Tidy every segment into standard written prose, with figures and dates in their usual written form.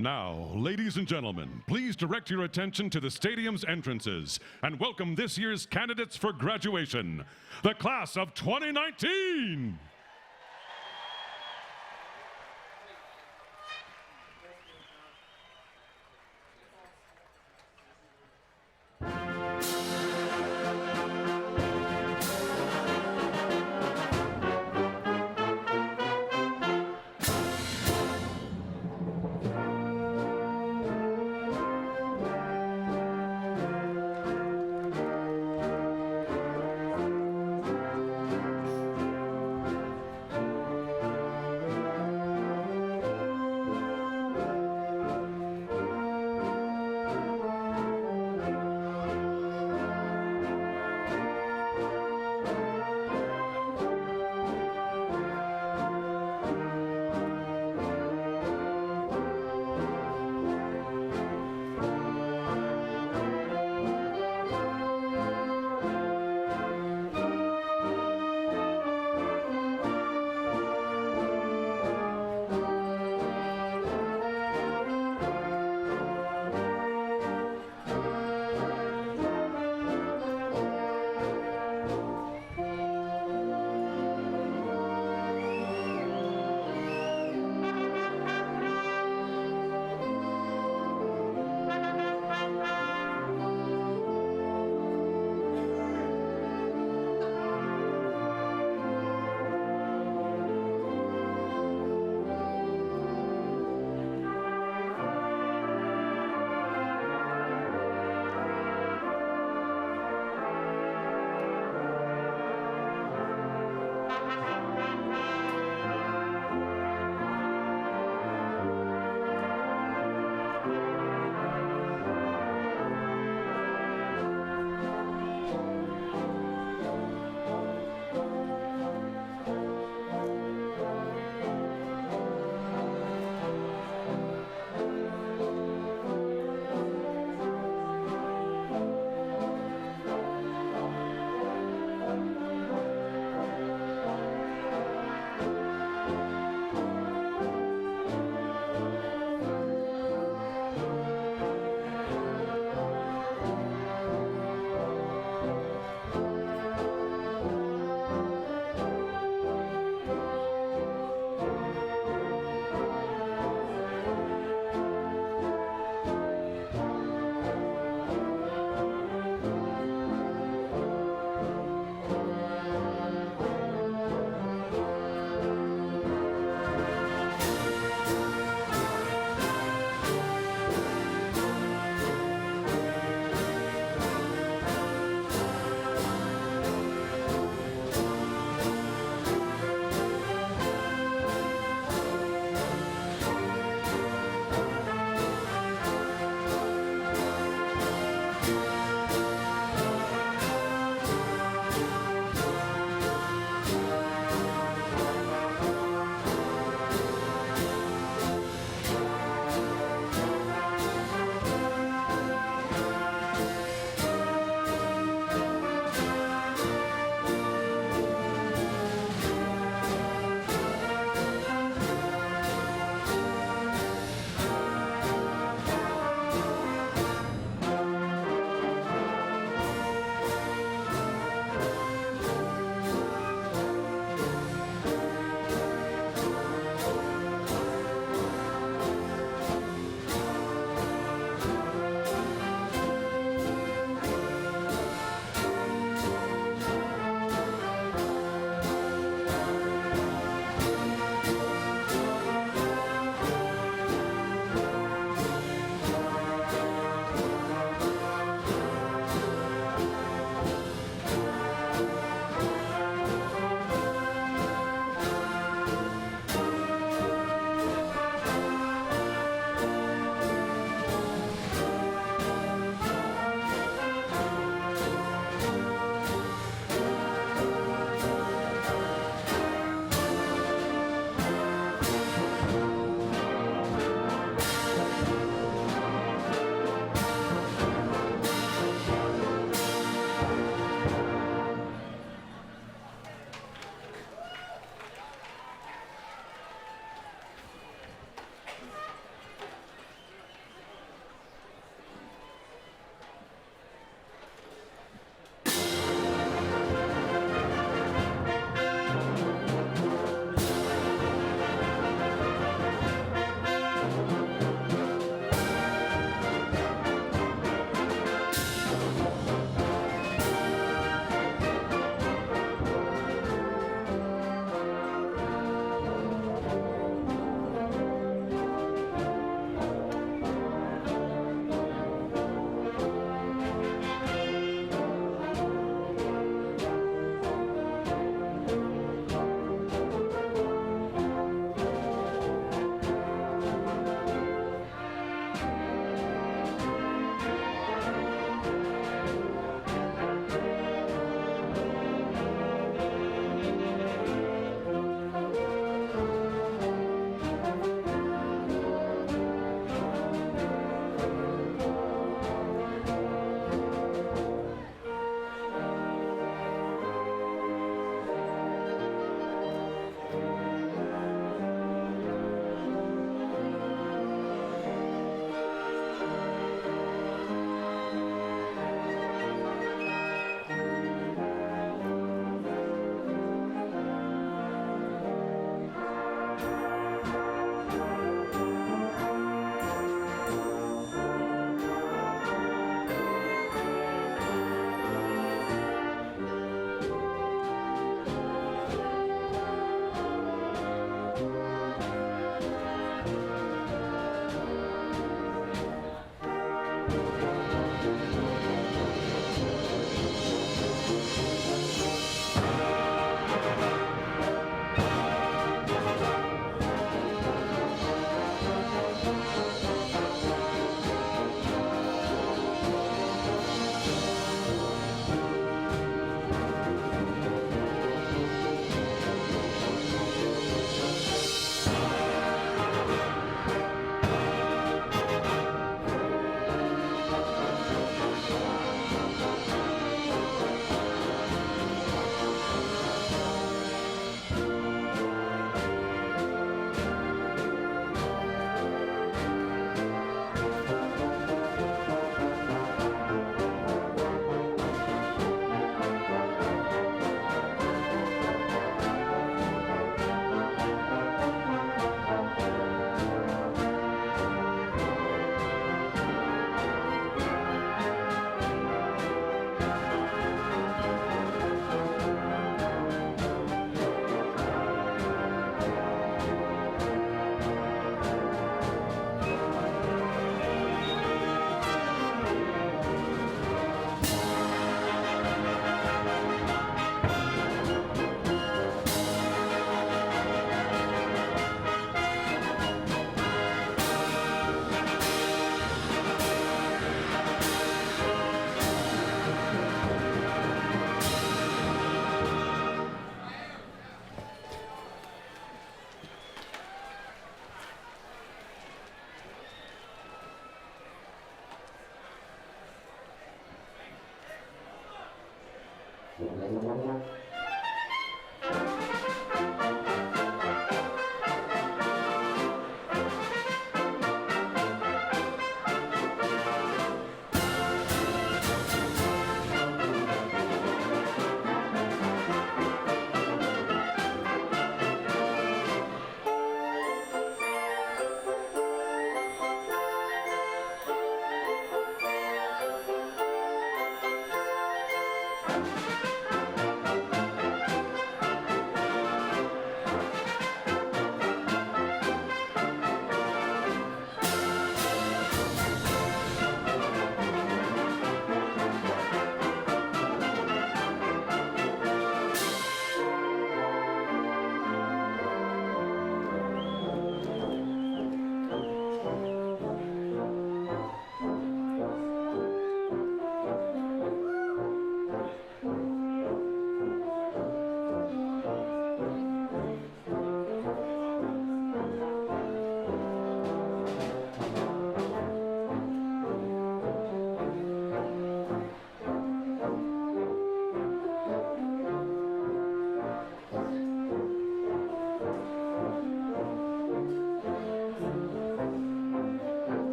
Now, ladies and gentlemen, please direct your attention to the stadium's entrances and welcome this year's candidates for graduation, the class of 2019!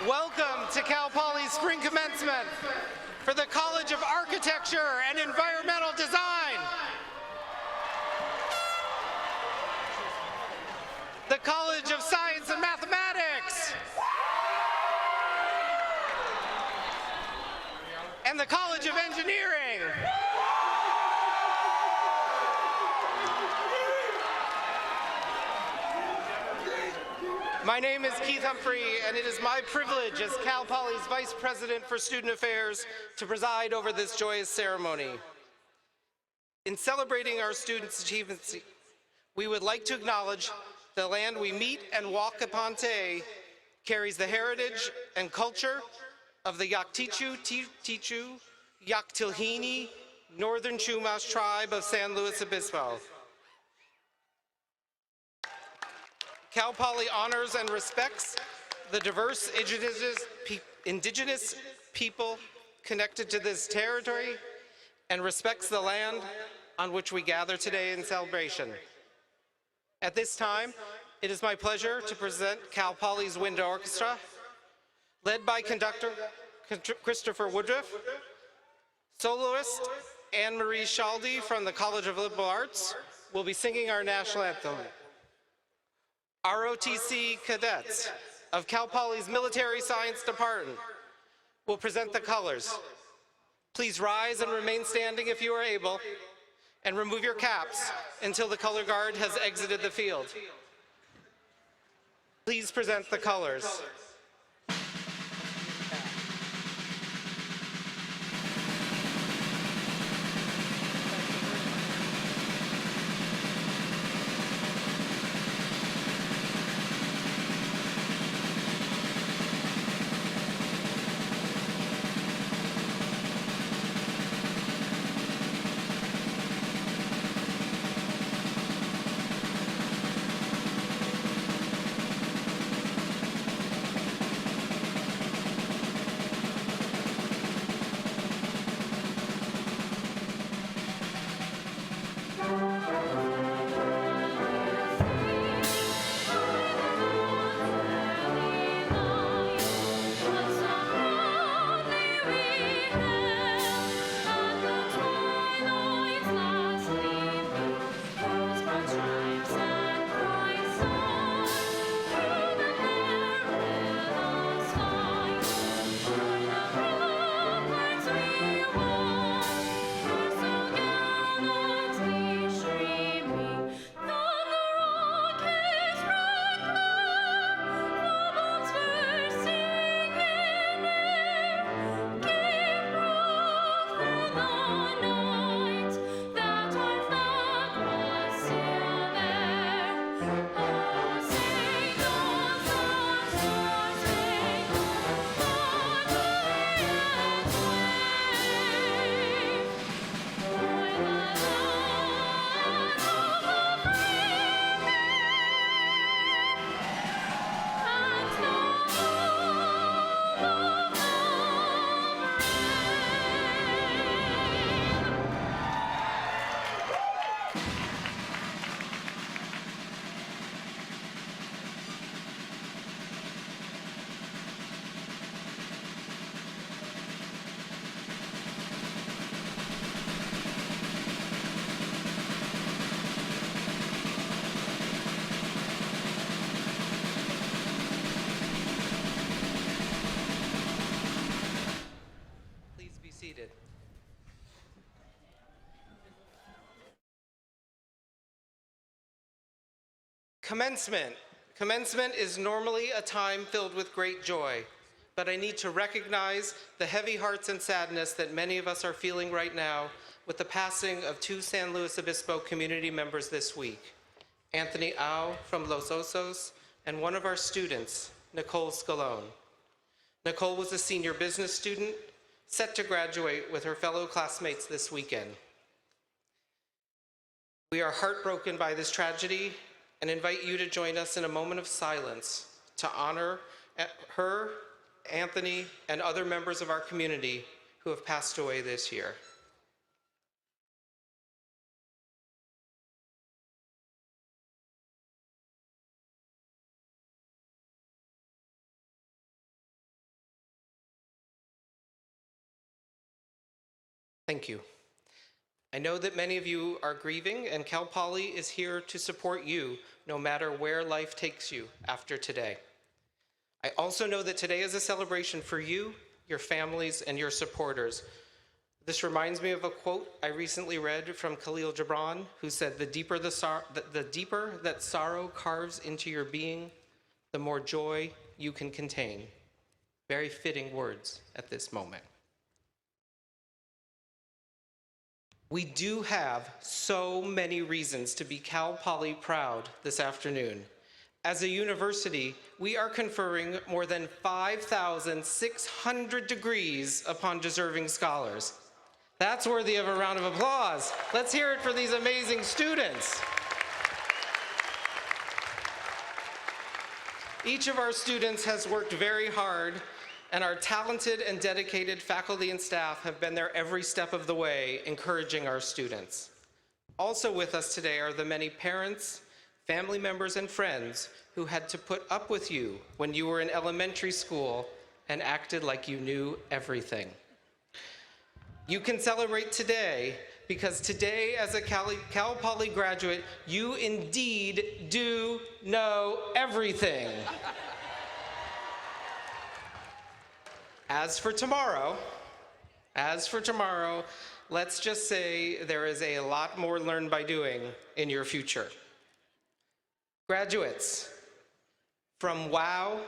Welcome to Cal Poly Spring Commencement for the College of Architecture and Environmental Design, the College of Science and Mathematics, and the College of Engineering. My name is Keith Humphrey, and it is my privilege as Cal Poly's Vice President for Student Affairs to preside over this joyous ceremony. In celebrating our students' achievements, we would like to acknowledge the land we meet and walk upon today carries the heritage and culture of the Yaktichu, Tichu, Yaktilhini, Northern Chumash tribe of San Luis Obispo. Cal Poly honors and respects the diverse indigenous people connected to this territory and respects the land on which we gather today in celebration. At this time, it is my pleasure to present Cal Poly's Wind Orchestra, led by conductor Christopher Woodruff, soloist Anne-Marie Schaldi from the College of Liberal Arts will be singing our national anthem. ROTC cadets of Cal Poly's Military Science Department will present the colors. Please rise and remain standing if you are able, and remove your caps until the color guard has exited the field. Please present the colors. Seated. Commencement. Commencement is normally a time filled with great joy, but I need to recognize the heavy hearts and sadness that many of us are feeling right now with the passing of two San Luis Obispo community members this week, Anthony Au from Los Osos and one of our students, Nicole Scalone. Nicole was a senior business student set to graduate with her fellow classmates this weekend. We are heartbroken by this tragedy and invite you to join us in a moment of silence to honor her, Anthony, and other members of our community who have passed away this year. Thank you. I know that many of you are grieving, and Cal Poly is here to support you no matter where life takes you after today. I also know that today is a celebration for you, your families, and your supporters. This reminds me of a quote I recently read from Khalil Gibran, who said, the deeper that sorrow carves into your being, the more joy you can contain. Very fitting words at this moment. We do have so many reasons to be Cal Poly proud this afternoon. As a university, we are conferring more than 5,600 degrees upon deserving scholars. That's worthy of a round of applause. Let's hear it for these amazing students. Each of our students has worked very hard, and our talented and dedicated faculty and staff have been there every step of the way, encouraging our students. Also with us today are the many parents, family members, and friends who had to put up with you when you were in elementary school and acted like you knew everything. You can celebrate today because today, as a Cal Poly graduate, you indeed do know everything. As for tomorrow, let's just say there is a lot more learned by doing in your future. Graduates, from wow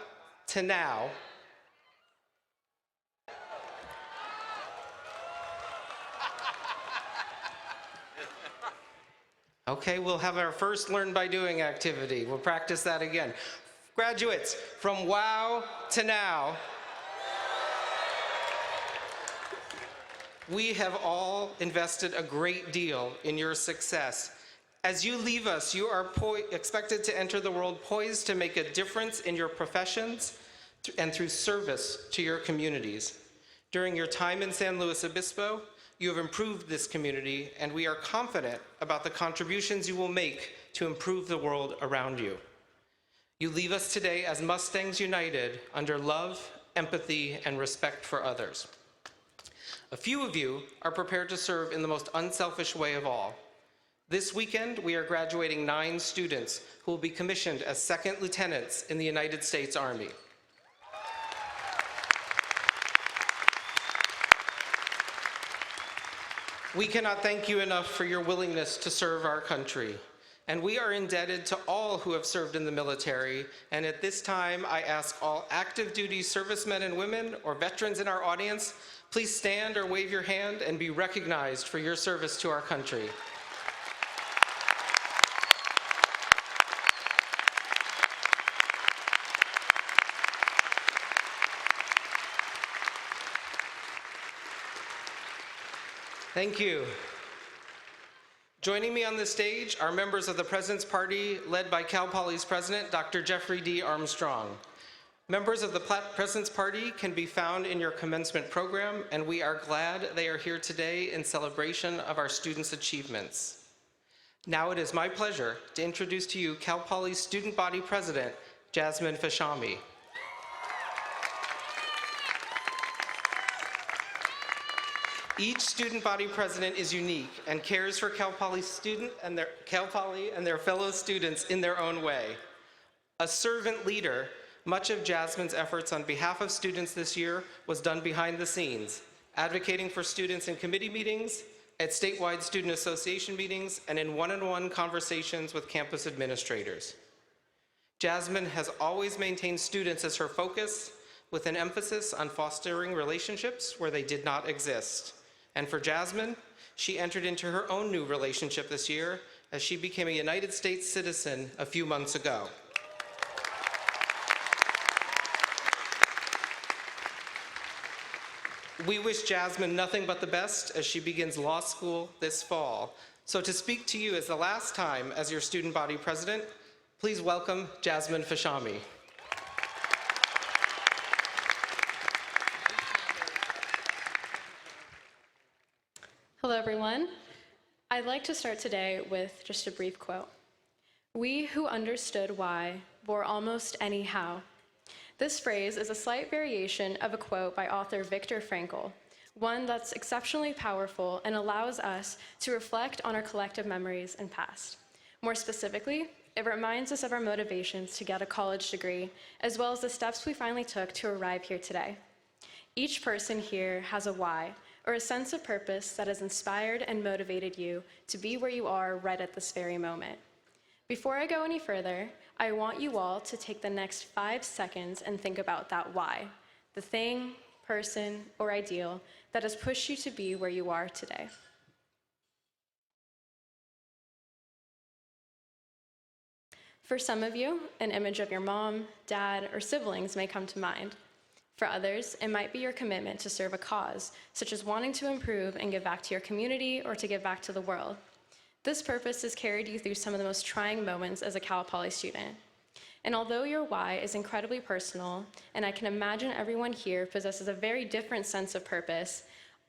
to now, okay, we'll have our first learn by doing activity. We'll practice that again. Graduates, from wow to now, we have all invested a great deal in your success. As you leave us, you are expected to enter the world poised to make a difference in your professions and through service to your communities. During your time in San Luis Obispo, you have improved this community, and we are confident about the contributions you will make to improve the world around you. You leave us today as Mustangs united under love, empathy, and respect for others. A few of you are prepared to serve in the most unselfish way of all. This weekend, we are graduating 9 students who will be commissioned as second lieutenants in the United States Army. We cannot thank you enough for your willingness to serve our country. And we are indebted to all who have served in the military. And at this time, I ask all active duty servicemen and women or veterans in our audience, please stand or wave your hand and be recognized for your service to our country. Thank you. Joining me on the stage are members of the President's Party led by Cal Poly's President, Dr. Jeffrey D. Armstrong. Members of the President's Party can be found in your commencement program, and we are glad they are here today in celebration of our students' achievements. Now it is my pleasure to introduce to you Cal Poly's Student Body President, Jasmine Fashami. Each student body president is unique and cares for Cal Poly and their fellow students in their own way. A servant leader, much of Jasmine's efforts on behalf of students this year was done behind the scenes, advocating for students in committee meetings, at statewide student association meetings, and in one-on-one conversations with campus administrators. Jasmine has always maintained students as her focus, with an emphasis on fostering relationships where they did not exist. And for Jasmine, she entered into her own new relationship this year as she became a United States citizen a few months ago. We wish Jasmine nothing but the best as she begins law school this fall. So to speak to you as the last time as your student body president, please welcome Jasmine Fashami. Hello, everyone. I'd like to start today with just a brief quote. "We who understood why bore almost any how." This phrase is a slight variation of a quote by author Viktor Frankl, one that's exceptionally powerful and allows us to reflect on our collective memories and past. More specifically, it reminds us of our motivations to get a college degree, as well as the steps we finally took to arrive here today. Each person here has a why, or a sense of purpose that has inspired and motivated you to be where you are right at this very moment. Before I go any further, I want you all to take the next 5 seconds and think about that why, the thing, person, or ideal that has pushed you to be where you are today. For some of you, an image of your mom, dad, or siblings may come to mind. For others, it might be your commitment to serve a cause, such as wanting to improve and give back to your community or to give back to the world. This purpose has carried you through some of the most trying moments as a Cal Poly student. And although your why is incredibly personal, and I can imagine everyone here possesses a very different sense of purpose,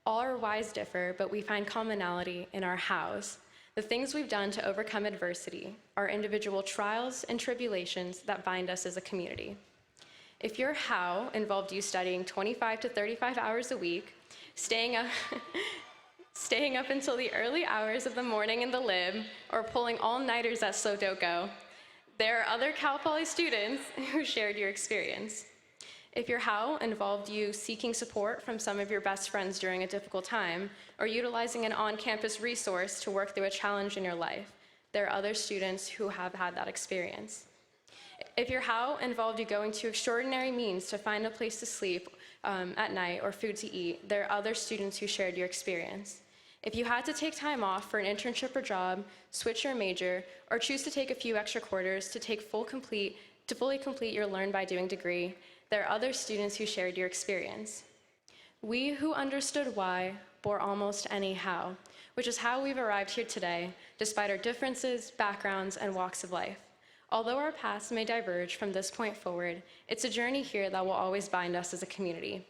all our whys differ, but we find commonality in our hows. The things we've done to overcome adversity, our individual trials and tribulations that bind us as a community. If your how involved you studying 25 to 35 hours a week, staying up until the early hours of the morning in the lib, or pulling all-nighters at Sudoku, there are other Cal Poly students who shared your experience. If your how involved you seeking support from some of your best friends during a difficult time, or utilizing an on-campus resource to work through a challenge in your life, there are other students who have had that experience. If your how involved you going to extraordinary means to find a place to sleep at night or food to eat, there are other students who shared your experience. If you had to take time off for an internship or job, switch your major, or choose to take a few extra quarters to fully complete your Learn by Doing degree, there are other students who shared your experience. We who understood why bore almost any how, which is how we've arrived here today, despite our differences, backgrounds, and walks of life. Although our paths may diverge from this point forward, it's a journey here that will always bind us as a community.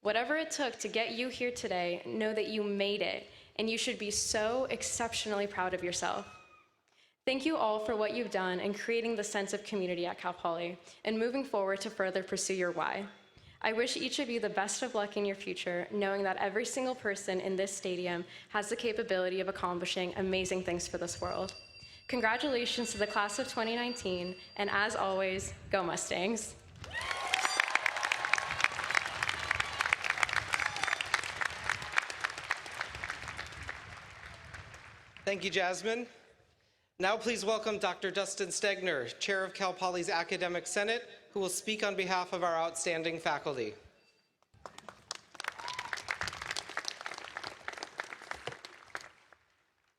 Whatever it took to get you here today, know that you made it, and you should be so exceptionally proud of yourself. Thank you all for what you've done in creating the sense of community at Cal Poly and moving forward to further pursue your why. I wish each of you the best of luck in your future, knowing that every single person in this stadium has the capability of accomplishing amazing things for this world. Congratulations to the class of 2019, and as always, go Mustangs. Thank you, Jasmine. Now please welcome Dr. Dustin Stegner, Chair of Cal Poly's Academic Senate, who will speak on behalf of our outstanding faculty.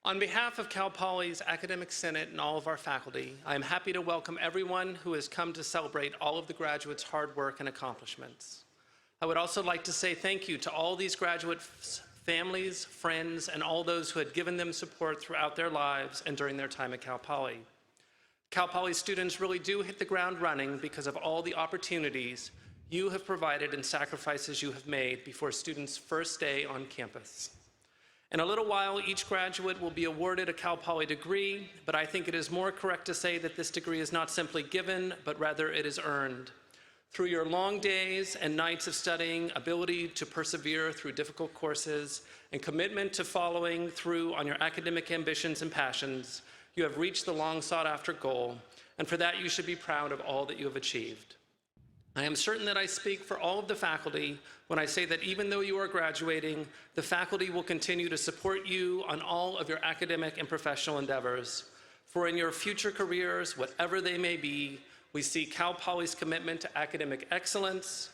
On behalf of Cal Poly's Academic Senate and all of our faculty, I am happy to welcome everyone who has come to celebrate all of the graduates' hard work and accomplishments. I would also like to say thank you to all these graduates' families, friends, and all those who had given them support throughout their lives and during their time at Cal Poly. Cal Poly students really do hit the ground running because of all the opportunities you have provided and sacrifices you have made before students' first day on campus. In a little while, each graduate will be awarded a Cal Poly degree, but I think it is more correct to say that this degree is not simply given, but rather it is earned. Through your long days and nights of studying, ability to persevere through difficult courses, and commitment to following through on your academic ambitions and passions, you have reached the long sought after goal, and for that you should be proud of all that you have achieved. I am certain that I speak for all of the faculty when I say that even though you are graduating, the faculty will continue to support you on all of your academic and professional endeavors. For in your future careers, whatever they may be, we see Cal Poly's commitment to academic excellence,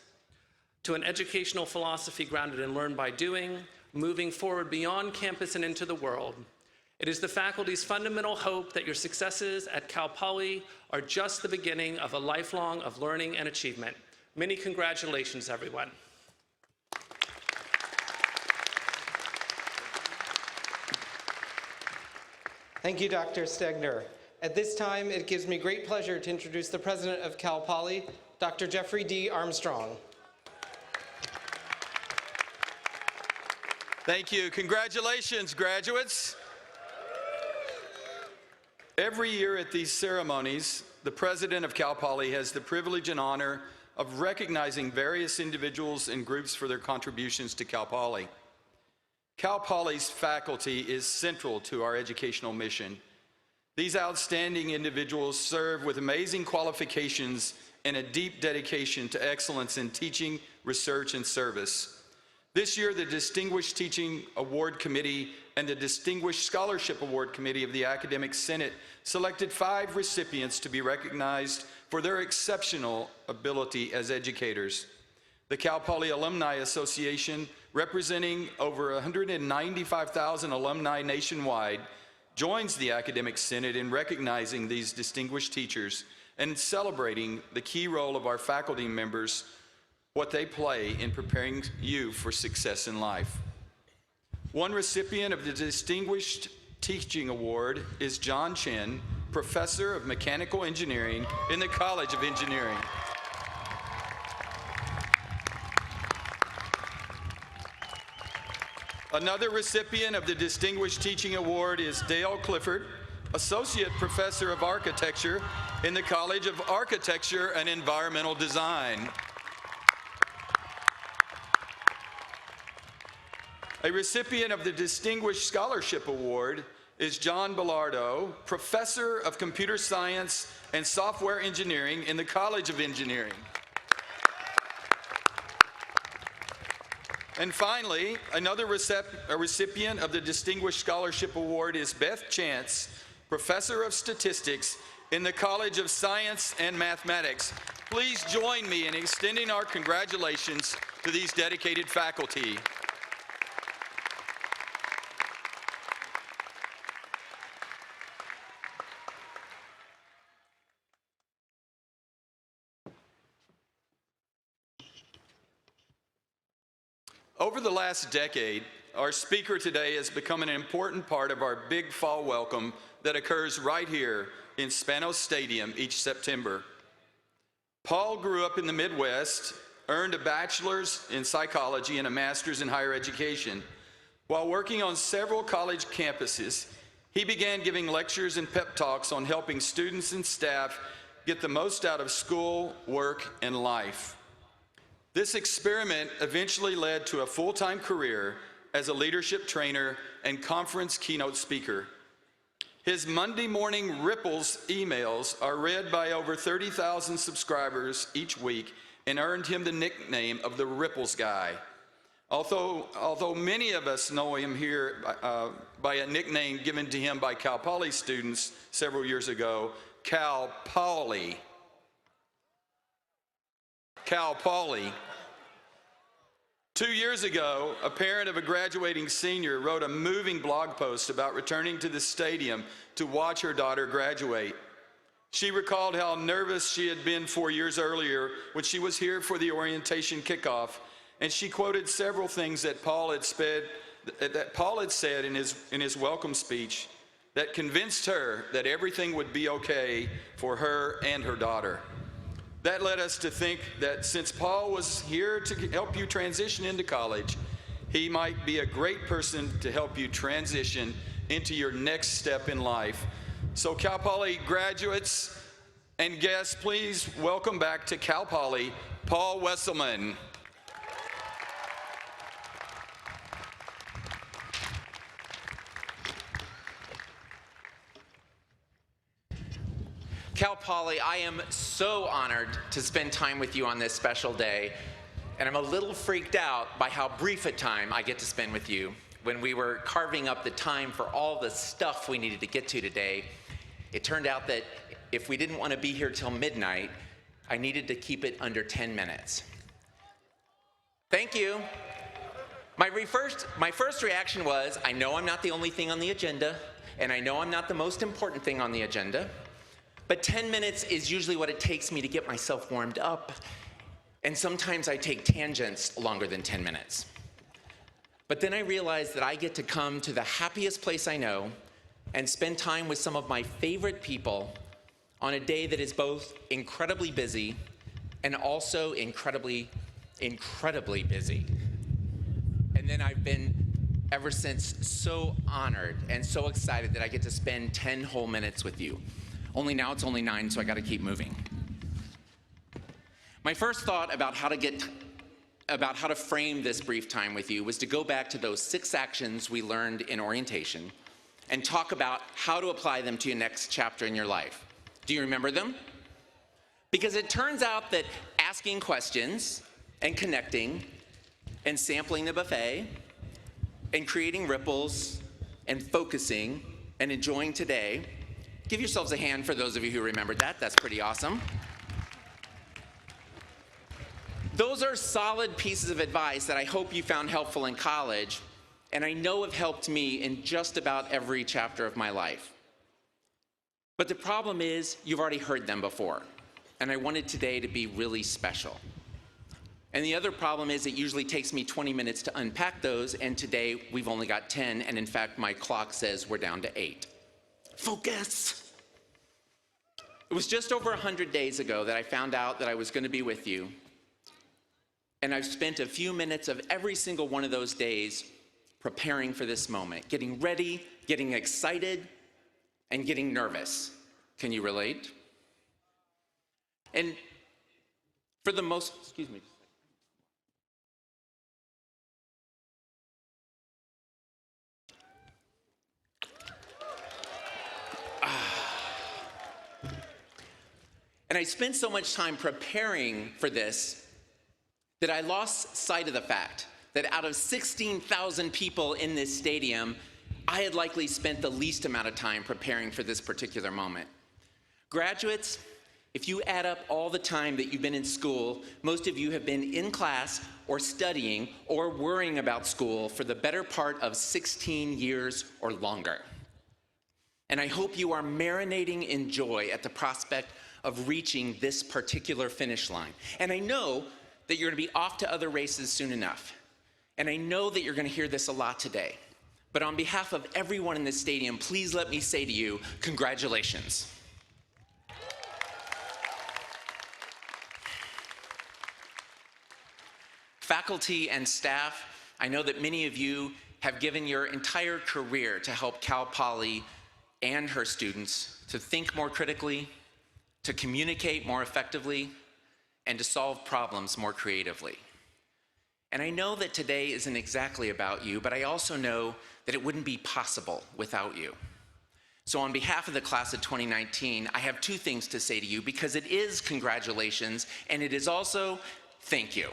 to an educational philosophy grounded in Learn by Doing, moving forward beyond campus and into the world. It is the faculty's fundamental hope that your successes at Cal Poly are just the beginning of a lifelong of learning and achievement. Many congratulations, everyone. Thank you, Dr. Stegner. At this time, it gives me great pleasure to introduce the president of Cal Poly, Dr. Jeffrey D. Armstrong. Thank you. Congratulations, graduates. Every year at these ceremonies, the president of Cal Poly has the privilege and honor of recognizing various individuals and groups for their contributions to Cal Poly. Cal Poly's faculty is central to our educational mission. These outstanding individuals serve with amazing qualifications and a deep dedication to excellence in teaching, research, and service. This year, the Distinguished Teaching Award Committee and the Distinguished Scholarship Award Committee of the Academic Senate selected 5 recipients to be recognized for their exceptional ability as educators. The Cal Poly Alumni Association, representing over 195,000 alumni nationwide, joins the Academic Senate in recognizing these distinguished teachers and celebrating the key role of our faculty members, what they play in preparing you for success in life. One recipient of the Distinguished Teaching Award is John Chen, Professor of Mechanical Engineering in the College of Engineering. Another recipient of the Distinguished Teaching Award is Dale Clifford, Associate Professor of Architecture in the College of Architecture and Environmental Design. A recipient of the Distinguished Scholarship Award is John Bellardo, Professor of Computer Science and Software Engineering in the College of Engineering. And finally, another recipient of the Distinguished Scholarship Award is Beth Chance, Professor of Statistics in the College of Science and Mathematics. Please join me in extending our congratulations to these dedicated faculty. Over the last decade, our speaker today has become an important part of our big fall welcome that occurs right here in Spanos Stadium each September. Paul grew up in the Midwest, earned a bachelor's in psychology and a master's in higher education. While working on several college campuses, he began giving lectures and pep talks on helping students and staff get the most out of school, work, and life. This experiment eventually led to a full-time career as a leadership trainer and conference keynote speaker. His Monday morning Ripples emails are read by over 30,000 subscribers each week and earned him the nickname of the Ripples Guy. Although many of us know him here by a nickname given to him by Cal Poly students several years ago, Cal Poly. Cal Poly. 2 years ago, a parent of a graduating senior wrote a moving blog post about returning to the stadium to watch her daughter graduate. She recalled how nervous she had been 4 years earlier when she was here for the orientation kickoff, and she quoted several things that Paul had said in his welcome speech that convinced her that everything would be okay for her and her daughter. That led us to think that since Paul was here to help you transition into college, he might be a great person to help you transition into your next step in life. So Cal Poly graduates and guests, please welcome back to Cal Poly, Paul Wesselman. Cal Poly, I am so honored to spend time with you on this special day, and I'm a little freaked out by how brief a time I get to spend with you. When we were carving up the time for all the stuff we needed to get to today, it turned out that if we didn't want to be here till midnight, I needed to keep it under 10 minutes. Thank you. My first reaction was, I know I'm not the only thing on the agenda, and I know I'm not the most important thing on the agenda, but 10 minutes is usually what it takes me to get myself warmed up, and sometimes I take tangents longer than 10 minutes. But then I realized that I get to come to the happiest place I know and spend time with some of my favorite people on a day that is both incredibly busy and also incredibly, incredibly busy. And then I've been, ever since, so honored and so excited that I get to spend 10 whole minutes with you. Only now it's only 9, so I gotta keep moving. My first thought about how to get about how to frame this brief time with you was to go back to those 6 actions we learned in orientation and talk about how to apply them to your next chapter in your life. Do you remember them? Because it turns out that asking questions and connecting and sampling the buffet and creating ripples and focusing and enjoying today. Give yourselves a hand for those of you who remembered that. That's pretty awesome. Those are solid pieces of advice that I hope you found helpful in college, and I know have helped me in just about every chapter of my life. But the problem is, you've already heard them before, and I wanted today to be really special. And the other problem is it usually takes me 20 minutes to unpack those, and today we've only got 10, and in fact, my clock says we're down to 8. Focus! It was just over 100 days ago that I found out that I was going to be with you, and I've spent a few minutes of every single one of those days preparing for this moment, getting ready, getting excited, and getting nervous. Can you relate? And for the most, excuse me. And I spent so much time preparing for this that I lost sight of the fact that out of 16,000 people in this stadium, I had likely spent the least amount of time preparing for this particular moment. Graduates, if you add up all the time that you've been in school, most of you have been in class or studying or worrying about school for the better part of 16 years or longer. And I hope you are marinating in joy at the prospect of reaching this particular finish line. And I know that you're going to be off to other races soon enough. And I know that you're going to hear this a lot today. But on behalf of everyone in this stadium, please let me say to you, congratulations. Faculty and staff, I know that many of you have given your entire career to help Cal Poly and her students to think more critically, to communicate more effectively, and to solve problems more creatively. And I know that today isn't exactly about you, but I also know that it wouldn't be possible without you. So on behalf of the class of 2019, I have 2 things to say to you, because it is congratulations, and it is also thank you.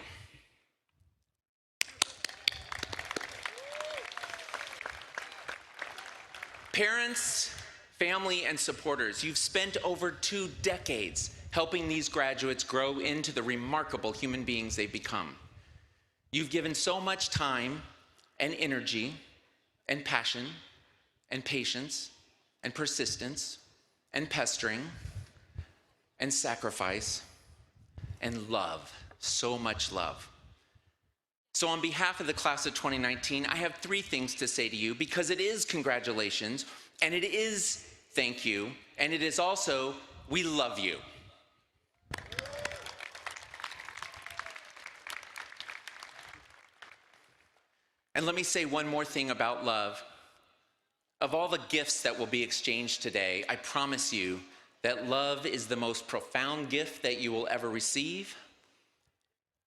Parents, family, and supporters, you've spent over 2 decades helping these graduates grow into the remarkable human beings they've become. You've given so much time and energy and passion and patience and persistence and pestering and sacrifice and love, so much love. So on behalf of the class of 2019, I have 3 things to say to you, because it is congratulations, and it is thank you, and it is also we love you. And let me say one more thing about love. Of all the gifts that will be exchanged today, I promise you that love is the most profound gift that you will ever receive,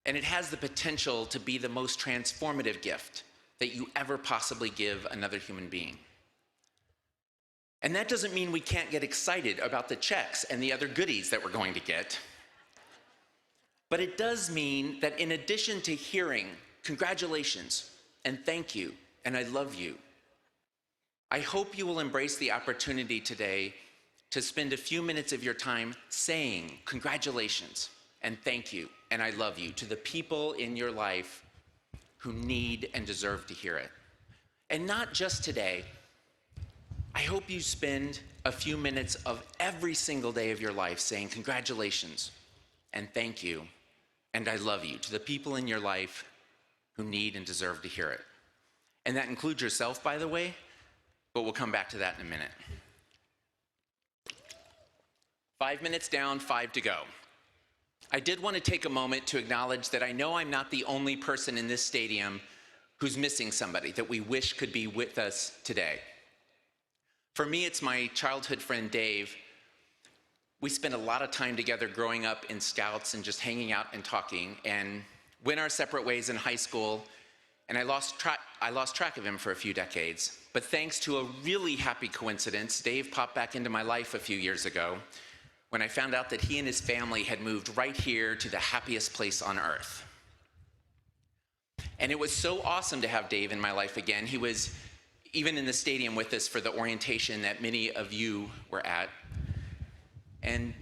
and it has the potential to be the most transformative gift that you ever possibly give another human being. And that doesn't mean we can't get excited about the checks and the other goodies that we're going to get. But it does mean that in addition to hearing congratulations and thank you and I love you, I hope you will embrace the opportunity today to spend a few minutes of your time saying congratulations and thank you and I love you to the people in your life who need and deserve to hear it. And not just today. I hope you spend a few minutes of every single day of your life saying congratulations and thank you and I love you to the people in your life who need and deserve to hear it. And that includes yourself, by the way, but we'll come back to that in a minute. 5 minutes down, 5 to go. I did want to take a moment to acknowledge that I know I'm not the only person in this stadium who's missing somebody that we wish could be with us today. For me, it's my childhood friend, Dave. We spent a lot of time together growing up in Scouts and just hanging out and talking, and went our separate ways in high school, and I lost track of him for a few decades. But thanks to a really happy coincidence, Dave popped back into my life a few years ago when I found out that he and his family had moved right here to the happiest place on earth. And it was so awesome to have Dave in my life again. He was even in the stadium with us for the orientation that many of you were at. And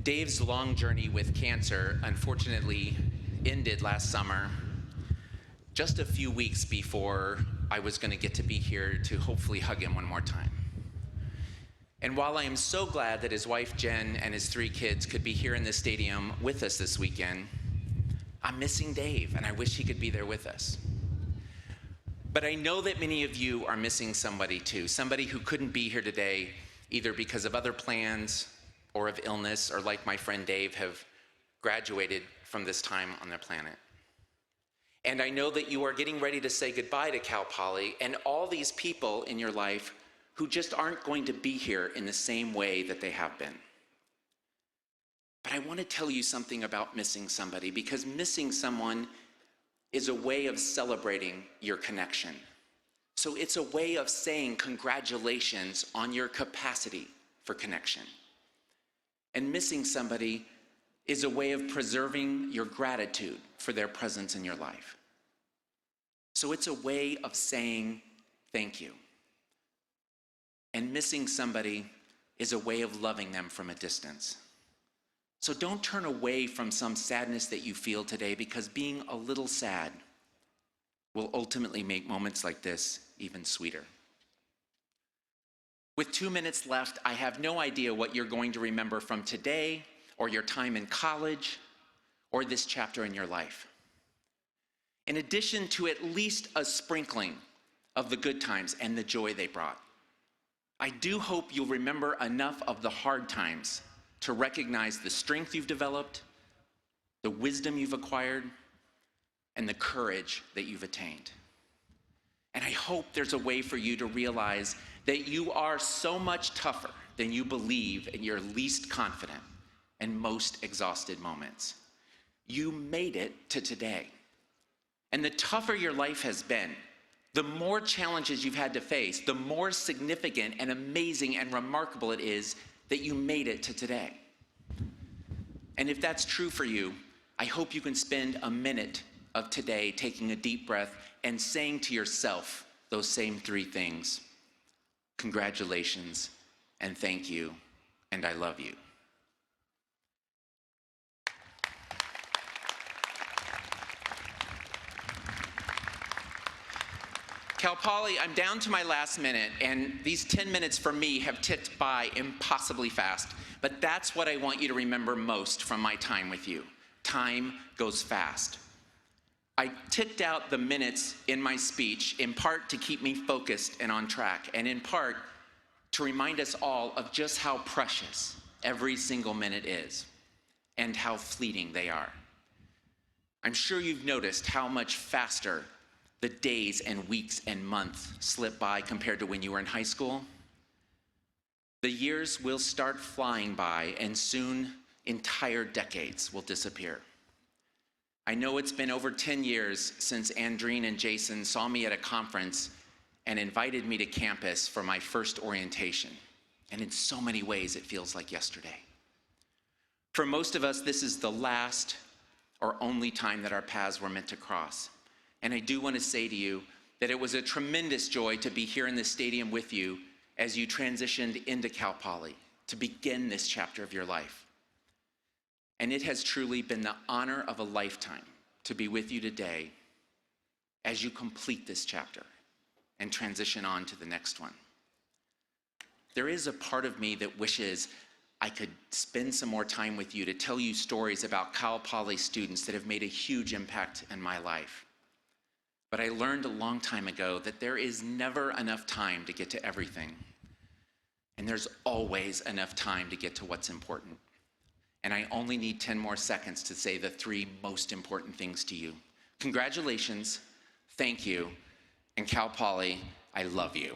Dave's long journey with cancer unfortunately ended last summer, just a few weeks before I was going to get to be here to hopefully hug him one more time. And while I am so glad that his wife Jen and his 3 kids could be here in the stadium with us this weekend, I'm missing Dave, and I wish he could be there with us. But I know that many of you are missing somebody too, somebody who couldn't be here today, either because of other plans or of illness, or like my friend Dave, have graduated from this time on the planet. And I know that you are getting ready to say goodbye to Cal Poly and all these people in your life who just aren't going to be here in the same way that they have been. But I want to tell you something about missing somebody, because missing someone is a way of celebrating your connection. So it's a way of saying congratulations on your capacity for connection. And missing somebody is a way of preserving your gratitude for their presence in your life. So it's a way of saying thank you. And missing somebody is a way of loving them from a distance. So don't turn away from some sadness that you feel today, because being a little sad will ultimately make moments like this even sweeter. With 2 minutes left, I have no idea what you're going to remember from today, or your time in college, or this chapter in your life. In addition to at least a sprinkling of the good times and the joy they brought, I do hope you'll remember enough of the hard times to recognize the strength you've developed, the wisdom you've acquired, and the courage that you've attained. And I hope there's a way for you to realize that you are so much tougher than you believe in your least confident and most exhausted moments. You made it to today. And the tougher your life has been, the more challenges you've had to face, the more significant and amazing and remarkable it is that you made it to today. And if that's true for you, I hope you can spend a minute of today taking a deep breath and saying to yourself those same 3 things. Congratulations, and thank you, and I love you. Cal Poly, I'm down to my last minute, and these 10 minutes for me have ticked by impossibly fast, but that's what I want you to remember most from my time with you. Time goes fast. I ticked out the minutes in my speech, in part to keep me focused and on track, and in part to remind us all of just how precious every single minute is, and how fleeting they are. I'm sure you've noticed how much faster the days and weeks and months slip by compared to when you were in high school. The years will start flying by, and soon entire decades will disappear. I know it's been over 10 years since Andreen and Jason saw me at a conference and invited me to campus for my first orientation. And in so many ways, it feels like yesterday. For most of us, this is the last or only time that our paths were meant to cross. And I do want to say to you that it was a tremendous joy to be here in this stadium with you as you transitioned into Cal Poly to begin this chapter of your life. And it has truly been the honor of a lifetime to be with you today as you complete this chapter and transition on to the next one. There is a part of me that wishes I could spend some more time with you to tell you stories about Cal Poly students that have made a huge impact in my life. But I learned a long time ago that there is never enough time to get to everything. And there's always enough time to get to what's important. And I only need 10 more seconds to say the 3 most important things to you. Congratulations, thank you, and Cal Poly, I love you.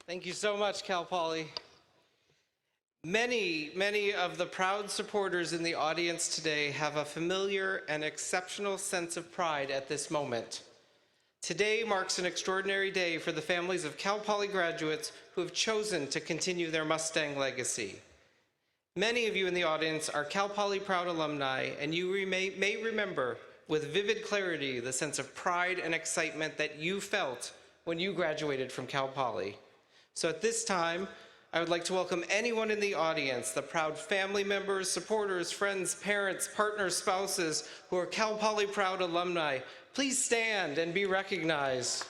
Thank you so much, Cal Poly. Many of the proud supporters in the audience today have a familiar and exceptional sense of pride at this moment. Today marks an extraordinary day for the families of Cal Poly graduates who have chosen to continue their Mustang legacy. Many of you in the audience are Cal Poly proud alumni, and you may remember with vivid clarity the sense of pride and excitement that you felt when you graduated from Cal Poly. So at this time, I would like to welcome anyone in the audience, the proud family members, supporters, friends, parents, partners, spouses, who are Cal Poly proud alumni. Please stand and be recognized.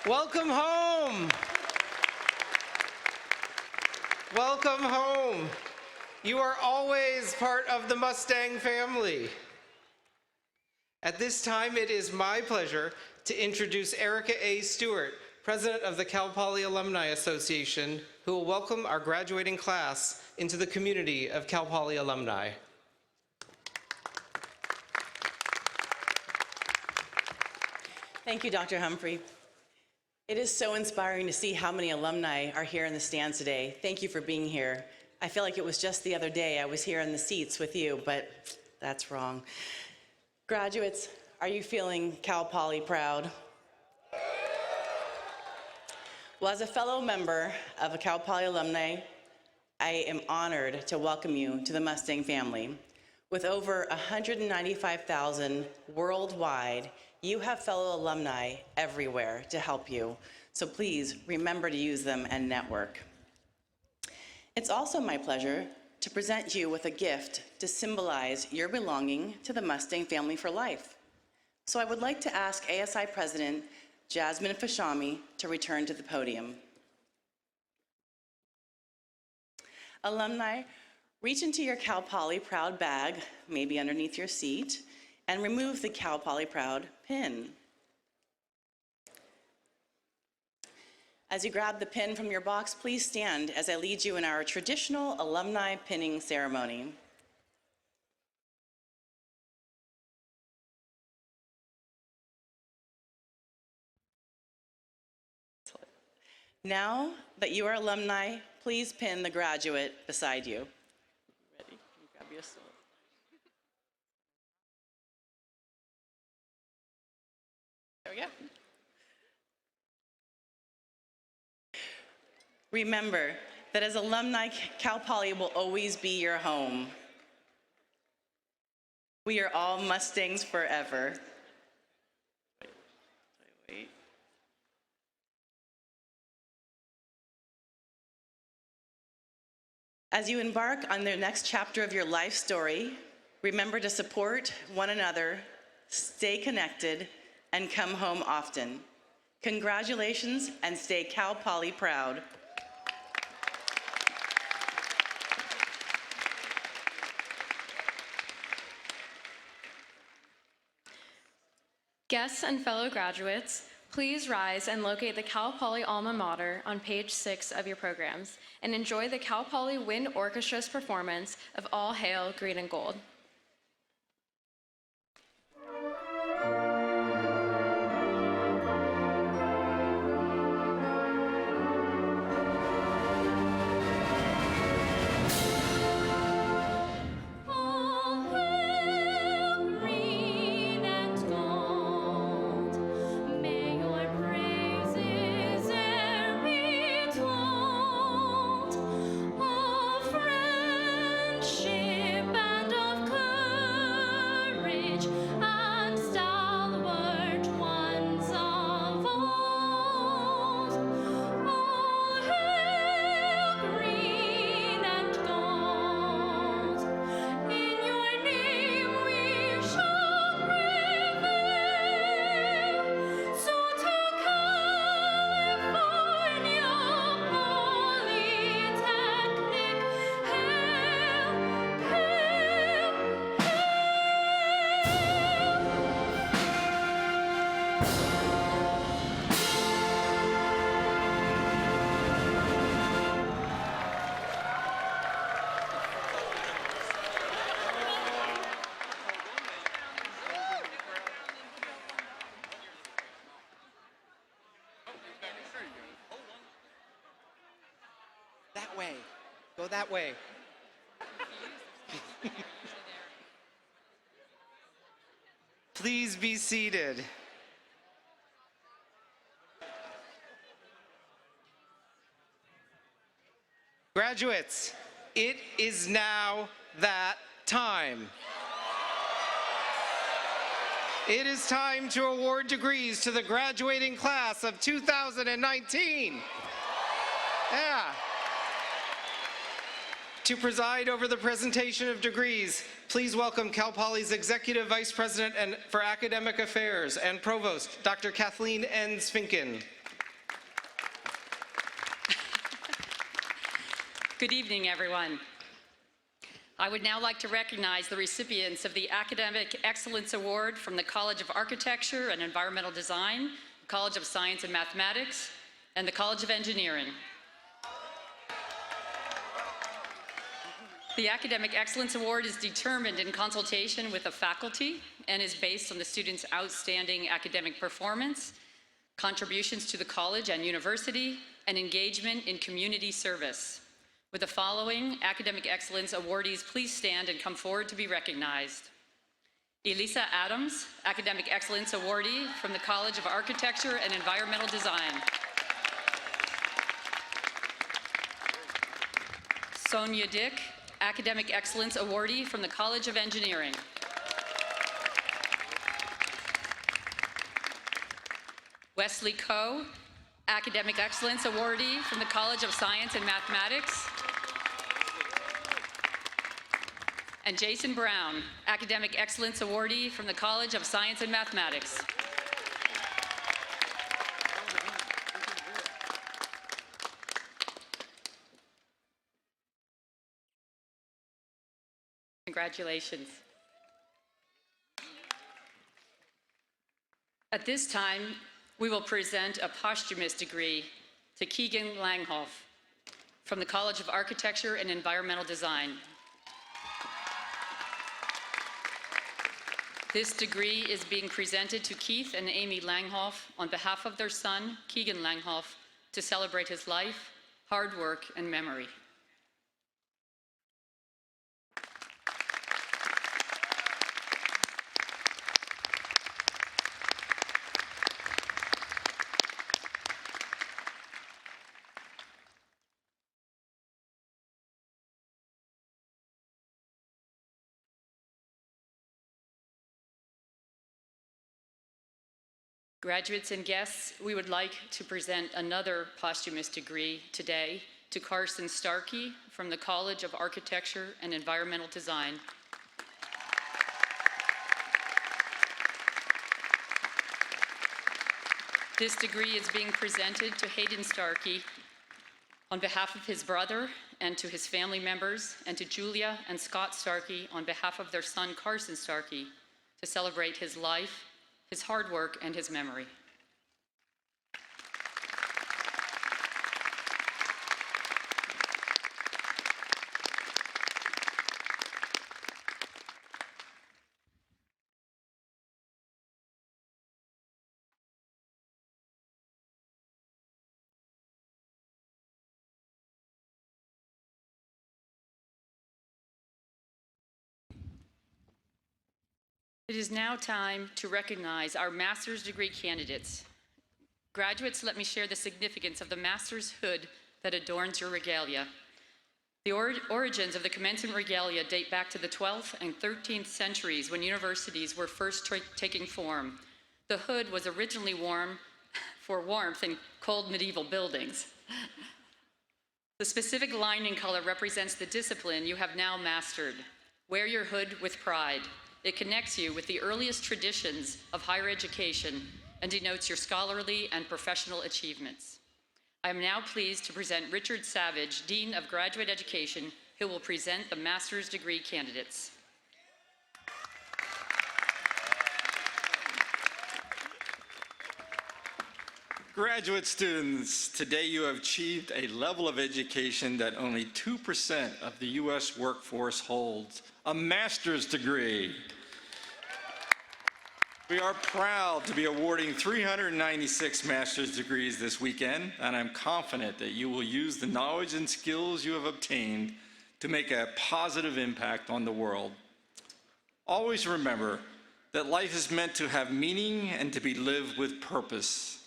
Welcome home. Welcome home. You are always part of the Mustang family. At this time, it is my pleasure to introduce Erica A. Stewart, President of the Cal Poly Alumni Association, who will welcome our graduating class into the community of Cal Poly alumni. Thank you, Dr. Humphrey. It is so inspiring to see how many alumni are here in the stands today. Thank you for being here. I feel like it was just the other day I was here in the seats with you, but that's wrong. Graduates, are you feeling Cal Poly proud? Well, as a fellow member of a Cal Poly alumni, I am honored to welcome you to the Mustang family. With over 195,000 worldwide, you have fellow alumni everywhere to help you. So please remember to use them and network. It's also my pleasure to present you with a gift to symbolize your belonging to the Mustang family for life. So I would like to ask ASI President Jasmine Fashami to return to the podium. Alumni, reach into your Cal Poly Proud bag, maybe underneath your seat, and remove the Cal Poly Proud pin. As you grab the pin from your box, please stand as I lead you in our traditional alumni pinning ceremony. Now that you are alumni, please pin the graduate beside you. Ready? Can you grab your stool? There we go. Remember that as alumni, Cal Poly will always be your home. We are all Mustangs forever. Wait. As you embark on the next chapter of your life story, remember to support one another, stay connected, and come home often. Congratulations, and stay Cal Poly proud. Guests and fellow graduates, please rise and locate the Cal Poly alma mater on page 6 of your programs and enjoy the Cal Poly Wind Orchestra's performance of All Hail Green and Gold. Friendship and of Go that way. Please be seated. Graduates, it is now that time. It is time to award degrees to the graduating class of 2019. Yeah. To preside over the presentation of degrees, please welcome Cal Poly's Executive Vice President for Academic Affairs and Provost, Dr. Kathleen N. Sfinken. Good evening, everyone. I would now like to recognize the recipients of the Academic Excellence Award from the College of Architecture and Environmental Design, the College of Science and Mathematics, and the College of Engineering. The Academic Excellence Award is determined in consultation with the faculty and is based on the students' outstanding academic performance, contributions to the college and university, and engagement in community service. With the following Academic Excellence awardees, please stand and come forward to be recognized. Elisa Adams, Academic Excellence Awardee from the College of Architecture and Environmental Design. Sonia Dick, Academic Excellence Awardee from the College of Engineering. Wesley Coe, Academic Excellence Awardee from the College of Science and Mathematics. And Jason Brown, Academic Excellence Awardee from the College of Science and Mathematics. Congratulations. At this time, we will present a posthumous degree to Keegan Langhoff from the College of Architecture and Environmental Design. This degree is being presented to Keith and Amy Langhoff on behalf of their son, Keegan Langhoff, to celebrate his life, hard work, and memory. Graduates and guests, we would like to present another posthumous degree today to Carson Starkey from the College of Architecture and Environmental Design. This degree is being presented to Hayden Starkey on behalf of his brother and to his family members, and to Julia and Scott Starkey on behalf of their son Carson Starkey to celebrate his life, his hard work, and his memory. It is now time to recognize our master's degree candidates. Graduates, let me share the significance of the master's hood that adorns your regalia. The origins of the commencement regalia date back to the 12th and 13th centuries when universities were first taking form. The hood was originally worn for warmth in cold medieval buildings. The specific lining color represents the discipline you have now mastered. Wear your hood with pride. It connects you with the earliest traditions of higher education and denotes your scholarly and professional achievements. I am now pleased to present Richard Savage, Dean of Graduate Education, who will present the master's degree candidates. Graduate students, today you have achieved a level of education that only 2% of the U.S. workforce holds, a master's degree. We are proud to be awarding 396 master's degrees this weekend, and I'm confident that you will use the knowledge and skills you have obtained to make a positive impact on the world. Always remember that life is meant to have meaning and to be lived with purpose.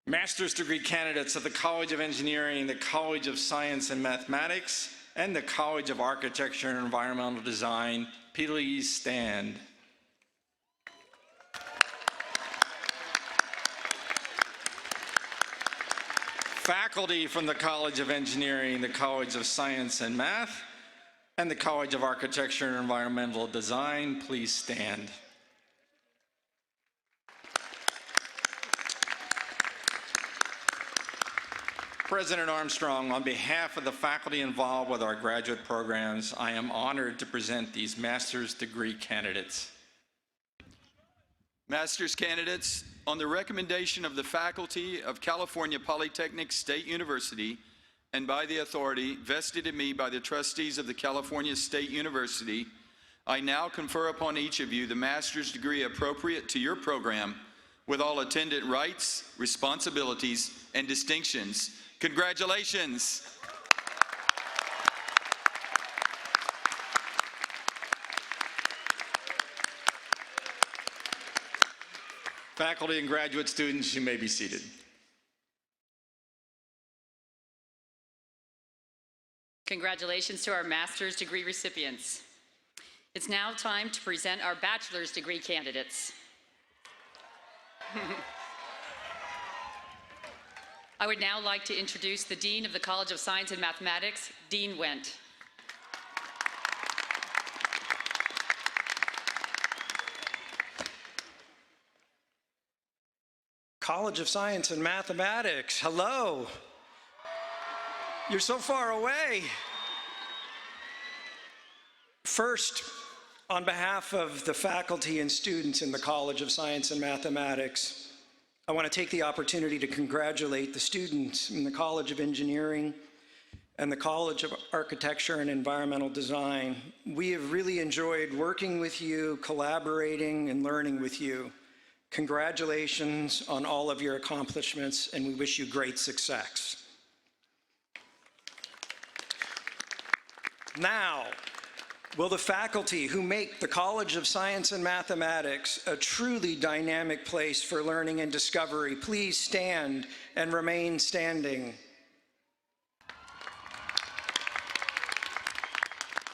Master's degree candidates at the College of Engineering, the College of Science and Mathematics, and the College of Architecture and Environmental Design, please stand. Faculty from the College of Engineering, the College of Science and Math, and the College of Architecture and Environmental Design, please stand. President Armstrong, on behalf of the faculty involved with our graduate programs, I am honored to present these master's degree candidates. Master's candidates, on the recommendation of the faculty of California Polytechnic State University and by the authority vested in me by the trustees of the California State University, I now confer upon each of you the master's degree appropriate to your program with all attendant rights, responsibilities, and distinctions. Congratulations. Faculty and graduate students, you may be seated. Congratulations to our master's degree recipients. It's now time to present our bachelor's degree candidates. I would now like to introduce the Dean of the College of Science and Mathematics, Dean Wendt. College of Science and Mathematics, hello. You're so far away. First, on behalf of the faculty and students in the College of Science and Mathematics, I want to take the opportunity to congratulate the students in the College of Engineering and the College of Architecture and Environmental Design. We have really enjoyed working with you, collaborating, and learning with you. Congratulations on all of your accomplishments, and we wish you great success. Now, will the faculty who make the College of Science and Mathematics a truly dynamic place for learning and discovery please stand and remain standing?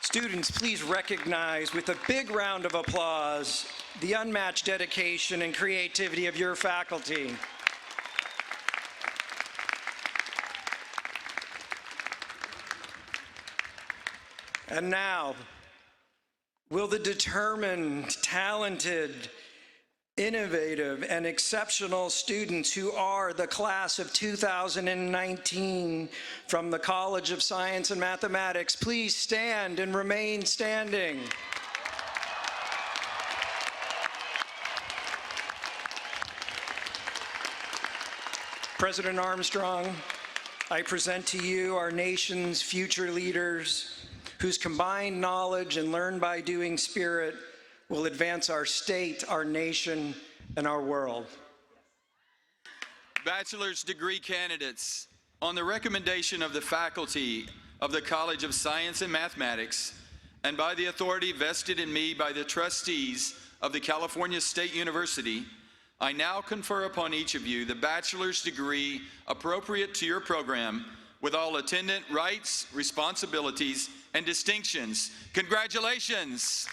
Students, please recognize with a big round of applause the unmatched dedication and creativity of your faculty. And now, will the determined, talented, innovative, and exceptional students who are the class of 2019 from the College of Science and Mathematics please stand and remain standing? President Armstrong, I present to you our nation's future leaders whose combined knowledge and learn by doing spirit will advance our state, our nation, and our world. Bachelor's degree candidates, on the recommendation of the faculty of the College of Science and Mathematics and by the authority vested in me by the trustees of the California State University, I now confer upon each of you the bachelor's degree appropriate to your program with all attendant rights, responsibilities, and distinctions. Congratulations.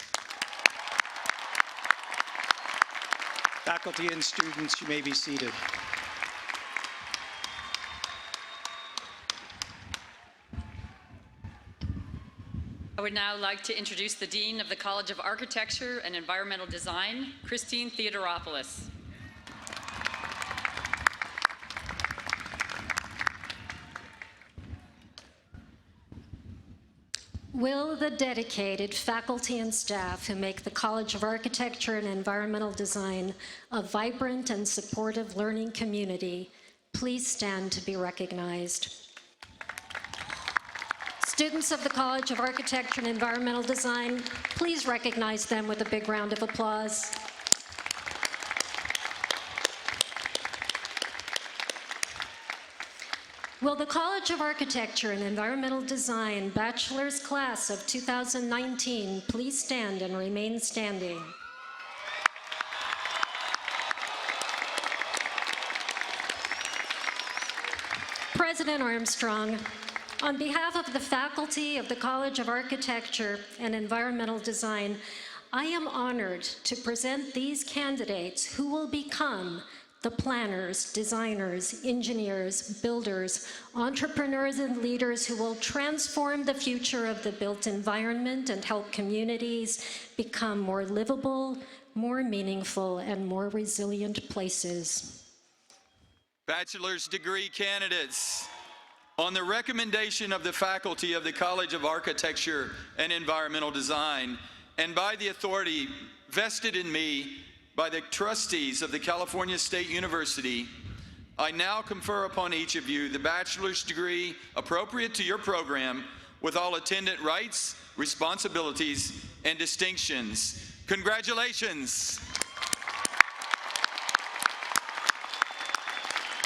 Faculty and students, you may be seated. I would now like to introduce the Dean of the College of Architecture and Environmental Design, Christine Theodoropoulos. Will the dedicated faculty and staff who make the College of Architecture and Environmental Design a vibrant and supportive learning community please stand to be recognized? Students of the College of Architecture and Environmental Design, please recognize them with a big round of applause. Will the College of Architecture and Environmental Design Bachelor's Class of 2019 please stand and remain standing? President Armstrong, on behalf of the faculty of the College of Architecture and Environmental Design, I am honored to present these candidates who will become the planners, designers, engineers, builders, entrepreneurs, and leaders who will transform the future of the built environment and help communities become more livable, more meaningful, and more resilient places. Bachelor's degree candidates, on the recommendation of the faculty of the College of Architecture and Environmental Design, and by the authority vested in me by the trustees of the California State University, I now confer upon each of you the bachelor's degree appropriate to your program with all attendant rights, responsibilities, and distinctions. Congratulations.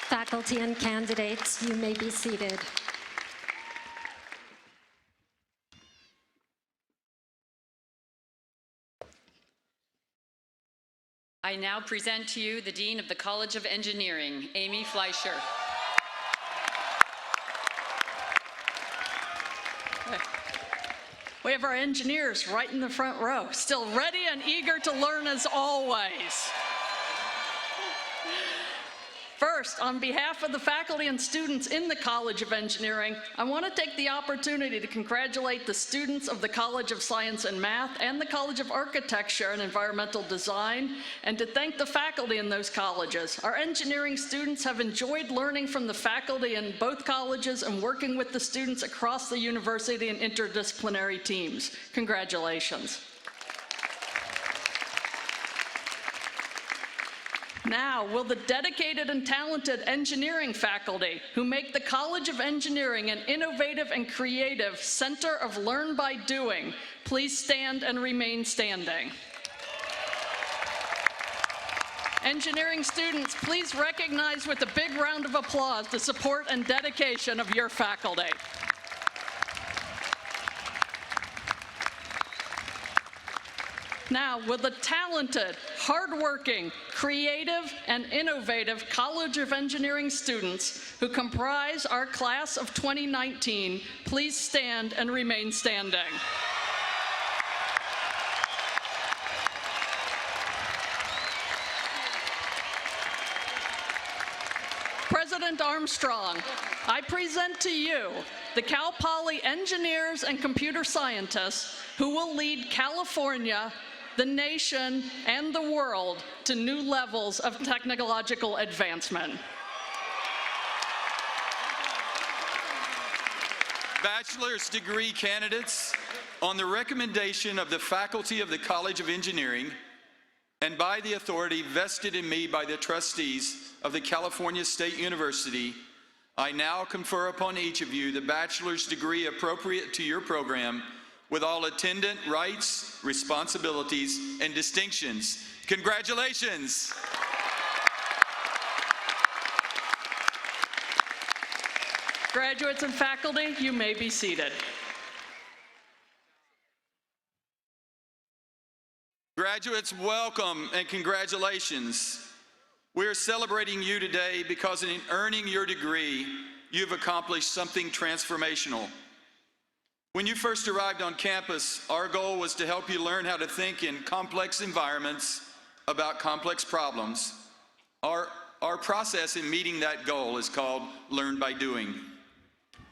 Faculty and candidates, you may be seated. I now present to you the Dean of the College of Engineering, Amy Fleischer. We have our engineers right in the front row, still ready and eager to learn as always. First, on behalf of the faculty and students in the College of Engineering, I want to take the opportunity to congratulate the students of the College of Science and Math and the College of Architecture and Environmental Design, and to thank the faculty in those colleges. Our engineering students have enjoyed learning from the faculty in both colleges and working with the students across the university in interdisciplinary teams. Congratulations. Now, will the dedicated and talented engineering faculty who make the College of Engineering an innovative and creative center of learn by doing, please stand and remain standing. Engineering students, please recognize with a big round of applause the support and dedication of your faculty. Now, will the talented, hardworking, creative, and innovative College of Engineering students who comprise our class of 2019 please stand and remain standing. President Armstrong, I present to you the Cal Poly engineers and computer scientists who will lead California, the nation, and the world to new levels of technological advancement. Bachelor's degree candidates, on the recommendation of the faculty of the College of Engineering, and by the authority vested in me by the trustees of the California State University, I now confer upon each of you the bachelor's degree appropriate to your program with all attendant rights, responsibilities, and distinctions. Congratulations. Graduates and faculty, you may be seated. Graduates, welcome and congratulations. We are celebrating you today because in earning your degree, you've accomplished something transformational. When you first arrived on campus, our goal was to help you learn how to think in complex environments about complex problems. Our process in meeting that goal is called Learn by Doing.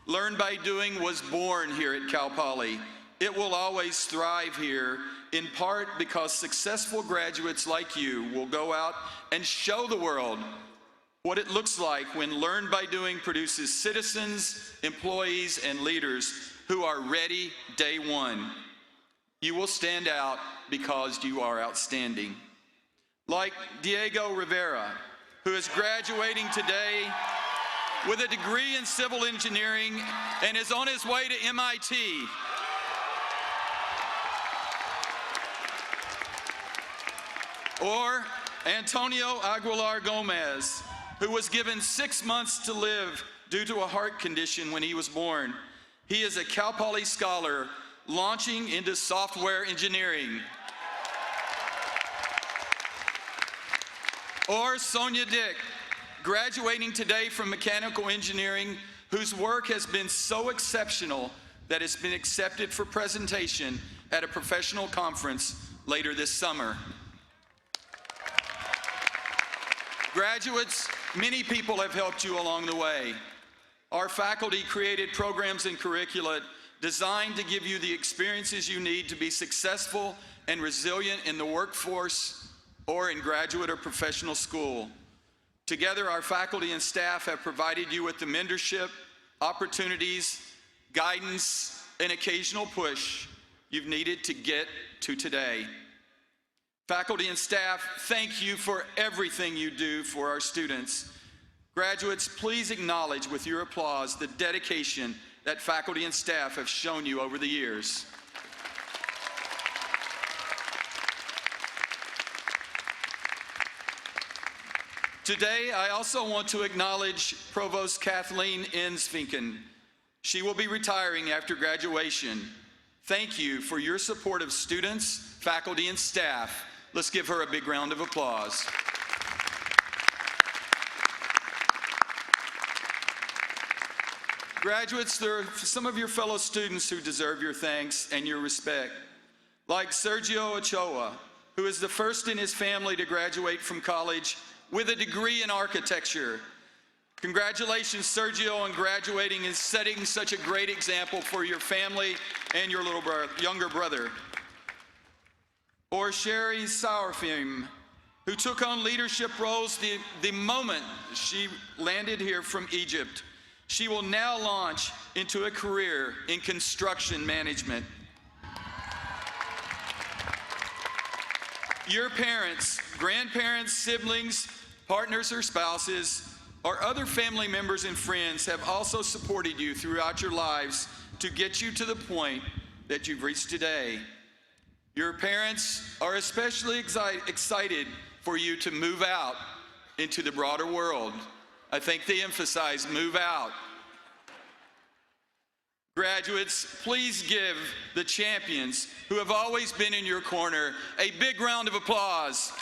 Learn by Doing was born here at Cal Poly. It will always thrive here, in part because successful graduates like you will go out and show the world what it looks like when Learn by Doing produces citizens, employees, and leaders who are ready day one. You will stand out because you are outstanding. Like Diego Rivera, who is graduating today with a degree in civil engineering and is on his way to MIT. Or Antonio Aguilar Gomez, who was given 6 months to live due to a heart condition when he was born. He is a Cal Poly scholar launching into software engineering. Or Sonia Dick, graduating today from mechanical engineering, whose work has been so exceptional that it's been accepted for presentation at a professional conference later this summer. Graduates, many people have helped you along the way. Our faculty created programs and curricula designed to give you the experiences you need to be successful and resilient in the workforce or in graduate or professional school. Together, our faculty and staff have provided you with the mentorship, opportunities, guidance, and occasional push you've needed to get to today. Faculty and staff, thank you for everything you do for our students. Graduates, please acknowledge with your applause the dedication that faculty and staff have shown you over the years. Today, I also want to acknowledge Provost Kathleen Ensfinken. She will be retiring after graduation. Thank you for your support of students, faculty, and staff. Let's give her a big round of applause. Graduates, there are some of your fellow students who deserve your thanks and your respect, like Sergio Ochoa, who is the first in his family to graduate from college with a degree in architecture. Congratulations, Sergio, on graduating and setting such a great example for your family and your younger brother. Or Sherry Sauerfeim, who took on leadership roles the moment she landed here from Egypt. She will now launch into a career in construction management. Your parents, grandparents, siblings, partners or spouses, or other family members and friends have also supported you throughout your lives to get you to the point that you've reached today. Your parents are especially excited for you to move out into the broader world. I think they emphasize move out. Graduates, please give the champions who have always been in your corner a big round of applause.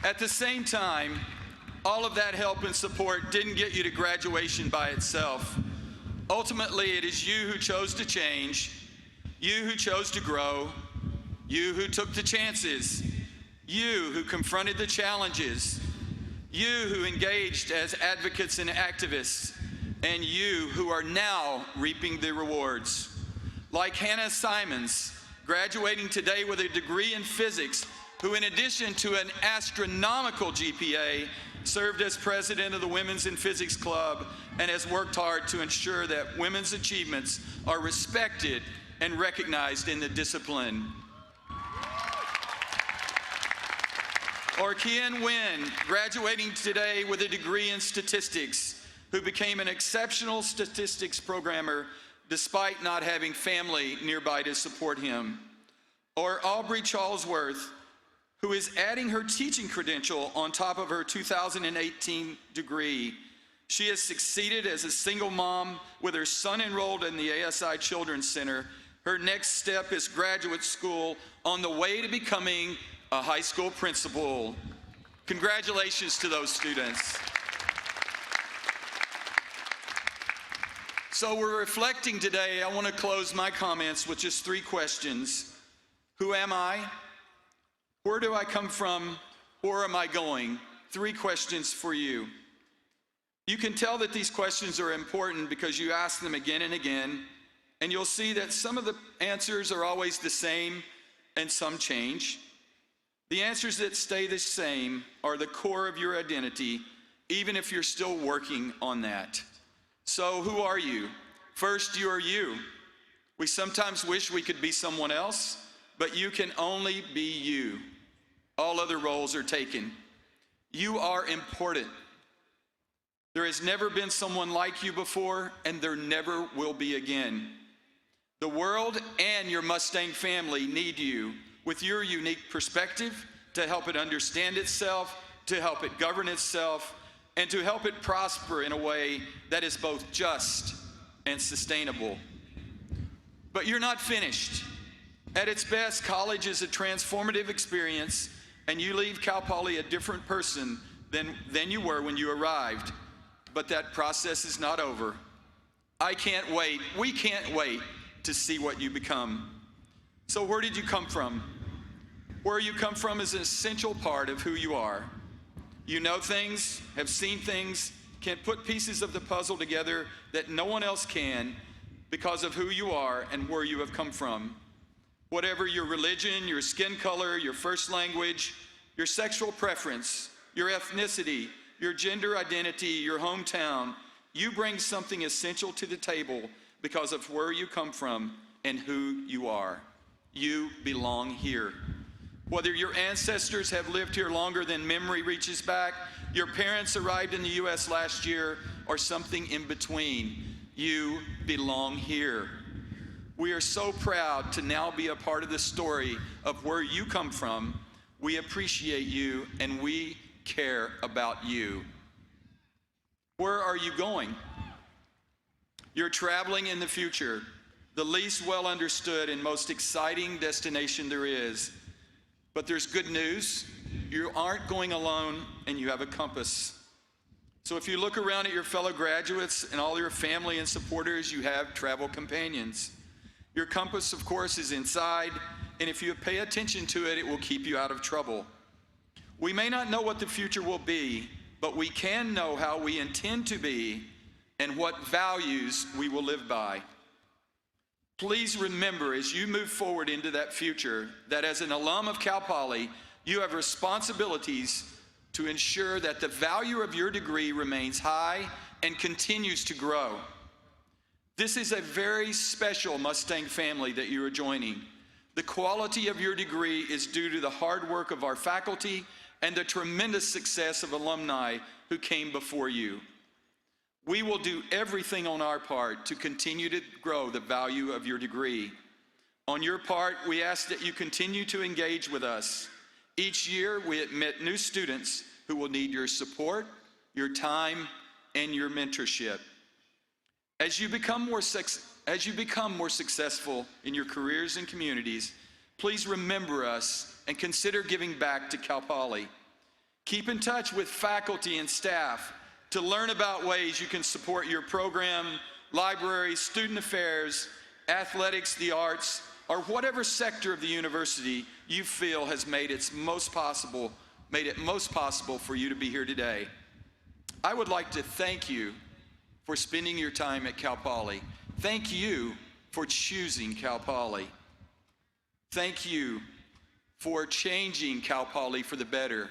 At the same time, all of that help and support didn't get you to graduation by itself. Ultimately, it is you who chose to change, you who chose to grow, you who took the chances, you who confronted the challenges, you who engaged as advocates and activists, and you who are now reaping the rewards. Like Hannah Simons, graduating today with a degree in physics, who in addition to an astronomical GPA, served as president of the Women's in Physics Club and has worked hard to ensure that women's achievements are respected and recognized in the discipline. Or Kian Nguyen, graduating today with a degree in statistics, who became an exceptional statistics programmer despite not having family nearby to support him. Or Aubrey Charlesworth, who is adding her teaching credential on top of her 2018 degree. She has succeeded as a single mom with her son enrolled in the ASI Children's Center. Her next step is graduate school on the way to becoming a high school principal. Congratulations to those students. So we're reflecting today. I want to close my comments with just 3 questions. Who am I? Where do I come from? Where am I going? 3 questions for you. You can tell that these questions are important because you ask them again and again, and you'll see that some of the answers are always the same and some change. The answers that stay the same are the core of your identity, even if you're still working on that. So who are you? First, you are you. We sometimes wish we could be someone else, but you can only be you. All other roles are taken. You are important. There has never been someone like you before, and there never will be again. The world and your Mustang family need you with your unique perspective, to help it understand itself, to help it govern itself, and to help it prosper in a way that is both just and sustainable. But you're not finished. At its best, college is a transformative experience, and you leave Cal Poly a different person than you were when you arrived. But that process is not over. I can't wait, we can't wait to see what you become. So where did you come from? Where you come from is an essential part of who you are. You know things, have seen things, can put pieces of the puzzle together that no one else can because of who you are and where you have come from. Whatever your religion, your skin color, your first language, your sexual preference, your ethnicity, your gender identity, your hometown, you bring something essential to the table because of where you come from and who you are. You belong here. Whether your ancestors have lived here longer than memory reaches back, your parents arrived in the U.S. last year, or something in between, you belong here. We are so proud to now be a part of the story of where you come from. We appreciate you and we care about you. Where are you going? You're traveling in the future, the least well understood and most exciting destination there is. But there's good news. You aren't going alone and you have a compass. So if you look around at your fellow graduates and all your family and supporters, you have travel companions. Your compass, of course, is inside, and if you pay attention to it, it will keep you out of trouble. We may not know what the future will be, but we can know how we intend to be and what values we will live by. Please remember as you move forward into that future that as an alum of Cal Poly, you have responsibilities to ensure that the value of your degree remains high and continues to grow. This is a very special Mustang family that you are joining. The quality of your degree is due to the hard work of our faculty and the tremendous success of alumni who came before you. We will do everything on our part to continue to grow the value of your degree. On your part, we ask that you continue to engage with us. Each year, we admit new students who will need your support, your time, and your mentorship. As you become more successful in your careers and communities, please remember us and consider giving back to Cal Poly. Keep in touch with faculty and staff to learn about ways you can support your program, library, student affairs, athletics, the arts, or whatever sector of the university you feel has made it most possible for you to be here today. I would like to thank you for spending your time at Cal Poly. Thank you for choosing Cal Poly. Thank you for changing Cal Poly for the better.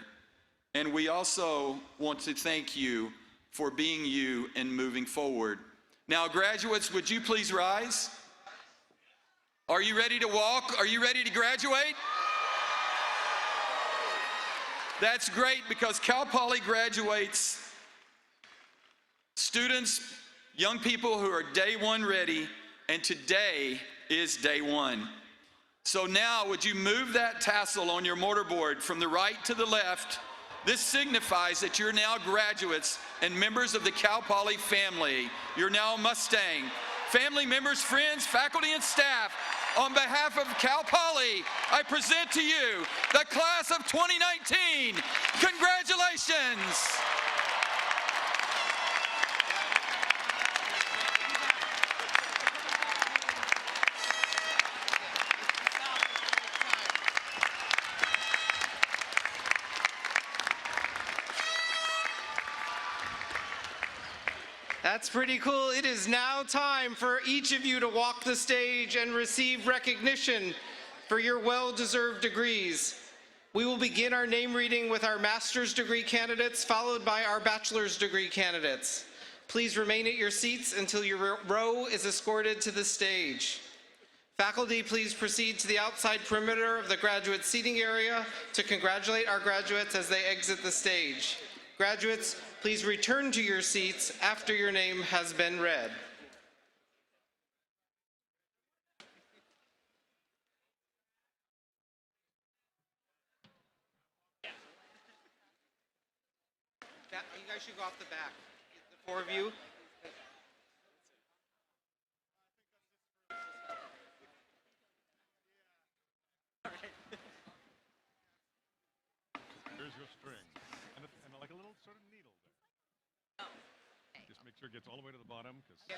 And we also want to thank you for being you and moving forward. Now, graduates, would you please rise? Are you ready to walk? Are you ready to graduate? That's great because Cal Poly graduates students, young people who are day one ready, and today is day one. So now, would you move that tassel on your mortarboard from the right to the left? This signifies that you're now graduates and members of the Cal Poly family. You're now a Mustang. Family members, friends, faculty, and staff, on behalf of Cal Poly, I present to you the class of 2019. Congratulations. That's pretty cool. It is now time for each of you to walk the stage and receive recognition for your well-deserved degrees. We will begin our name reading with our master's degree candidates, followed by our bachelor's degree candidates. Please remain at your seats until your row is escorted to the stage. Faculty, please proceed to the outside perimeter of the graduate seating area to congratulate our graduates as they exit the stage. Graduates, please return to your seats after your name has been read. You guys should go off the back. The four of you. Here's your string. And like a little sort of needle there. Just make sure it gets all the way to the bottom. That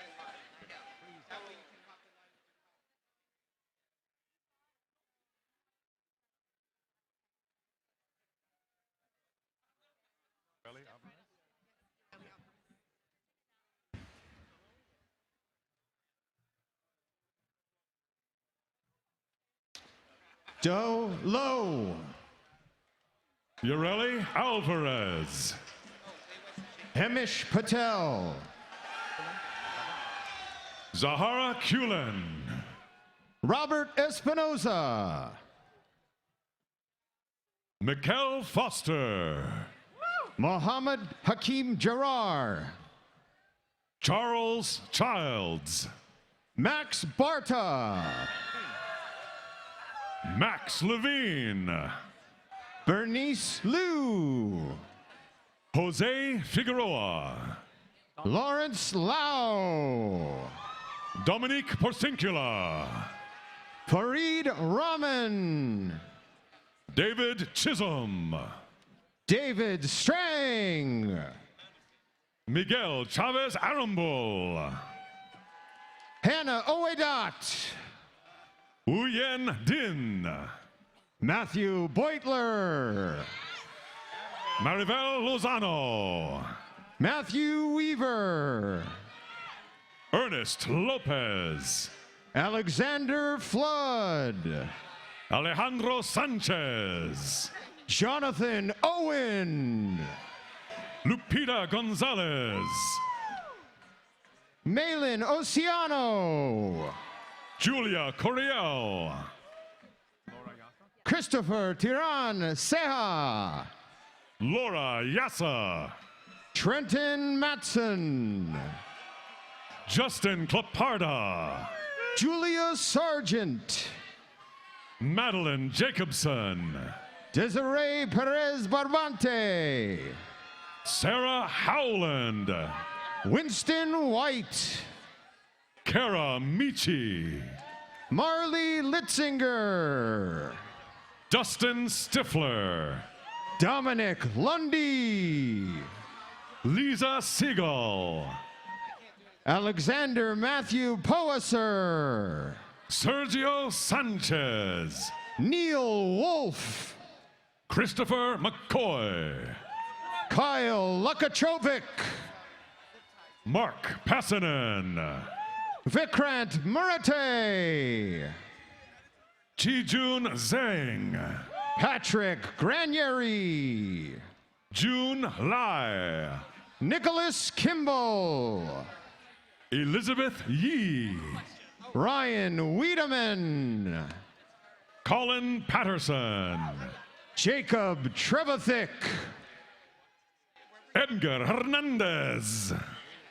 way you can hop the line. Belly up. Do low. Ureli Alvarez. Hemish Patel. Zahara Kulin. Robert Espinoza. Mikkel Foster. Mohammed Hakim Jarar. Charles Childs. Max Barta. Max Levine. Bernice Liu. Jose Figueroa. Lawrence Lau. Dominique Porcincula. Farid Rahman. David Chisholm. David Strang. Miguel Chavez Arambul. Hannah Oedat. Uyen Din. Matthew Beutler. Maribel Lozano. Matthew Weaver. Ernest Lopez. Alexander Flood. Alejandro Sanchez. Jonathan Owen. Lupita Gonzalez. Malin Oceano. Julia Coriel. Christopher Tiran Seha. Laura Yassa. Trenton Matson. Justin Claparda. Julia Sargent. Madeline Jacobson. Desiree Perez Barbante. Sarah Howland. Winston White. Kara Michi. Marley Litzinger. Dustin Stifler. Dominic Lundy. Lisa Siegel. Alexander Matthew Poesser. Sergio Sanchez. Neil Wolf. Christopher McCoy. Kyle Lukachovic. Mark Passanen. Vikrant Murate. Chijun Zhang. Patrick Granieri. June Lai. Nicholas Kimball. Elizabeth Yee. Ryan Wiedemann. Colin Patterson. Jacob Trevithick. Edgar Hernandez.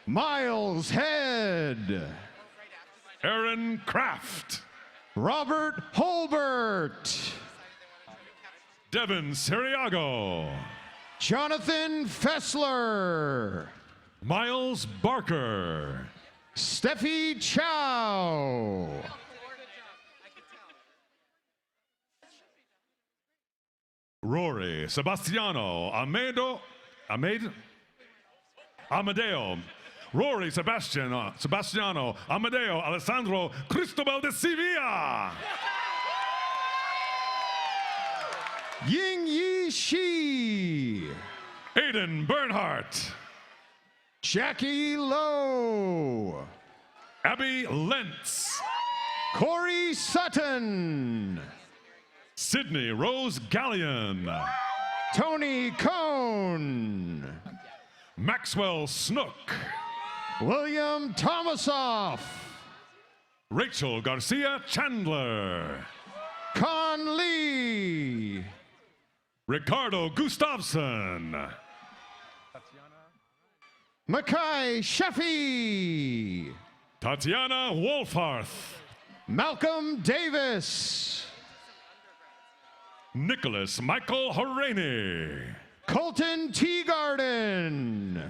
Miles Head. Aaron Kraft. Robert Holbert. Devin Siriago. Jonathan Fessler. Miles Barker. Steffi Chow. Rory Sebastiano Amadeo. Rory Sebastiano Amadeo Alessandro Cristobal de Sevilla. Ying Yi Shi. Aiden Bernhardt. Jackie Lowe. Abby Lentz. Corey Sutton. Sydney Rose Gallion. Tony Cohn. Maxwell Snook. William Thomasoff. Rachel Garcia Chandler. Con Lee. Ricardo Gustafson. Mackay Sheffy. Tatiana Wolfarth. Malcolm Davis. Nicholas Michael Horaney. Colton Teagarden,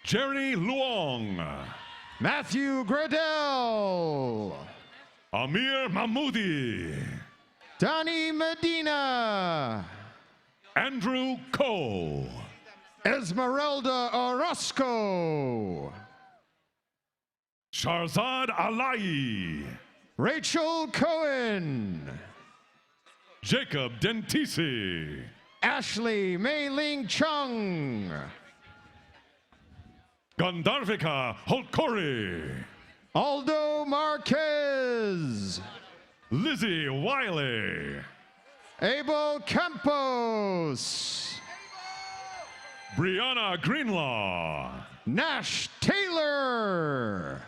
Jerry Luong, Matthew Gradell, Amir Mahmoudi, Donnie Medina, Andrew Cole, Esmeralda Orozco, Sharzad Alai, Rachel Cohen, Jacob Dentisi, Ashley Mei Ling Chung, Gandharvika Holkori, Aldo Marquez, Lizzie Wiley, Abel Campos, Brianna Greenlaw, Nash Taylor,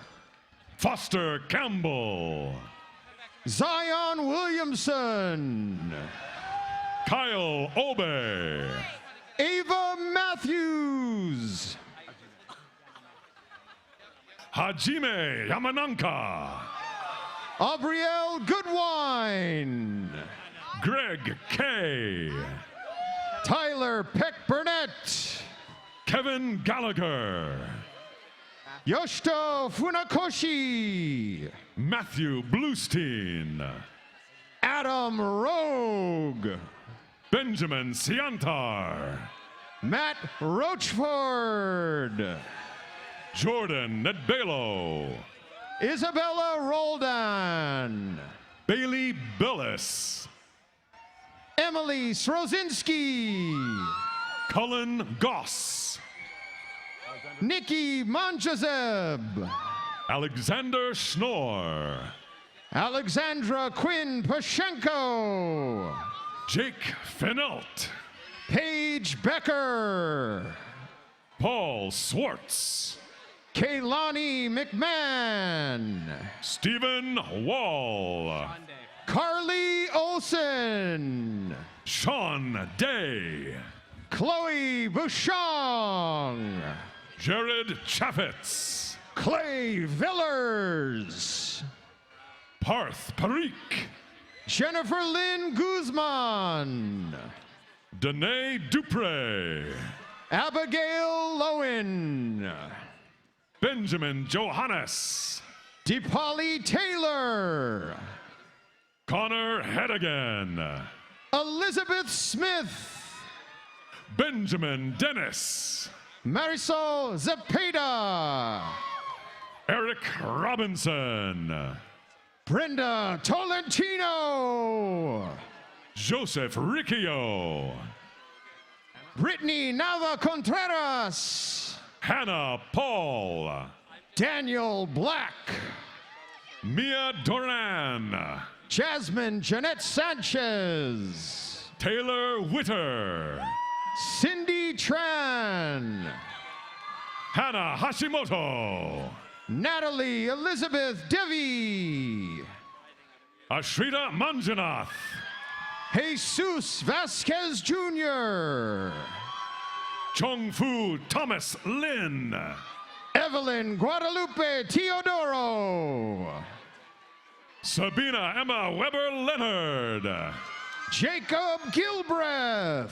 Foster Campbell, Zion Williamson, Kyle Obe, Ava Matthews, Hajime Yamananka, Aubrielle Goodwine, Greg K, Tyler Peck Burnett, Kevin Gallagher, Yoshito Funakoshi, Matthew Bluestein, Adam Rogue, Benjamin Siantar, Matt Rochford, Jordan Nedbelo, Isabella Roldan, Bailey Billis, Emily Srozinski, Cullen Goss, Nikki Manjazeb, Alexander Schnorr, Alexandra Quinn Pashenko, Jake Fennelt, Paige Becker, Paul Swartz, Kaylani McMahon, Stephen Wall, Carly Olson, Sean Day, Chloe Bouchong, Jared Chaffetz, Clay Villers, Parth Parikh, Jennifer Lynn Guzman, Danae Dupre, Abigail Lowen, Benjamin Johannes, DePolly Taylor, Connor Hedigan, Elizabeth Smith, Benjamin Dennis, Marisol Zepeda, Eric Robinson, Brenda Tolentino, Joseph Riccio, Brittany Nava Contreras, Hannah Paul, Daniel Black, Mia Doran, Jasmine Jeanette Sanchez, Taylor Witter, Cindy Tran, Hannah Hashimoto, Natalie Elizabeth Devi, Ashrita Manjunath, Jesus Vasquez Jr., Chong Fu Thomas Lin, Evelyn Guadalupe Teodoro, Sabina Emma Weber Leonard, Jacob Gilbreth,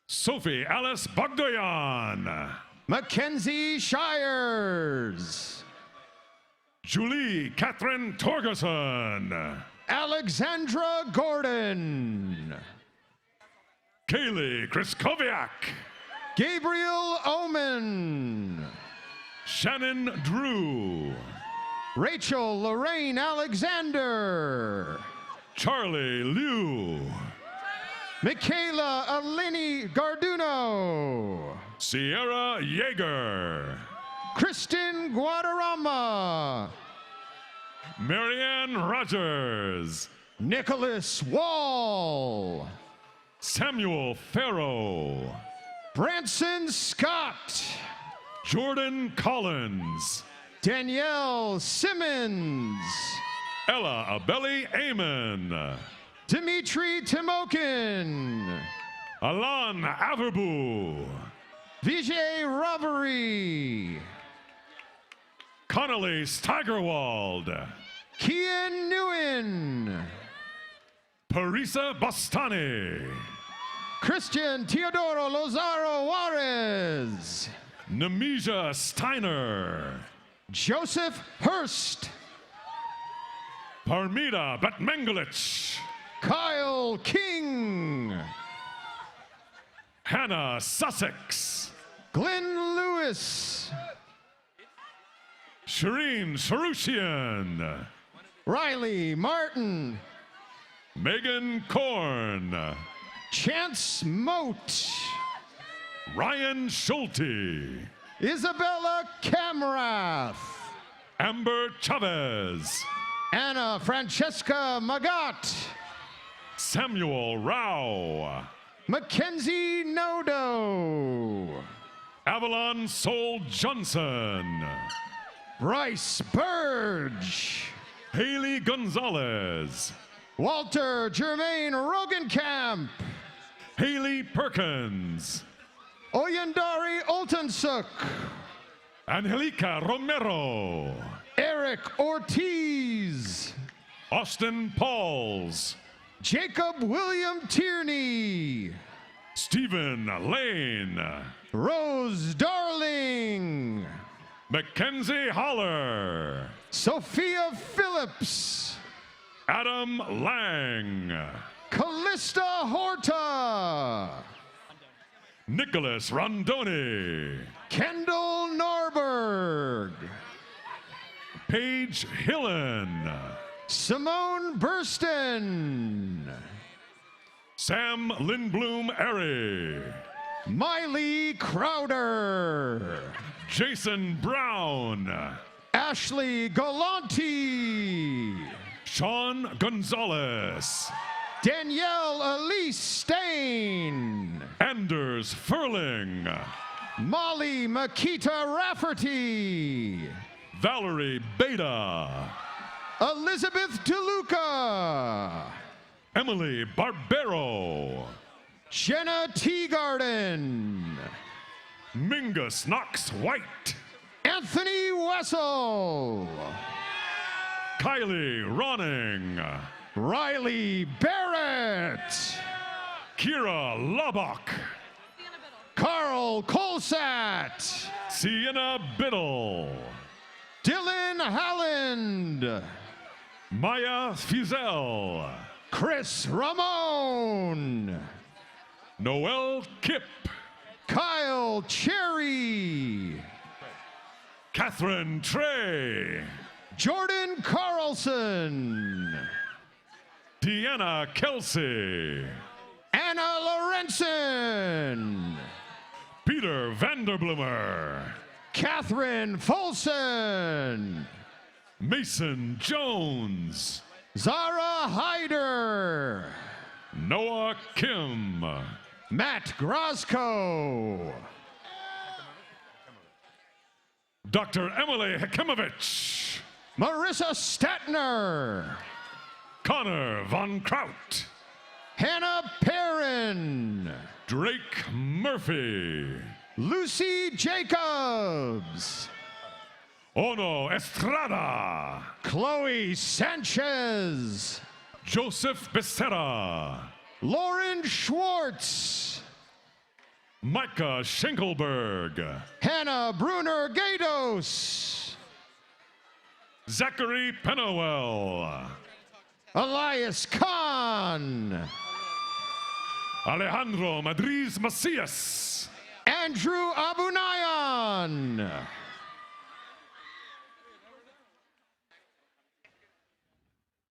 Sophie Alice Bogdoyan, Mackenzie Shires, Julie Catherine Torgerson, Alexandra Gordon, Kaylee Kriskoviak, Gabriel Omen, Shannon Drew, Rachel Lorraine Alexander, Charlie Liu, Michaela Alini Garduno, Sierra Yeager, Kristen Guadarrama, Marianne Rogers, Nicholas Wall, Samuel Farrow, Branson Scott, Jordan Collins, Danielle Simmons, Ella Abeli Amon, Dimitri Timokin, Alan Averbu, Vijay Robbery, Connolly Steigerwald, Kian Nguyen, Parisa Bastani, Christian Teodoro Lozaro Juarez. Nemesha Steiner. Joseph Hurst. Parmita Batmangalich. Kyle King. Hannah Sussex. Glenn Lewis. Shireen Sarushian. Riley Martin. Megan Korn. Chance Moat. Ryan Schulte. Isabella Camrath. Amber Chavez. Anna Francesca Magat. Samuel Rao. Mackenzie Nodo. Avalon Sol Johnson. Bryce Burge. Haley Gonzalez. Walter Jermaine Rogenkamp. Haley Perkins. Oyandari Oltensuk. Angelica Romero. Eric Ortiz. Austin Pauls. Jacob William Tierney. Stephen Lane. Rose Darling. Mackenzie Holler. Sophia Phillips. Adam Lang. Callista Horta. Nicholas Rondoni. Kendall Norberg. Paige Hillen. Simone Burston. Sam Lindblom Airy. Miley Crowder. Jason Brown. Ashley Galanti. Sean Gonzalez. Danielle Elise Stain. Anders Furling. Molly Makita Rafferty. Valerie Beta. Elizabeth DeLuca. Emily Barbero. Jenna Teagarden. Mingus Knox White. Anthony Wessel. Kylie Ronning. Riley Barrett. Kira Lubbock. Carl Colsat. Sienna Biddle. Dylan Halland. Maya Fizel. Chris Ramon. Noel Kipp. Kyle Cherry. Catherine Trey. Jordan Carlson. Deanna Kelsey. Anna Lorenzen. Peter Vanderblumer. Catherine Folson. Mason Jones. Zara Hyder. Noah Kim. Matt Grosco. Dr. Emily Hekimovich. Marissa Statner. Connor Von Kraut. Hannah Perrin. Drake Murphy. Lucy Jacobs. Ono Estrada. Chloe Sanchez. Joseph Becerra. Lauren Schwartz. Micah Schenkelberg. Hannah Bruner Gatos. Zachary Penowell. Elias Khan. Alejandro Madriz Macias. Andrew Abunayan.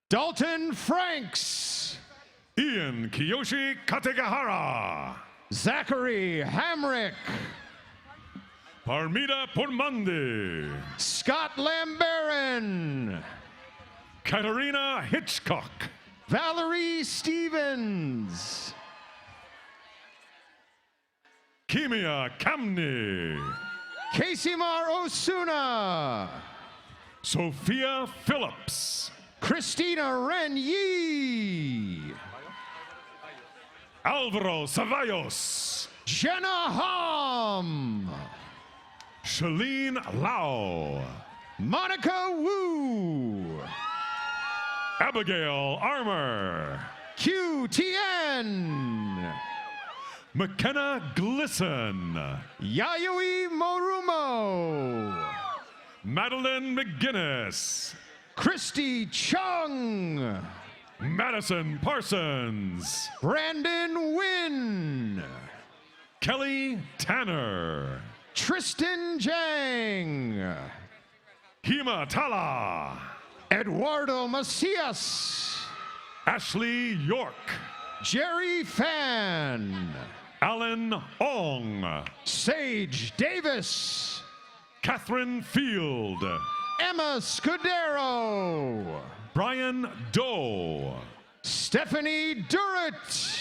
Dalton Franks. Ian Kiyoshi Kategahara. Zachary Hamrick. Parmita Pormandi. Scott Lambaron. Katarina Hitchcock. Valerie Stevens. Kimia Kamni. Casimar Osuna. Sophia Phillips. Christina Ren Yee. Alvaro Ceballos. Jenna Hom. Shalene Lau. Monica Wu. Abigail Armour. QTN. McKenna Glisson. Yayoi Morumo. Madeline McGinnis. Christy Chung. Madison Parsons. Brandon Wynn. Kelly Tanner. Tristan Jang. Hima Tala. Eduardo Macias. Ashley York. Jerry Fan. Alan Ong. Sage Davis. Catherine Field. Emma Scudero. Brian Doe. Stephanie Durrett.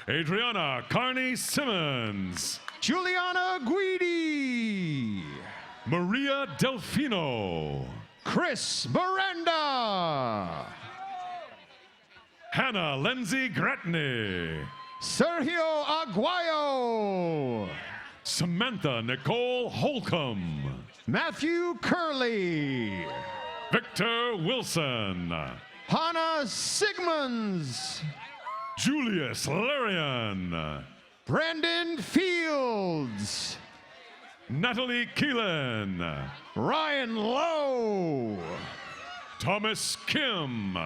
Adriana Carney Simmons. Juliana Guidi. Maria Delfino. Chris Miranda. Hannah Lindsay Gretney. Sergio Aguayo. Samantha Nicole Holcomb. Matthew Curley. Victor Wilson. Hannah Sigmunds. Julius Larian. Brandon Fields. Natalie Keelan. Ryan Lowe. Thomas Kim.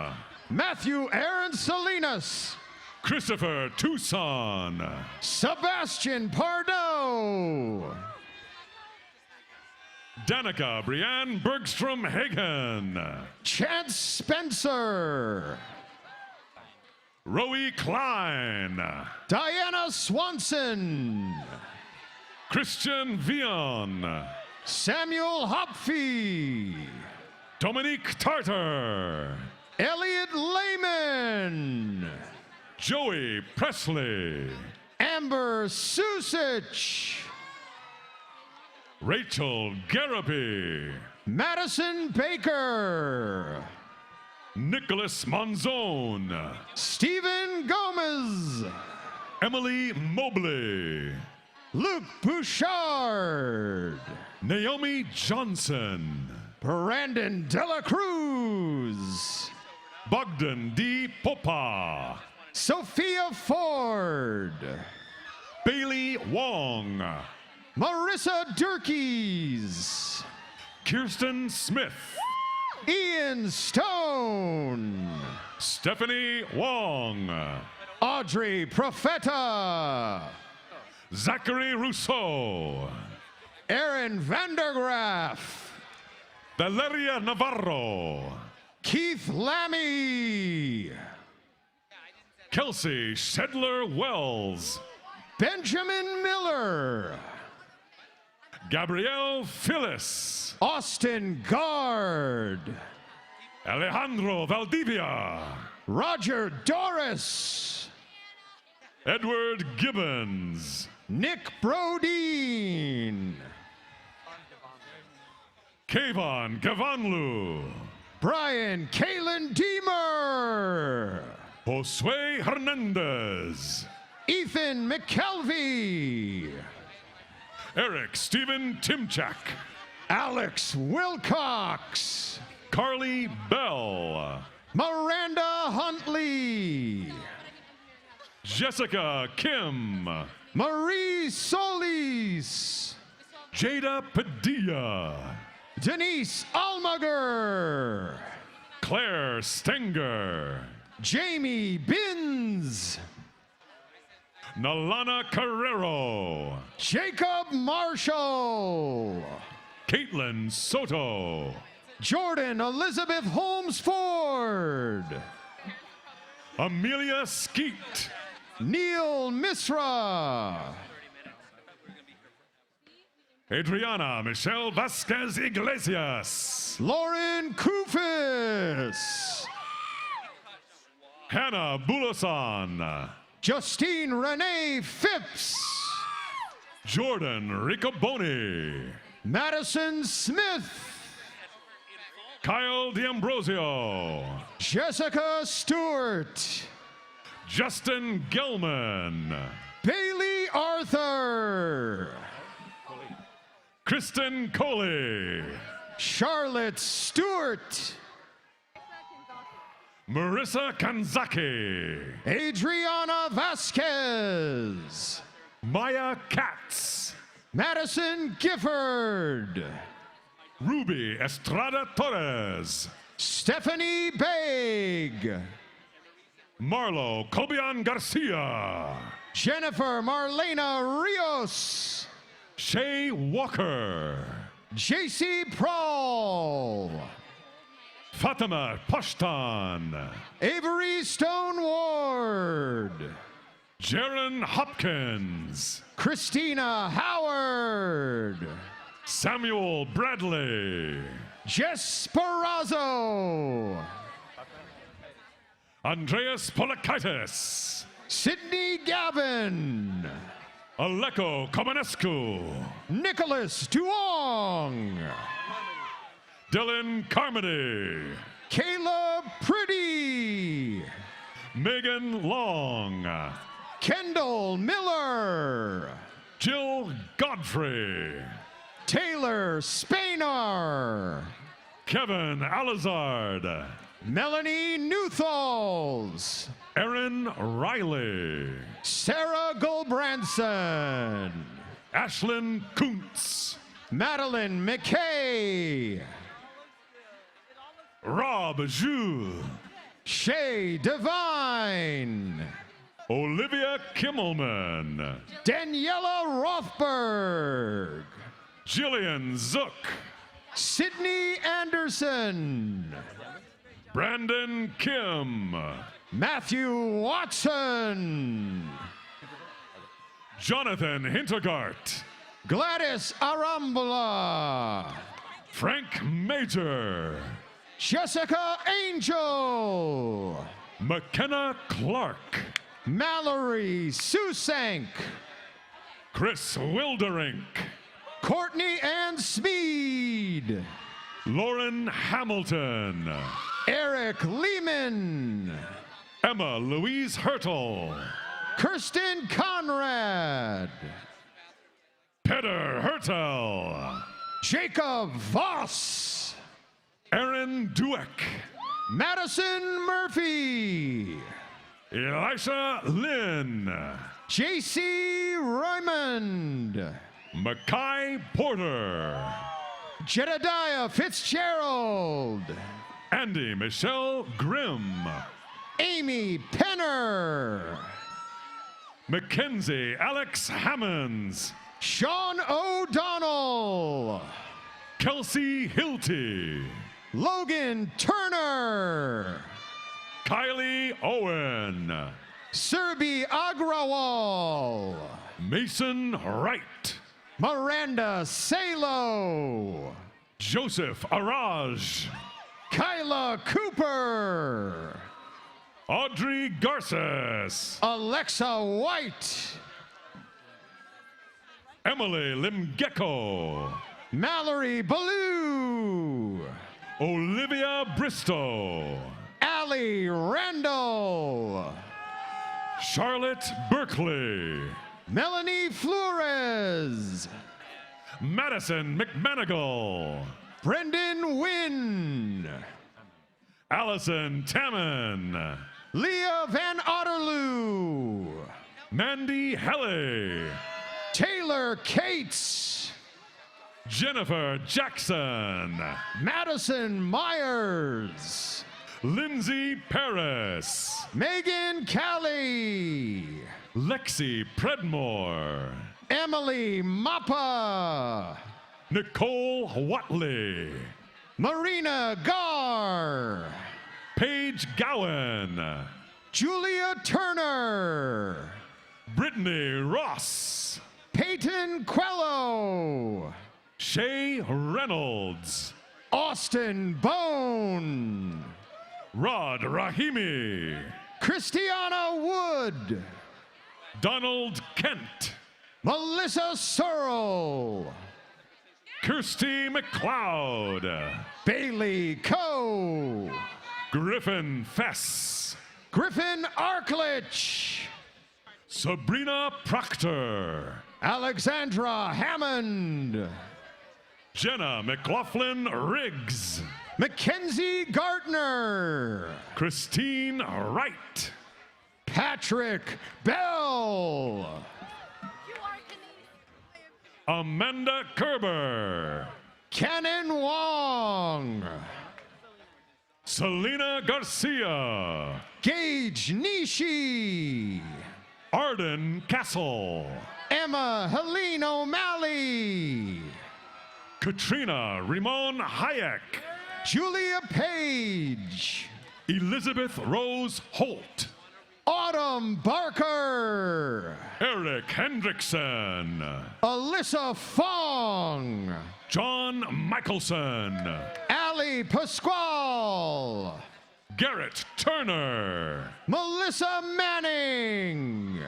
Matthew Aaron Salinas. Christopher Tucson. Sebastian Pardo. Danica Brianne Bergstrom Hagen. Chance Spencer. Roe Klein. Diana Swanson. Christian Vion. Samuel Hopfee. Dominique Tartar. Elliot Lehman. Joey Presley. Amber Susich. Rachel Garapi. Madison Baker. Nicholas Monzone. Stephen Gomez. Emily Mobley. Luke Bouchard. Naomi Johnson. Brandon Dela Cruz. Bogdan D. Popa. Sophia Ford. Bailey Wong. Marissa Durkees. Kirsten Smith. Ian Stone. Stephanie Wong. Audrey Profeta. Zachary Rousseau. Aaron Vandergraff. Valeria Navarro. Keith Lammy. Kelsey Shedler Wells. Benjamin Miller. Gabrielle Phyllis. Austin Guard. Alejandro Valdivia. Roger Doris. Edward Gibbons. Nick Brodeen. Kayvon Gavanlu. Brian Kalen Deemer. Josue Hernandez. Ethan McKelvey. Eric Stephen Timchak. Alex Wilcox. Carly Bell. Miranda Huntley. Jessica Kim. Marie Solis. Jada Padilla. Denise Almager. Claire Stenger. Jamie Binns. Nalana Carrero. Jacob Marshall. Caitlin Soto. Jordan Elizabeth Holmes Ford. Amelia Skeet. Neil Misra. Adriana Michelle Vasquez Iglesias. Lauren Kufis. Hannah Bulasan. Justine Renee Phipps. Jordan Riccoboni. Madison Smith. Kyle D'Ambrosio. Jessica Stewart. Justin Gelman. Bailey Arthur. Kristen Coley. Charlotte Stewart. Marissa Kanzaki. Adriana Vasquez. Maya Katz. Madison Gifford. Ruby Estrada Torres. Stephanie Baig. Marlo Colbian Garcia. Jennifer Marlena Rios. Shay Walker. JC Prawl. Fatima Pashtan. Avery Stone Ward. Jaron Hopkins. Christina Howard. Samuel Bradley. Jess Sparazzo. Andreas Polakaitis. Sydney Gavin. Aleko Komanescu. Nicholas Duong. Dylan Carmody. Caleb Pretty. Megan Long. Kendall Miller. Jill Godfrey. Taylor Spanar. Kevin Alizard. Melanie Newthalls. Erin Riley. Sarah Goldbranson. Ashlyn Kuntz. Madeline McKay. Rob Zhu. Shay Devine. Olivia Kimmelman. Daniela Rothberg. Jillian Zook. Sydney Anderson. Brandon Kim. Matthew Watson. Jonathan Hintergart. Gladys Arambula. Frank Major. Jessica Angel. McKenna Clark. Mallory Susank. Chris Wilderink. Courtney Ann Smead. Lauren Hamilton. Eric Lehman. Emma Louise Hertel. Kirsten Conrad. Peter Hertel. Jacob Voss. Aaron Dueck. Madison Murphy. Elisha Lynn. JC Raymond. Mackay Porter. Jedediah Fitzgerald. Andy Michelle Grimm. Amy Penner. Mackenzie Alex Hammonds. Sean O'Donnell. Kelsey Hilty. Logan Turner. Kylie Owen. Serbi Agrawal. Mason Wright. Miranda Salo. Joseph Araj. Kyla Cooper. Audrey Garces. Alexa White. Emily Limgecko. Mallory Ballou. Olivia Bristow. Allie Randall. Charlotte Berkeley. Melanie Flores. Madison McManigal. Brendan Wynn. Allison Tamman. Leah Van Otterloo. Mandy Helly. Taylor Cates. Jennifer Jackson. Madison Myers. Lindsay Paris. Megan Callie. Lexi Predmore. Emily Mappa. Nicole Watley. Marina Gar. Paige Gowan. Julia Turner. Brittany Ross. Peyton Quello. Shay Reynolds. Austin Bone. Rod Rahimi. Christiana Wood. Donald Kent. Melissa Searle. Kirsty McLeod. Bailey Coe. Griffin Fess. Griffin Arklich. Sabrina Proctor. Alexandra Hammond. Jenna McLaughlin Riggs. Mackenzie Gardner. Christine Wright. Patrick Bell. Amanda Kerber. Cannon Wong. Selena Garcia. Gage Nishi. Arden Castle. Emma Helene O'Malley. Katrina Ramon Hayek. Julia Page. Elizabeth Rose Holt. Autumn Barker. Eric Hendrickson. Alyssa Fong. John Michelson. Ali Pasquale. Garrett Turner. Melissa Manning.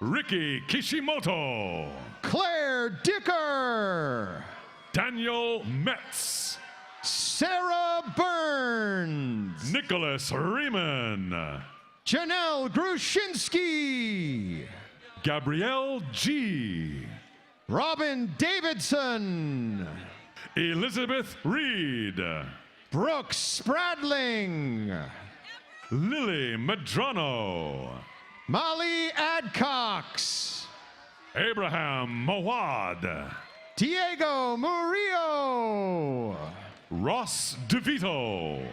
Ricky Kishimoto. Claire Dicker. Daniel Metz. Sarah Burns. Nicholas Riemann. Janelle Grushinsky. Gabrielle G. Robin Davidson. Elizabeth Reed. Brooks Spradling. Lily Medrano. Molly Adcox. Abraham Mawad. Diego Murillo. Ross DeVito.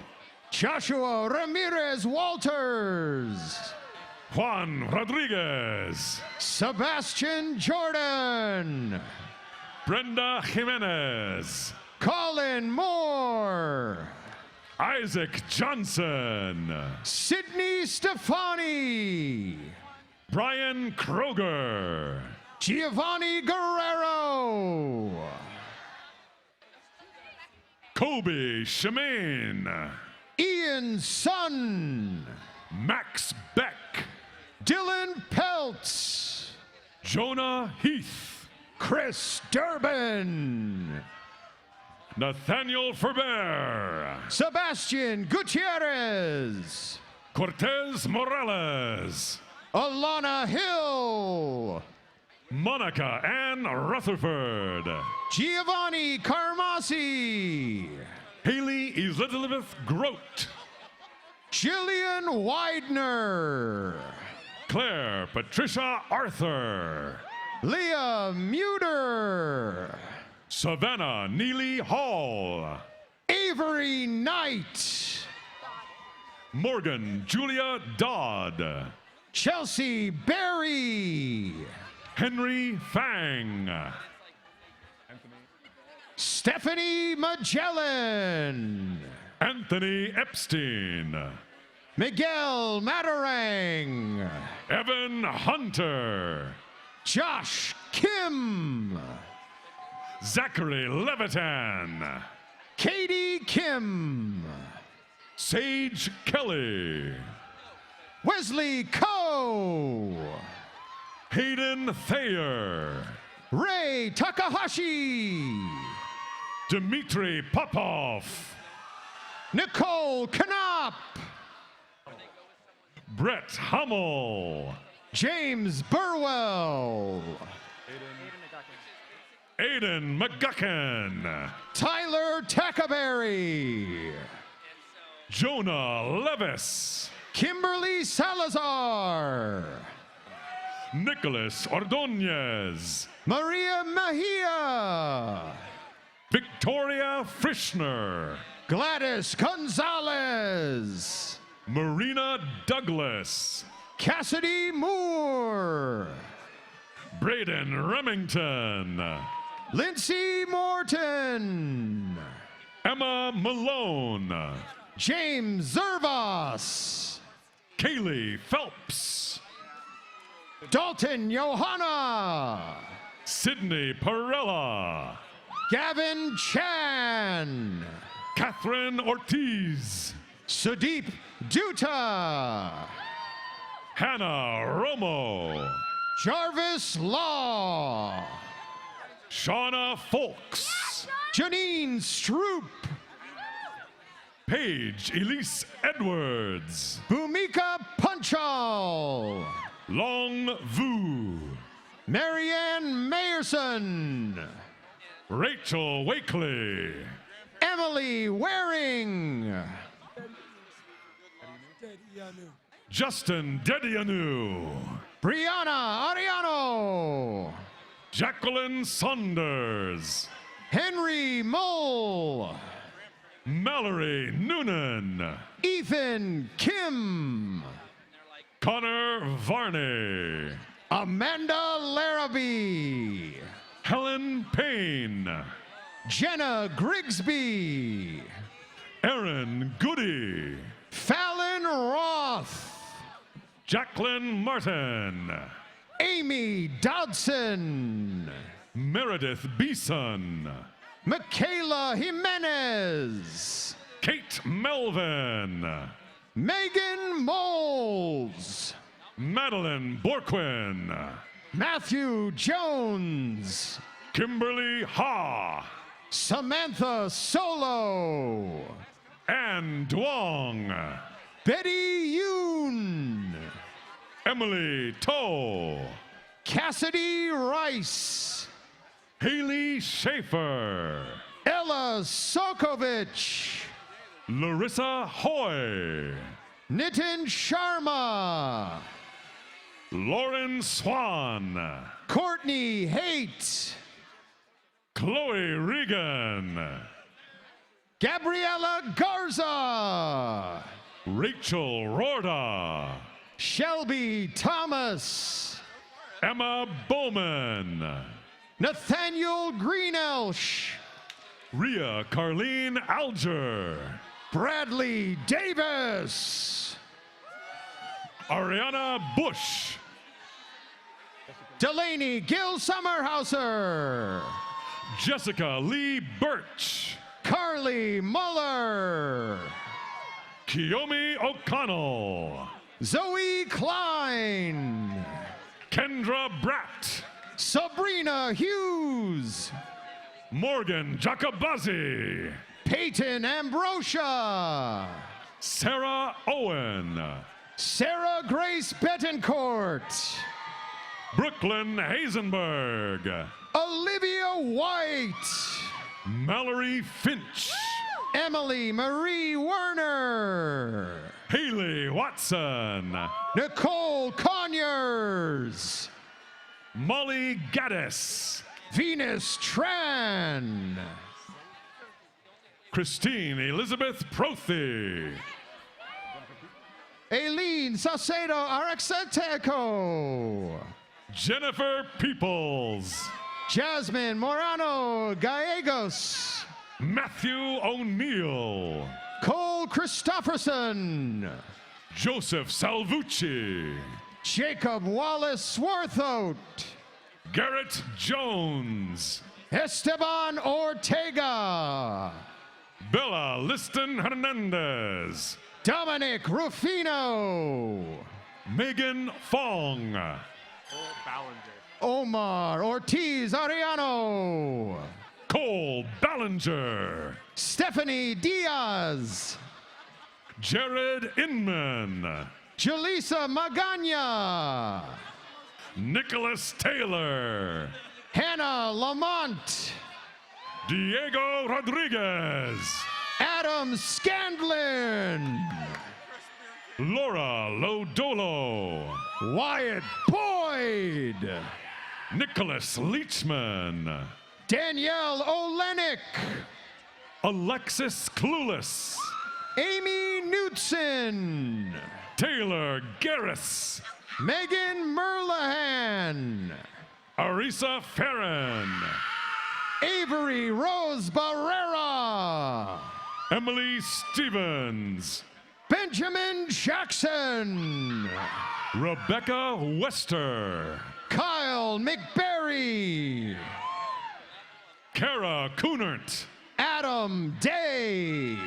Joshua Ramirez Walters. Juan Rodriguez. Sebastian Jordan. Brenda Jimenez. Colin Moore. Isaac Johnson. Sydney Stefani. Brian Kroger. Giovanni Guerrero. Kobe Shemaine. Ian Sun. Max Beck. Dylan Peltz. Jonah Heath. Chris Durbin. Nathaniel Ferber. Sebastian Gutierrez. Cortez Morales. Alana Hill. Monica Ann Rutherford. Giovanni Carmasi. Haley Elizabeth Grote. Jillian Widener. Claire Patricia Arthur. Leah Muter. Savannah Neely Hall. Avery Knight. Morgan Julia Dodd. Chelsea Berry. Henry Fang. Stephanie Magellan. Anthony Epstein. Miguel Matarang. Evan Hunter. Josh Kim. Zachary Levitan. Katie Kim. Sage Kelly. Wesley Coe. Hayden Thayer. Ray Takahashi. Dmitry Popov. Nicole Knopp. Brett Hummel. James Burwell. Aiden McGuckin. Tyler Tackaberry. Jonah Levis. Kimberly Salazar. Nicholas Ordonez. Maria Mejia. Victoria Frischner. Gladys Gonzalez. Marina Douglas. Cassidy Moore. Braden Remington. Lindsay Morton. Emma Malone. James Zervas. Kaylee Phelps. Dalton Johanna. Sydney Perella. Gavin Chan. Catherine Ortiz. Sudeep Dutta. Hannah Romo. Jarvis Law. Shauna Folks. Janine Stroop. Paige Elise Edwards. Bhumika Punchal. Long Vu. Marianne Mayerson. Rachel Wakely. Emily Riley Waring. Justin Dedianu. Brianna Ariano. Jacqueline Saunders. Henry Mole. Mallory Noonan. Ethan Kim. Connor Varney. Amanda Larrabee. Helen Payne. Jenna Grigsby. Aaron Goody. Fallon Roth. Jacqueline Martin. Amy Dodson. Meredith Beeson. Michaela Jimenez. Kate Melvin. Megan Moles. Madeline Borquin. Matthew Jones. Kimberly Ha. Samantha Solo. Ann Duong. Betty Yoon. Emily To. Cassidy Rice. Haley Schaefer. Ella Sokovich. Larissa Hoy. Nitin Sharma. Lauren Swan. Courtney Haight. Chloe Regan. Gabriela Garza. Rachel Rorda. Shelby Thomas. Emma Bowman. Nathaniel Greenelsh. Rhea Carleen Alger. Bradley Davis. Ariana Bush. Delaney Gil Summerhauser. Jessica Lee Birch. Carly Muller. Kiyomi O'Connell. Zoe Klein. Kendra Bratt. Sabrina Hughes. Morgan Jacobazzi. Peyton Ambrosia. Sarah Owen. Sarah Grace Betancourt. Brooklyn Hazenberg. Olivia White. Mallory Finch. Emily Marie Werner. Haley Watson. Nicole Conyers. Molly Gaddis. Venus Tran. Christine Elizabeth Prothy. Aileen Saucedo Araxateco. Jennifer Peoples. Jasmine Morano Gallegos. Matthew O'Neill. Cole Christofferson. Joseph Salvucci. Jacob Wallace Swarthout. Garrett Jones. Esteban Ortega. Bella Liston Hernandez. Dominic Rufino. Megan Fong. Omar Ortiz Ariano. Cole Ballinger. Stephanie Diaz. Jared Inman. Jaleesa Magana. Nicholas Taylor. Hannah Lamont. Diego Rodriguez. Adam Scandlin. Laura Lodolo. Wyatt Boyd. Nicholas Leachman. Danielle Olenek. Alexis Clueless. Amy Knutson. Taylor Garris. Megan Merlahan. Arisa Farron. Avery Rose Barrera. Emily Stevens. Benjamin Jackson. Rebecca Wester. Kyle McBerry. Kara Kunert. Adam Day.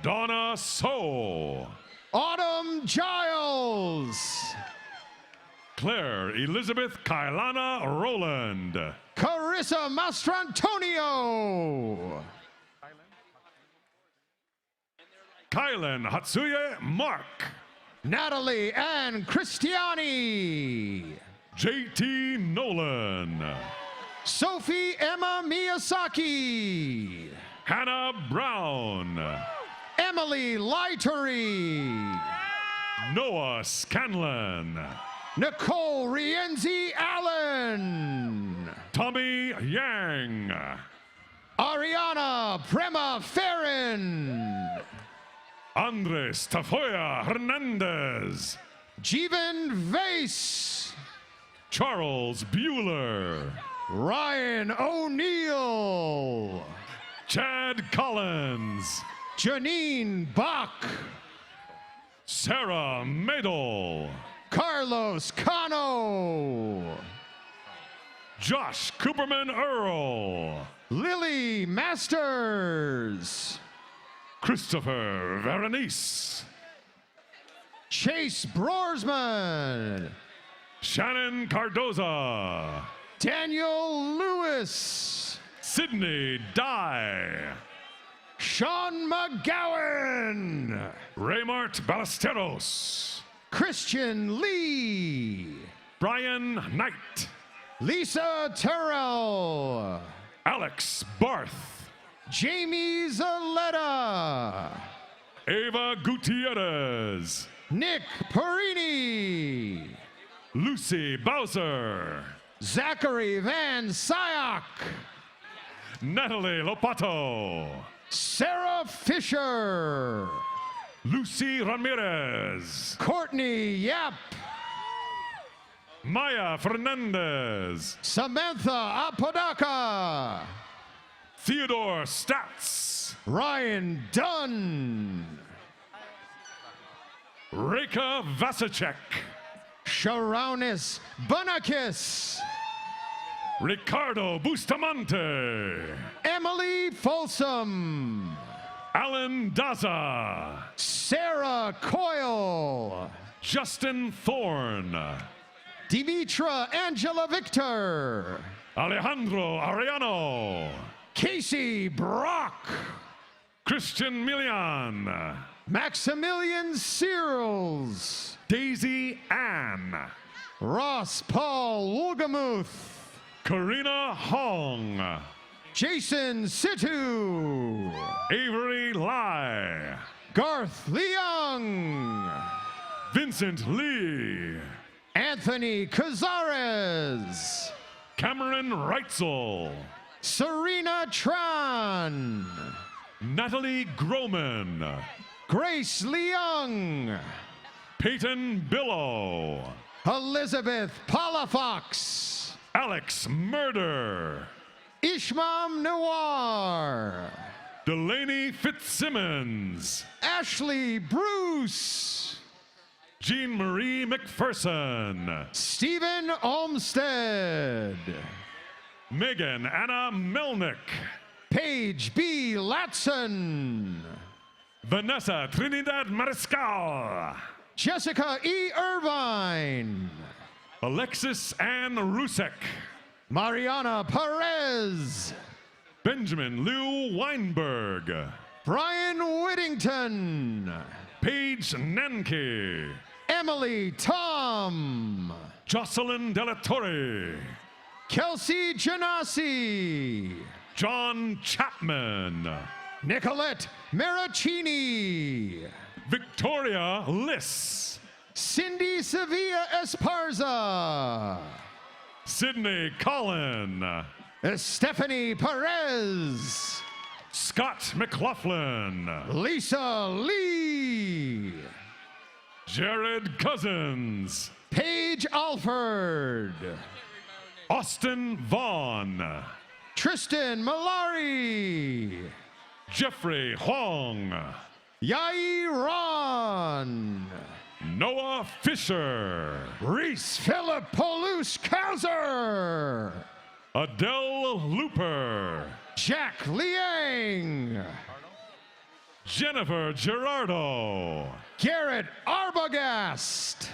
Donna So. Autumn Giles. Claire Elizabeth Kailana Roland. Carissa Mastrantonio. Kylan Hatsuye Mark. Natalie Ann Christiani. JT Nolan. Sophie Emma Miyazaki. Hannah Brown. Emily Lightery. Noah Scanlon. Nicole Rienzi Allen. Tommy Yang. Ariana Prema Ferrin. Andres Tafoya Hernandez. Jeevan Vase. Charles Bueller. Ryan O'Neill. Chad Collins. Janine Bach. Sarah Madel. Carlos Cano. Josh Cooperman Earl. Lily Masters. Christopher Veronice. Chase Broersman. Shannon Cardoza. Daniel Lewis. Sydney Dye. Sean McGowan. Raymart Ballesteros. Christian Lee. Brian Knight. Lisa Terrell. Alex Barth. Jamie Zaletta. Ava Gutierrez. Nick Perini. Lucy Bowser. Zachary Van Syak. Natalie Lopato. Sarah Fisher. Lucy Ramirez. Courtney Yap. Maya Fernandez. Samantha Apodaca. Theodore Statz. Ryan Dunn. Reka Vasicek. Sharonis Bunakis. Ricardo Bustamante. Emily Folsom. Alan Daza. Sarah Coyle. Justin Thorne. Dimitra Angela Victor. Alejandro Arellano. Casey Brock. Christian Milian. Maximilian Searles. Daisy Ann. Ross Paul Wolgamuth. Karina Hong. Jason Situ. Avery Lai. Garth Leung. Vincent Lee. Anthony Cazares. Cameron Reitzel. Serena Tran. Natalie Groman. Grace Leung. Peyton Billow. Elizabeth Palafox. Alex Murder. Ishmam Noir. Delaney Fitzsimmons. Ashley Bruce. Jean Marie McPherson. Stephen Olmsted. Megan Anna Melnick. Paige B. Latson. Vanessa Trinidad Mariscal. Jessica E. Irvine. Alexis Ann Rusek. Mariana Perez. Benjamin Lou Weinberg. Brian Whittington. Paige Nanke. Emily Tom. Jocelyn Delatorre. Kelsey Janasi. John Chapman. Nicolette Maracini. Victoria Liss. Cindy Sevilla Esparza. Sydney Collin. Stephanie Perez. Scott McLaughlin. Lisa Lee. Jared Cousins. Paige Alford. Austin Vaughn. Tristan Malari. Jeffrey Huang. Yai Ron. Noah Fisher. Reese Philip Polus Kauser. Adele Looper. Jack Liang. Jennifer Gerardo. Garrett Arbogast.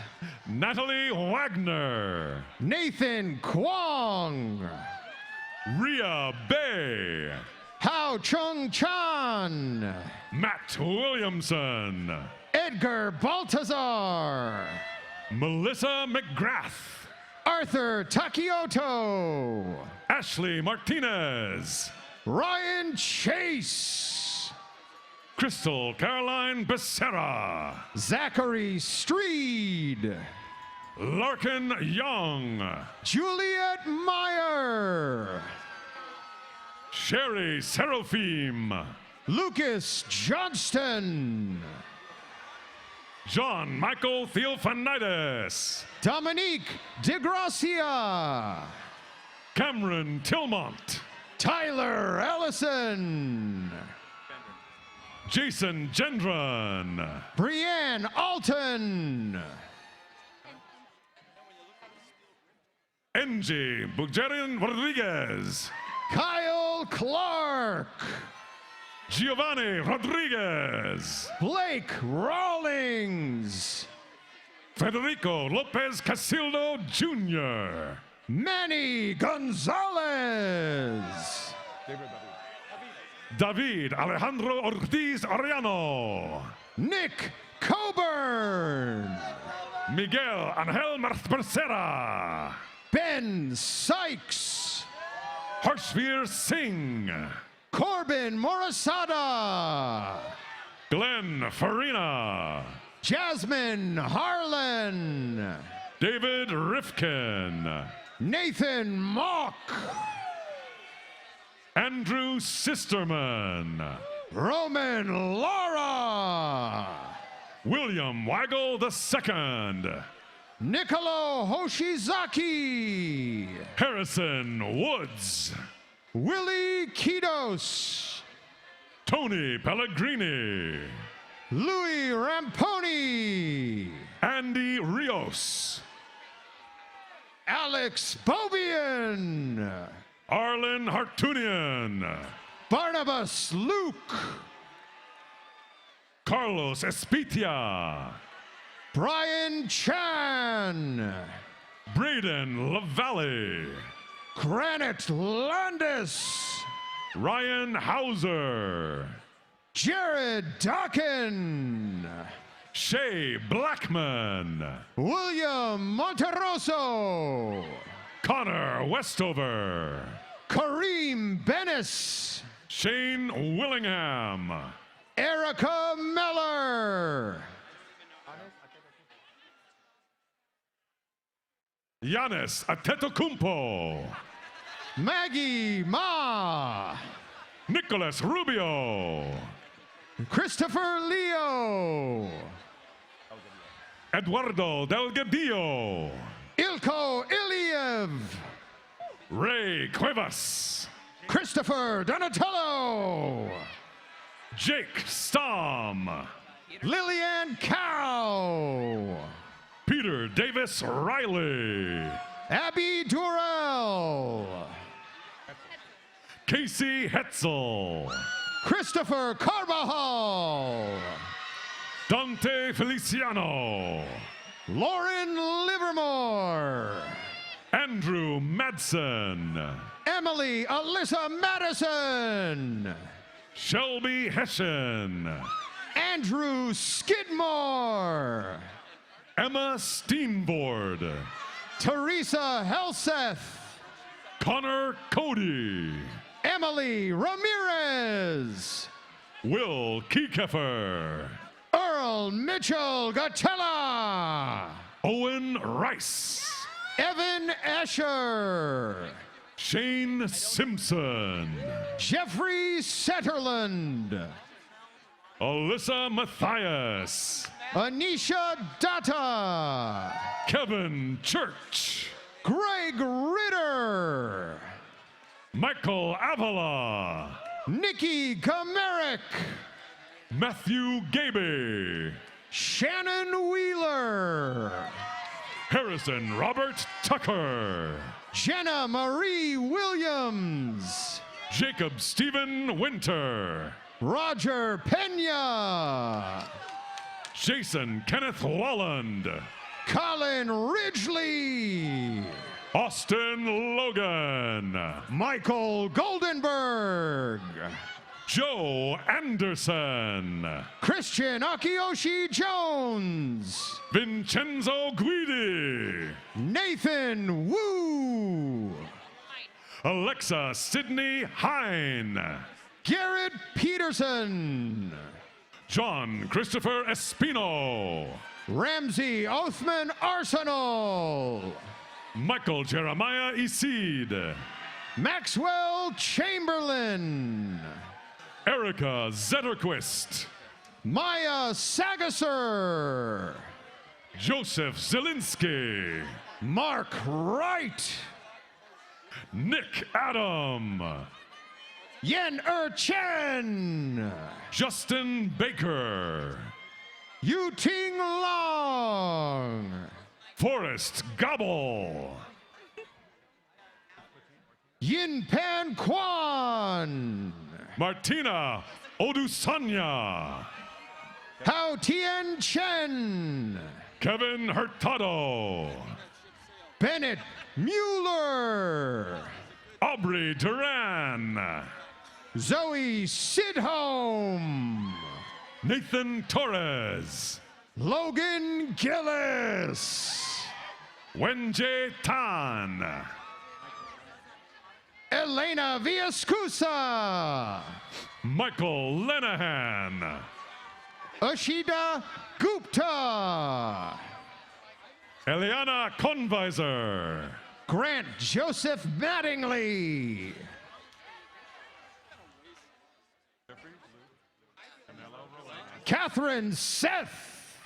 Natalie Wagner. Nathan Kwong. Ria Bay. Hao Chung Chan. Matt Williamson. Edgar Baltazar. Melissa McGrath. Arthur Takioto. Ashley Martinez. Ryan Chase. Crystal Caroline Becerra. Zachary Streed. Larkin Young. Juliet Meyer. Sherry Seraphim. Lucas Johnston. John Michael Theophanides. Dominique DeGracia. Cameron Tillmont. Tyler Ellison. Jason Gendron. Brianne Alton. Angie Bugerian Rodriguez. Kyle Clark. Giovanni Rodriguez. Blake Rawlings. Federico Lopez Casildo Jr. Manny Gonzalez. David Alejandro Ortiz Ariano. Nick Coburn. Miguel Angel Martbercera. Ben Sykes. Harshveer Singh. Corbin Morasada. Glenn Farina. Jasmine Harlan. David Rifkin. Nathan Mock. Andrew Sisterman. Roman Lara. William Weigel II. Nicolo Hoshizaki. Harrison Woods. Willie Kidos. Tony Pellegrini. Louis Ramponi. Andy Rios. Alex Bobian. Arlen Hartunian. Barnabas Luke. Carlos Espitia. Brian Chan. Braden LaValle. Granite Landis. Ryan Hauser. Jared Dockin. Shay Blackman. William Monteroso. Connor Westover. Kareem Bennis. Shane Willingham. Erica Miller. Giannis Antetokounmpo. Maggie Ma. Nicholas Rubio. Christopher Leo. Eduardo Delgadillo. Ilko Iliev. Ray Cuevas. Christopher Donatello. Jake Stom. Lillian Cow. Peter Davis Riley. Abby Durrell. Casey Hetzel. Christopher Carbajal. Dante Feliciano. Lauren Livermore. Andrew Madsen. Emily Alyssa Madison. Shelby Hessian. Andrew Skidmore. Emma Steenboard. Teresa Helseth. Connor Cody. Emily Ramirez. Will Kiekefer. Earl Mitchell Gatella. Owen Rice. Evan Asher. Shane Simpson. Jeffrey Setterland. Alyssa Matthias. Anisha Datta. Kevin Church. Greg Ritter. Michael Avila. Nikki Gamerick. Matthew Gaby. Shannon Wheeler. Harrison Robert Tucker. Jenna Marie Williams. Jacob Stephen Winter. Roger Pena. Jason Kenneth Walland. Colin Ridgely. Austin Logan. Michael Goldenberg. Joe Anderson. Christian Akiyoshi Jones. Vincenzo Guidi. Nathan Wu. Alexa Sydney Hine. Garrett Peterson. John Christopher Espino. Ramsey Othman Arsenal. Michael Jeremiah Isid. Maxwell Chamberlain. Erica Zetterquist. Maya Sagasser. Joseph Zielinski. Mark Wright. Nick Adam. Yen Chen. Justin Baker. Yu Ting Long. Forrest Gobble. Yin Pan Kwan. Martina Odusanya. Hao Tien Chen. Kevin Hurtado. Bennett Mueller. Aubrey Duran. Zoe Sidholm. Nathan Torres. Logan Gillis. Wenjie Tan. Elena Villascusa. Michael Lenahan. Ashida Gupta. Eliana Conviser. Grant Joseph Mattingly. Catherine Seth.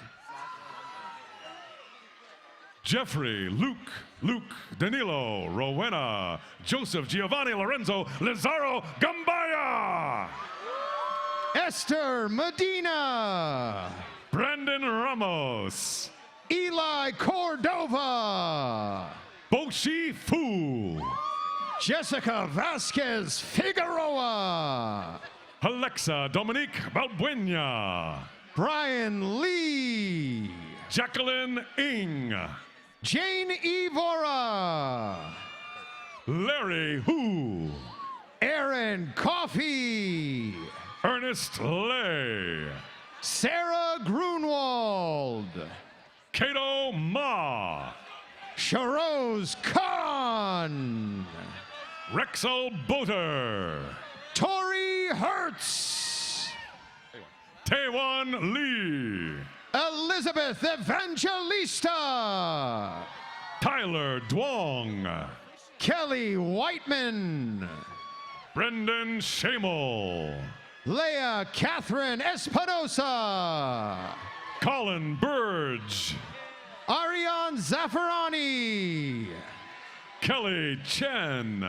Jeffrey, Luke, Danilo, Rowena, Joseph, Giovanni, Lorenzo, Lazaro, Gambaya. Esther Medina. Brandon Ramos. Eli Cordova. Boshi Fu. Jessica Vasquez Figueroa. Alexa Dominique Balbuena. Brian Lee. Jacqueline Ing. Jane Evora. Larry Hu. Aaron Coffey. Ernest Lay. Sarah Grunwald. Kato Ma. Sharoz Khan. Rexel Boter. Tori Hertz. Taewon Lee. Elizabeth Evangelista. Tyler Duong. Kelly Whiteman. Brendan Shamel. Leah Catherine Espinosa. Colin Burge. Ariane Zaffarani. Kelly Chen.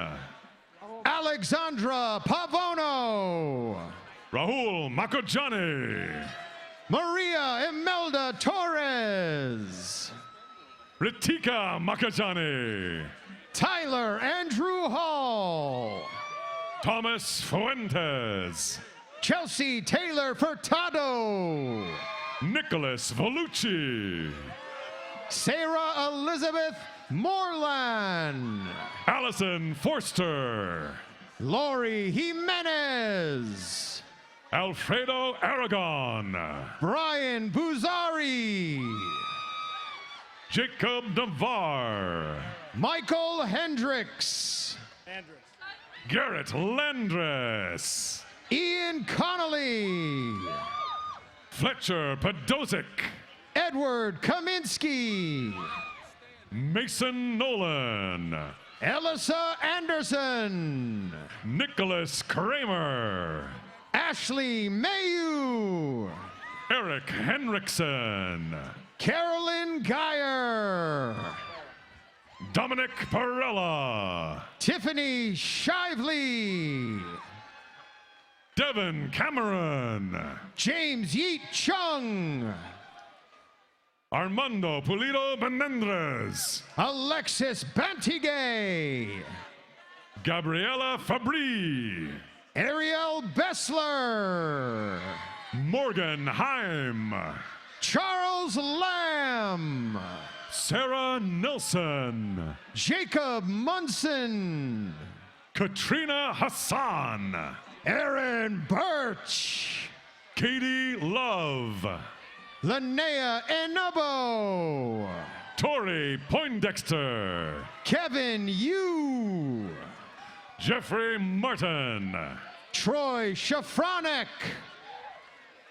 Alexandra Pavono. Rahul Makojani. Maria Imelda Torres. Ritika Makajani. Tyler Andrew Hall. Thomas Fuentes. Chelsea Taylor Furtado. Nicholas Volucci. Sarah Elizabeth Moreland. Allison Forster. Lori Jimenez. Alfredo Aragon. Brian Buzari. Jacob Navar. Michael Hendricks. Garrett Landres. Ian Connolly. Fletcher Podosic. Edward Kaminsky. Mason Nolan. Elissa Anderson. Nicholas Kramer. Ashley Mayu. Eric Henriksen. Carolyn Geyer. Dominic Perella. Tiffany Shively. Devin Cameron. James Yeet Chung. Armando Pulido Menendez. Alexis Bantigay. Gabriela Fabri. Ariel Bessler. Morgan Heim. Charles Lamb. Sarah Nelson. Jacob Munson. Katrina Hassan. Aaron Birch. Katie Love. Linnea Enabo. Tori Poindexter. Kevin Yu. Jeffrey Martin. Troy Shafronek.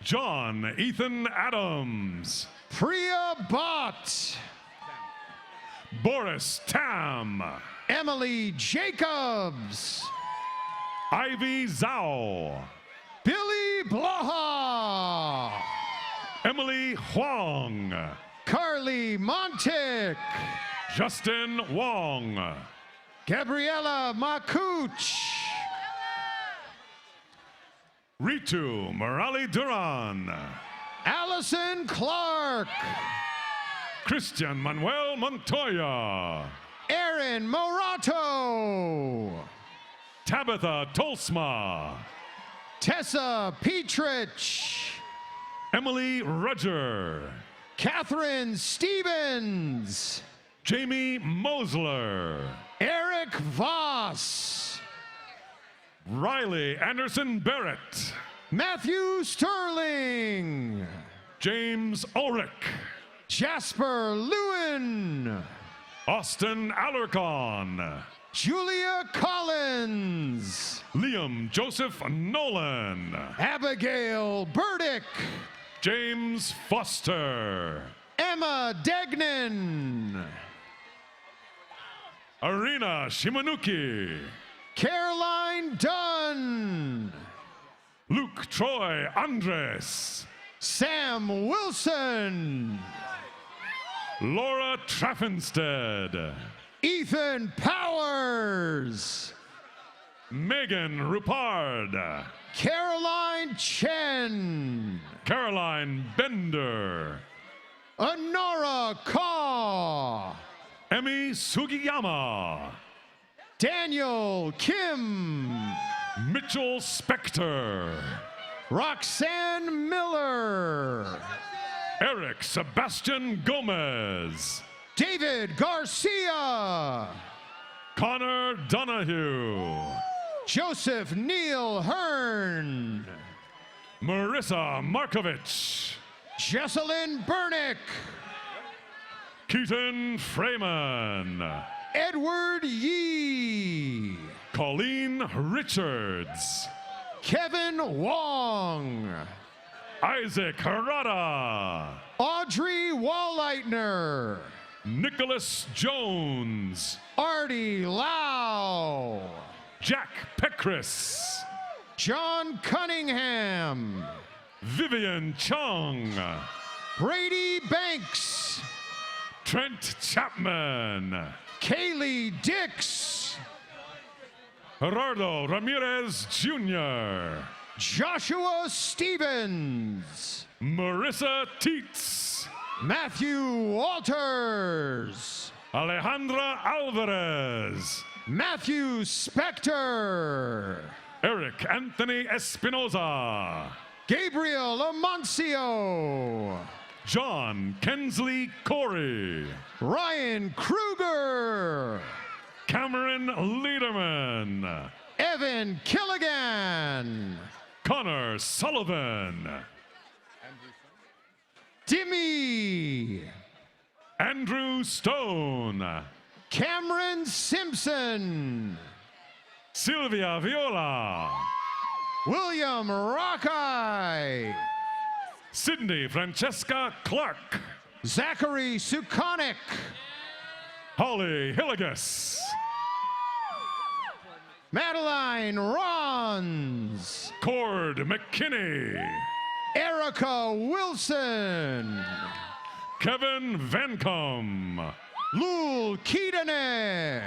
John Ethan Adams. Priya Bott. Boris Tam. Emily Jacobs. Ivy Zhao. Billy Blaha. Emily Huang. Carly Montic. Justin Wong. Gabriella Makuch. Ritu Morali Duran. Allison Clark. Christian Manuel Montoya. Aaron Morato. Tabitha Tolsma. Tessa Petrich. Emily Rudger. Catherine Stevens. Jamie Mosler. Eric Voss. Riley Anderson Barrett. Matthew Sterling. James Ulrich. Jasper Lewin. Austin Alarcon. Julia Collins. Liam Joseph Nolan. Abigail Burdick. James Foster. Emma Degnan. Arena Shimanuki. Caroline Dunn. Luke Troy Andres. Sam Wilson. Laura Traffenstead. Ethan Powers. Megan Rupard. Caroline Chen. Caroline Bender. Honora Kaw. Emi Sugiyama. Daniel Kim. Mitchell Spector. Roxanne Miller. Eric Sebastian Gomez. David Garcia. Connor Donahue. Joseph Neil Hearn. Marissa Markovich. Jesselyn Burnick. Keaton Freeman. Edward Yee. Colleen Richards. Kevin Wong. Isaac Harada. Audrey Wallleitner. Nicholas Jones. Artie Lau. Jack Pecris. John Cunningham. Vivian Chung. Brady Banks. Trent Chapman. Kaylee Dix. Gerardo Ramirez Jr. Joshua Stevens. Marissa Teets. Matthew Walters. Alejandra Alvarez. Matthew Spector. Eric Anthony Espinoza. Gabriel Amancio. John Kensley Corey. Ryan Kruger. Cameron Liederman. Evan Killigan. Connor Sullivan. Dimmy. Andrew Stone. Cameron Simpson. Sylvia Viola. William Rockeye. Sydney Francesca Clark. Zachary Sukonic. Holly Hilligus. Madeline Rons. Cord McKinney. Erica Wilson. Kevin Vancombe. Lul Keatoney.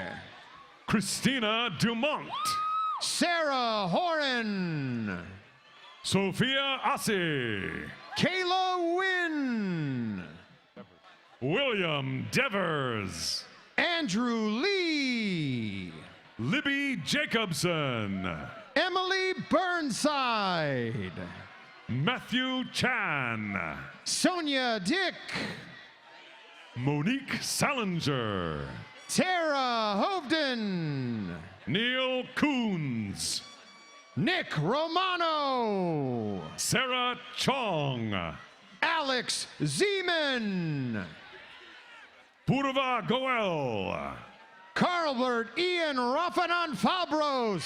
Christina Dumont. Sarah Horan. Sophia Assi. Kayla Wynn. William Devers. Andrew Lee. Libby Jacobson. Emily Burnside. Matthew Chan. Sonia Dick. Monique Salinger. Tara Hovden. Neil Coons. Nick Romano. Sarah Chong. Alex Zeman. Purva Goel. Carl Albert Ian Rafanan Fabros.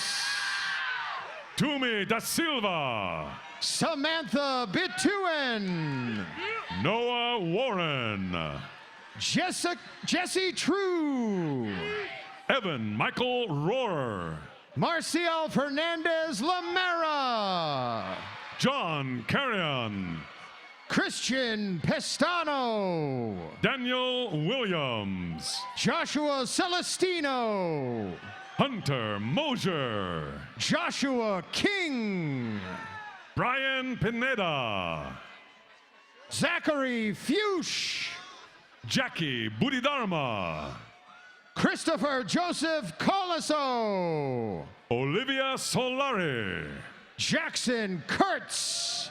Tumi da Silva. Samantha Bituen. Noah Warren. Jesse True. Evan Michael Rohrer. Marcial Fernandez Lamera. John Carrion. Christian Pestano. Daniel Williams. Joshua Celestino. Hunter Mosier. Joshua King. Brian Pineda. Zachary Fuchs. Jackie Budidharma. Christopher Joseph Colaso. Olivia Solari. Jackson Kurtz.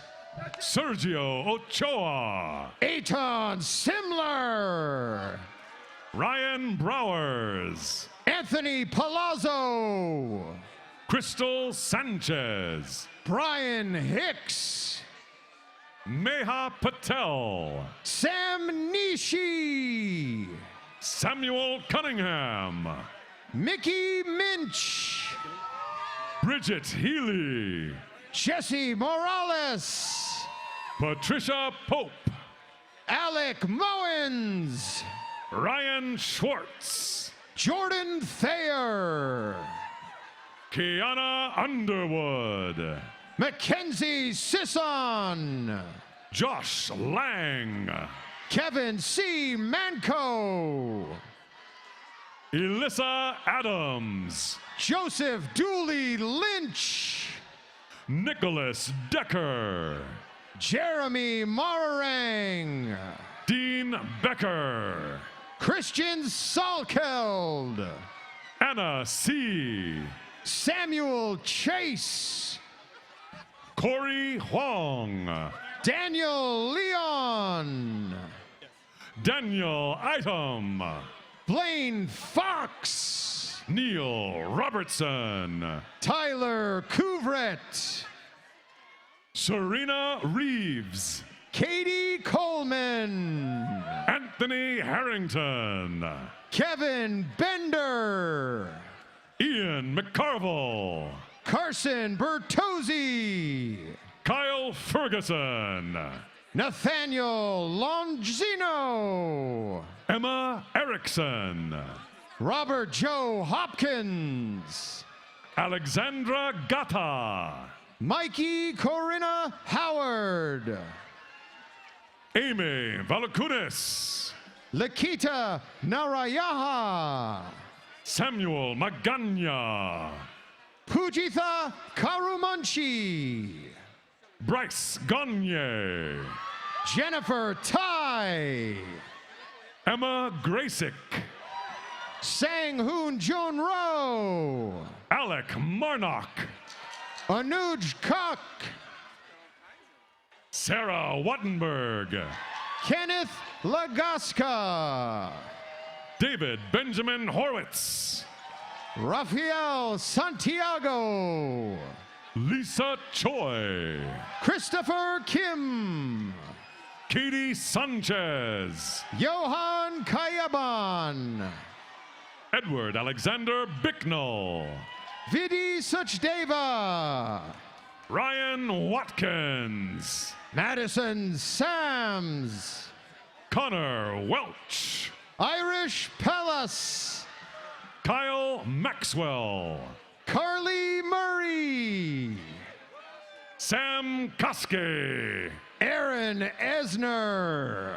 Sergio Ochoa. Eitan Simler. Ryan Browers. Anthony Palazzo. Crystal Sanchez. Brian Hicks. Meha Patel. Sam Nishi. Samuel Cunningham. Mickey Minch. Bridget Healy. Jesse Morales. Patricia Pope. Alec Mowens. Ryan Schwartz. Jordan Thayer. Kiana Underwood. Mackenzie Sisson. Josh Lang. Kevin C. Manco. Elissa Adams. Joseph Dooley Lynch. Nicholas Decker. Jeremy Mararang. Dean Becker. Christian Salkeld. Anna C. Samuel Chase. Corey Huang. Daniel Leon. Daniel Item. Blaine Fox. Neil Robertson. Tyler Couvret. Serena Reeves. Katie Coleman. Anthony Harrington. Kevin Bender. Ian McCarville. Carson Bertozzi. Kyle Ferguson. Nathaniel Longino. Emma Erickson. Robert Joe Hopkins. Alexandra Gata. Mikey Corinna Howard. Amy Valakunis. Lakita Narayaha. Samuel Maganya. Pujitha Karumanchi. Bryce Gagne. Jennifer Tai. Emma Grasick. Sang Hoon Jun Ro. Alec Marnock. Anuj Kak. Sarah Wattenberg. Kenneth Lagaska. David Benjamin Horwitz. Rafael Santiago. Lisa Choi. Christopher Kim. Katie Sanchez. Johan Kayaban. Edward Alexander Bicknell. Vidi Sachdeva. Ryan Watkins. Madison Sams. Connor Welch. Irish Pellis. Kyle Maxwell. Carly Murray. Sam Koske. Aaron Esner.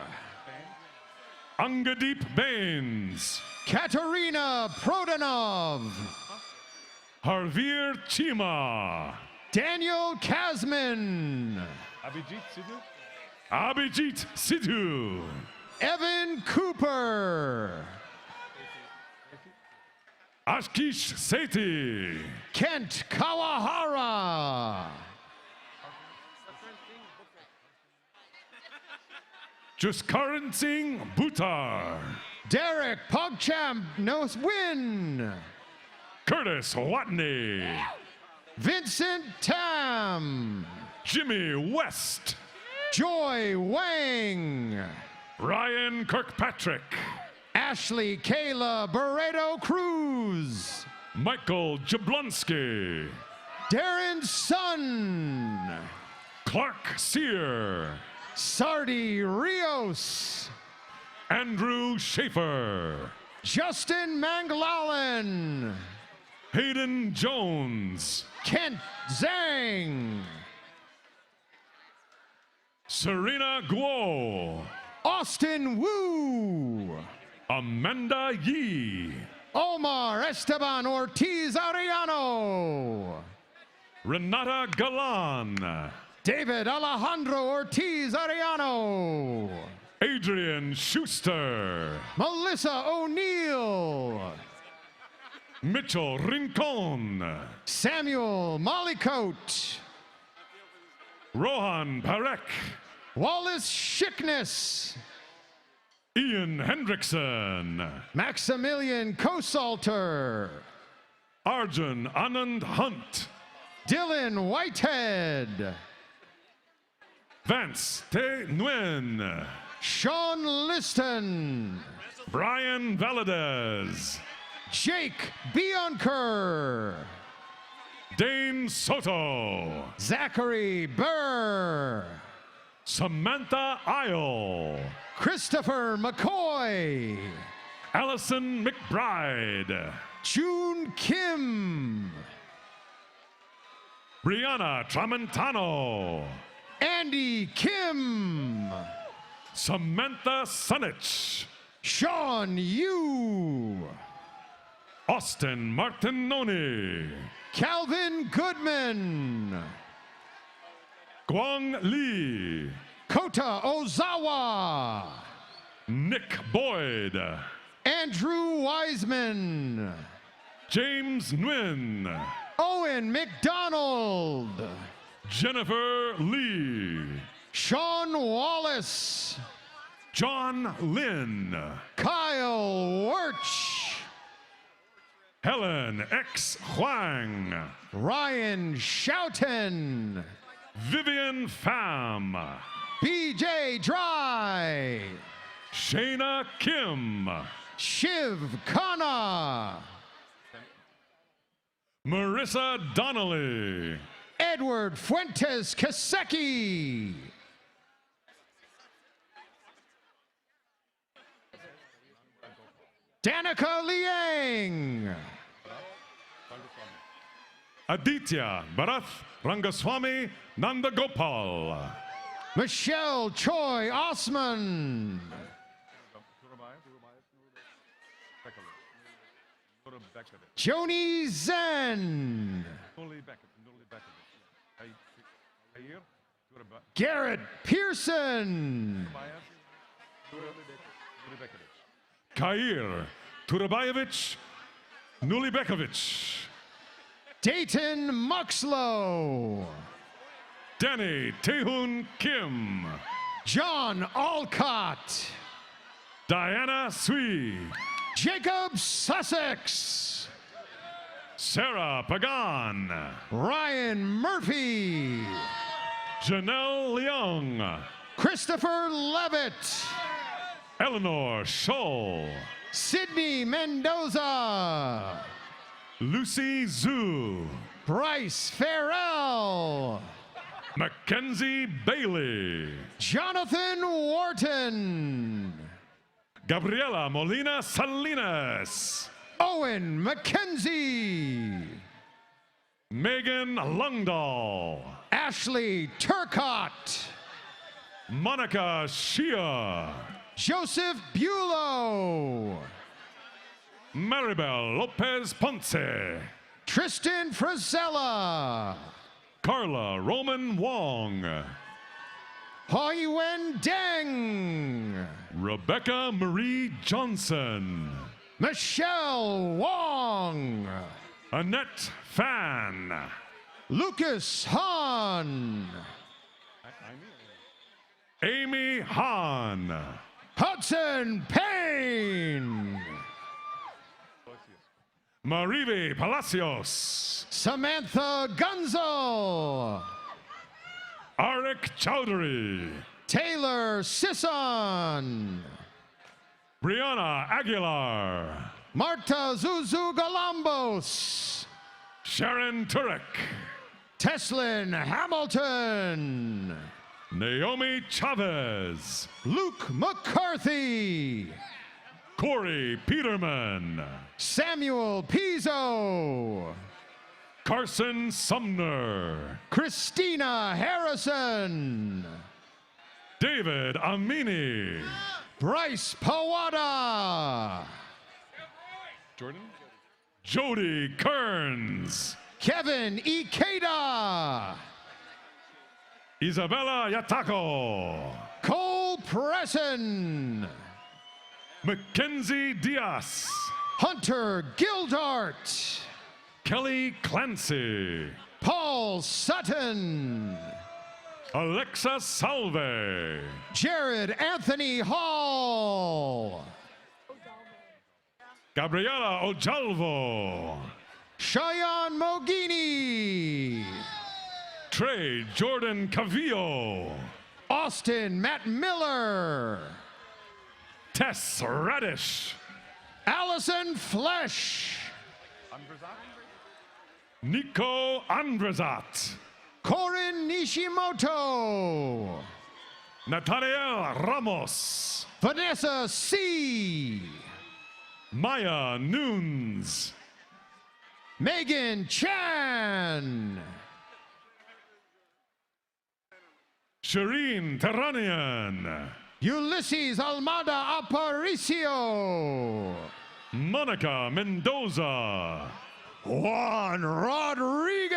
Angadeep Baines. Katerina Prodanov. Harveer Chima. Daniel Kazman. Abhijit Sidhu. Evan Cooper. Ashkish Sethi. Kent Kawahara. Juskaran Singh Bhutar. Derek Pogchamp Noswin. Curtis Watney. Vincent Tam. Jimmy West. Joy Wang. Ryan Kirkpatrick. Ashley Kayla Barreto Cruz. Michael Jablonski. Darren Sun. Clark Sear. Sardi Rios. Andrew Schaefer. Justin Manglalan. Hayden Jones. Kent Zhang. Serena Guo. Austin Wu. Amanda Yee. Omar Esteban Ortiz Arellano. Renata Galan. David Alejandro Ortiz Arellano. Adrian Schuster. Melissa O'Neill. Mitchell Rincon. Samuel Mollycoat. Rohan Parek. Wallace Schickness. Ian Hendrickson. Maximilian Kosalter. Arjun Anand Hunt. Dylan Whitehead. Vance Te Nguyen. Sean Liston. Brian Valadez. Jake Bionker. Dane Soto. Zachary Burr. Samantha Isle. Christopher McCoy. Allison McBride. June Kim. Brianna Tramontano. Andy Kim. Samantha Sunich. Sean Yu. Austin Martinoni. Calvin Goodman. Guang Li. Kota Ozawa. Nick Boyd. Andrew Wiseman. James Nguyen. Owen McDonald. Jennifer Lee. Sean Wallace. John Lynn. Kyle Wirch. Helen X. Huang. Ryan Schouten. Vivian Pham. BJ Dry. Shayna Kim. Shiv Khanna. Marissa Donnelly. Edward Fuentes Kaseki. Danica Liang. Aditya Bharath Rangaswamy Nandagopal. Michelle Choi Osman. Joni Zen. Garrett Pearson. Kair Turabayevich Nulibekovich. Dayton Muxlow. Danny Tehun Kim. John Alcott. Diana Sui. Jacob Sussex. Sarah Pagan. Ryan Murphy. Janelle Leung. Christopher Levitt. Eleanor Scholl. Sydney Mendoza. Lucy Zhu. Bryce Farrell. Mackenzie Bailey. Jonathan Wharton. Gabriela Molina Salinas. Owen McKenzie. Megan Lungdahl. Ashley Turcott. Monica Shia. Joseph Bulow. Maribel Lopez Ponce. Tristan Frazella. Carla Roman Wong. Hoi Wen Deng. Rebecca Marie Johnson. Michelle Wong. Annette Fan. Lucas Hahn. Amy Hahn. Hudson Payne. Marive Palacios. Samantha Gunzel. Arik Chowdhury. Taylor Sisson. Brianna Aguilar. Marta Zuzu Galambos. Sharon Turek. Teslin Hamilton. Naomi Chavez. Luke McCarthy. Corey Peterman. Samuel Pizzo. Carson Sumner. Christina Harrison. David Amini. Bryce Pawada. Jordan? Jody Kearns. Kevin Ikeda. Isabella Yatako. Cole Presson. Mackenzie Diaz. Hunter Gildart. Kelly Clancy. Paul Sutton. Alexa Salve. Jared Anthony Hall. Gabriela Ojalvo. Cheyenne Mogini. Trey Jordan Cavillo. Austin Matt Miller. Tess Radish. Allison Flesh. Nico Andrezat. Corin Nishimoto. Nathaniel Ramos. Vanessa C. Maya Nunes. Megan Chan. Shireen Terranian. Ulysses Almada Aparicio. Monica Mendoza. Juan Rodriguez.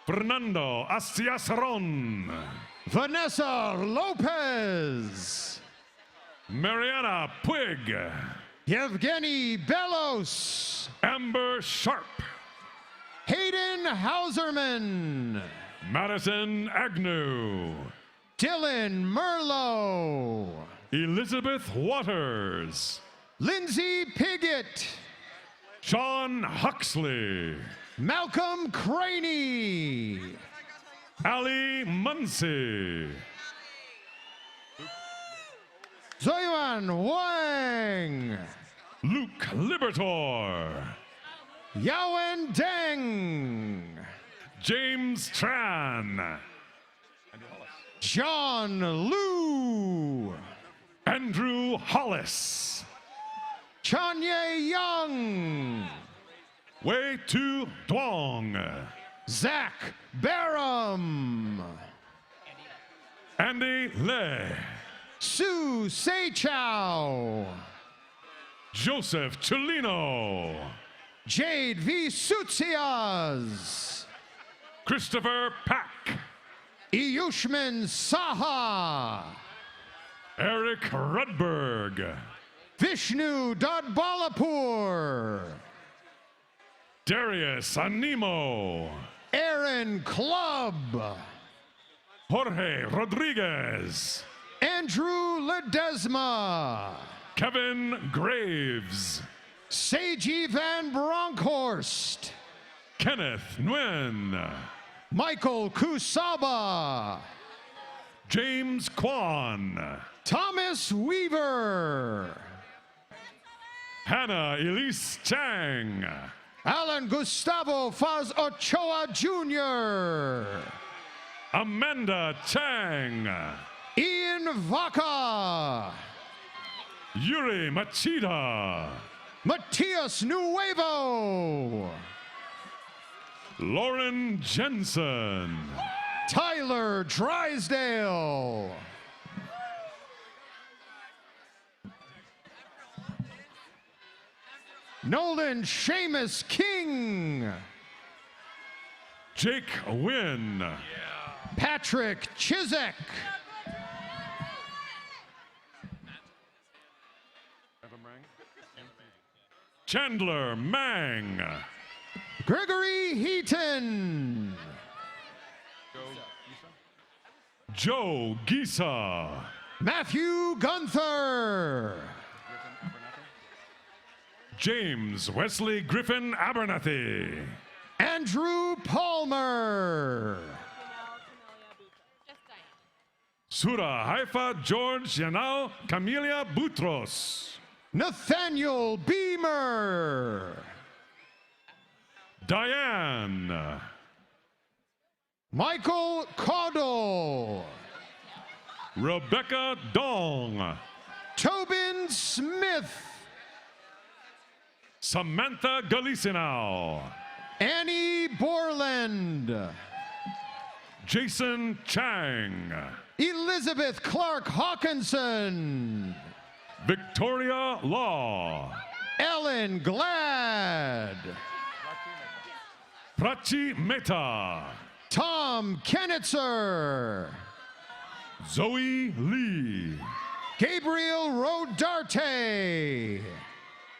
Fernando Astiasaron. Vanessa Lopez. Mariana Puig. Yevgeny Belos. Amber Sharp. Hayden Hauserman. Madison Agnew. Dylan Merlo. Elizabeth Waters. Lindsay Piggott. Sean Huxley. Malcolm Craney. Ali Muncy. Zoyuan Wang. Luke Libertor. Yawen Deng. James Tran. John Liu. Andrew Hollis. Chanye Young. Wei Tu Duong. Zach Barham. Andy Le. Sue Seichow. Joseph Chulino. Jade Visutsias. Christopher Pack. Iyushman Saha. Eric Rudberg. Vishnu Dadbalapur. Darius Animo. Aaron Clubb. Jorge Rodriguez. Andrew Ledesma. Kevin Graves. Seiji Van Bronckhorst. Kenneth Nguyen. Michael Kusaba. James Kwan. Thomas Weaver. Hannah Elise Chang. Alan Gustavo Faz Ochoa Jr. Amanda Chang. Ian Vaca. Yuri Machida. Matias Nuevo. Lauren Jensen. Tyler Drysdale. Nolan Seamus King. Jake Wynn. Patrick Chisek. Chandler Mang. Gregory Heaton. Joe Gisa. Matthew Gunther. James Wesley Griffin Abernathy. Andrew Palmer. Sura Haifa George Yanal Camelia Boutros. Nathaniel Beamer. Diane. Michael Caudle. Rebecca Dong. Tobin Smith. Samantha Galicinao. Annie Borland. Jason Chang. Elizabeth Clark Hawkinson. Victoria Law. Ellen Glad. Prachi Mehta. Tom Kennitzer. Zoe Lee. Gabriel Rodarte.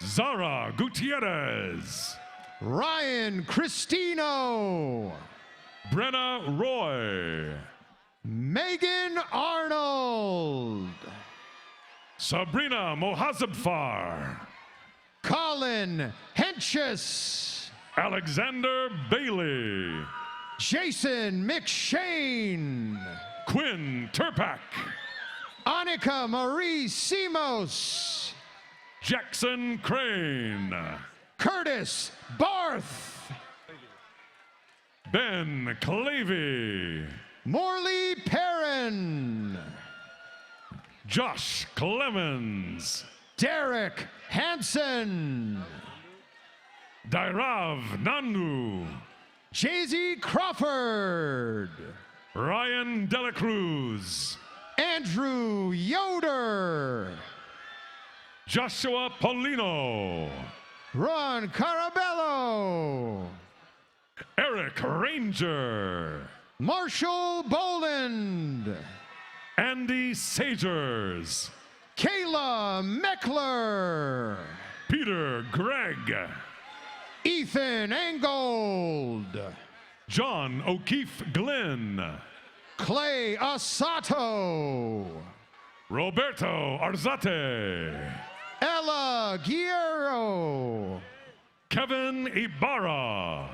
Zara Gutierrez. Ryan Cristino. Brenna Roy. Megan Arnold. Sabrina Mohazabfar. Colin Henches. Alexander Bailey. Jason McShane. Quinn Turpak. Annika Marie Simos. Jackson Crane. Curtis Barth. Ben Clavey. Morley Perrin. Josh Clemens. Derek Hansen. Dairav Nandu. Jay-Z Crawford. Ryan Delacruz. Andrew Yoder. Joshua Polino. Ron Carabello. Eric Ranger. Marshall Boland. Andy Sagers. Kayla Meckler. Peter Gregg. Ethan Angold. John O'Keefe Glenn. Clay Asato. Roberto Arzate. Ella Guerrero. Kevin Ibarra.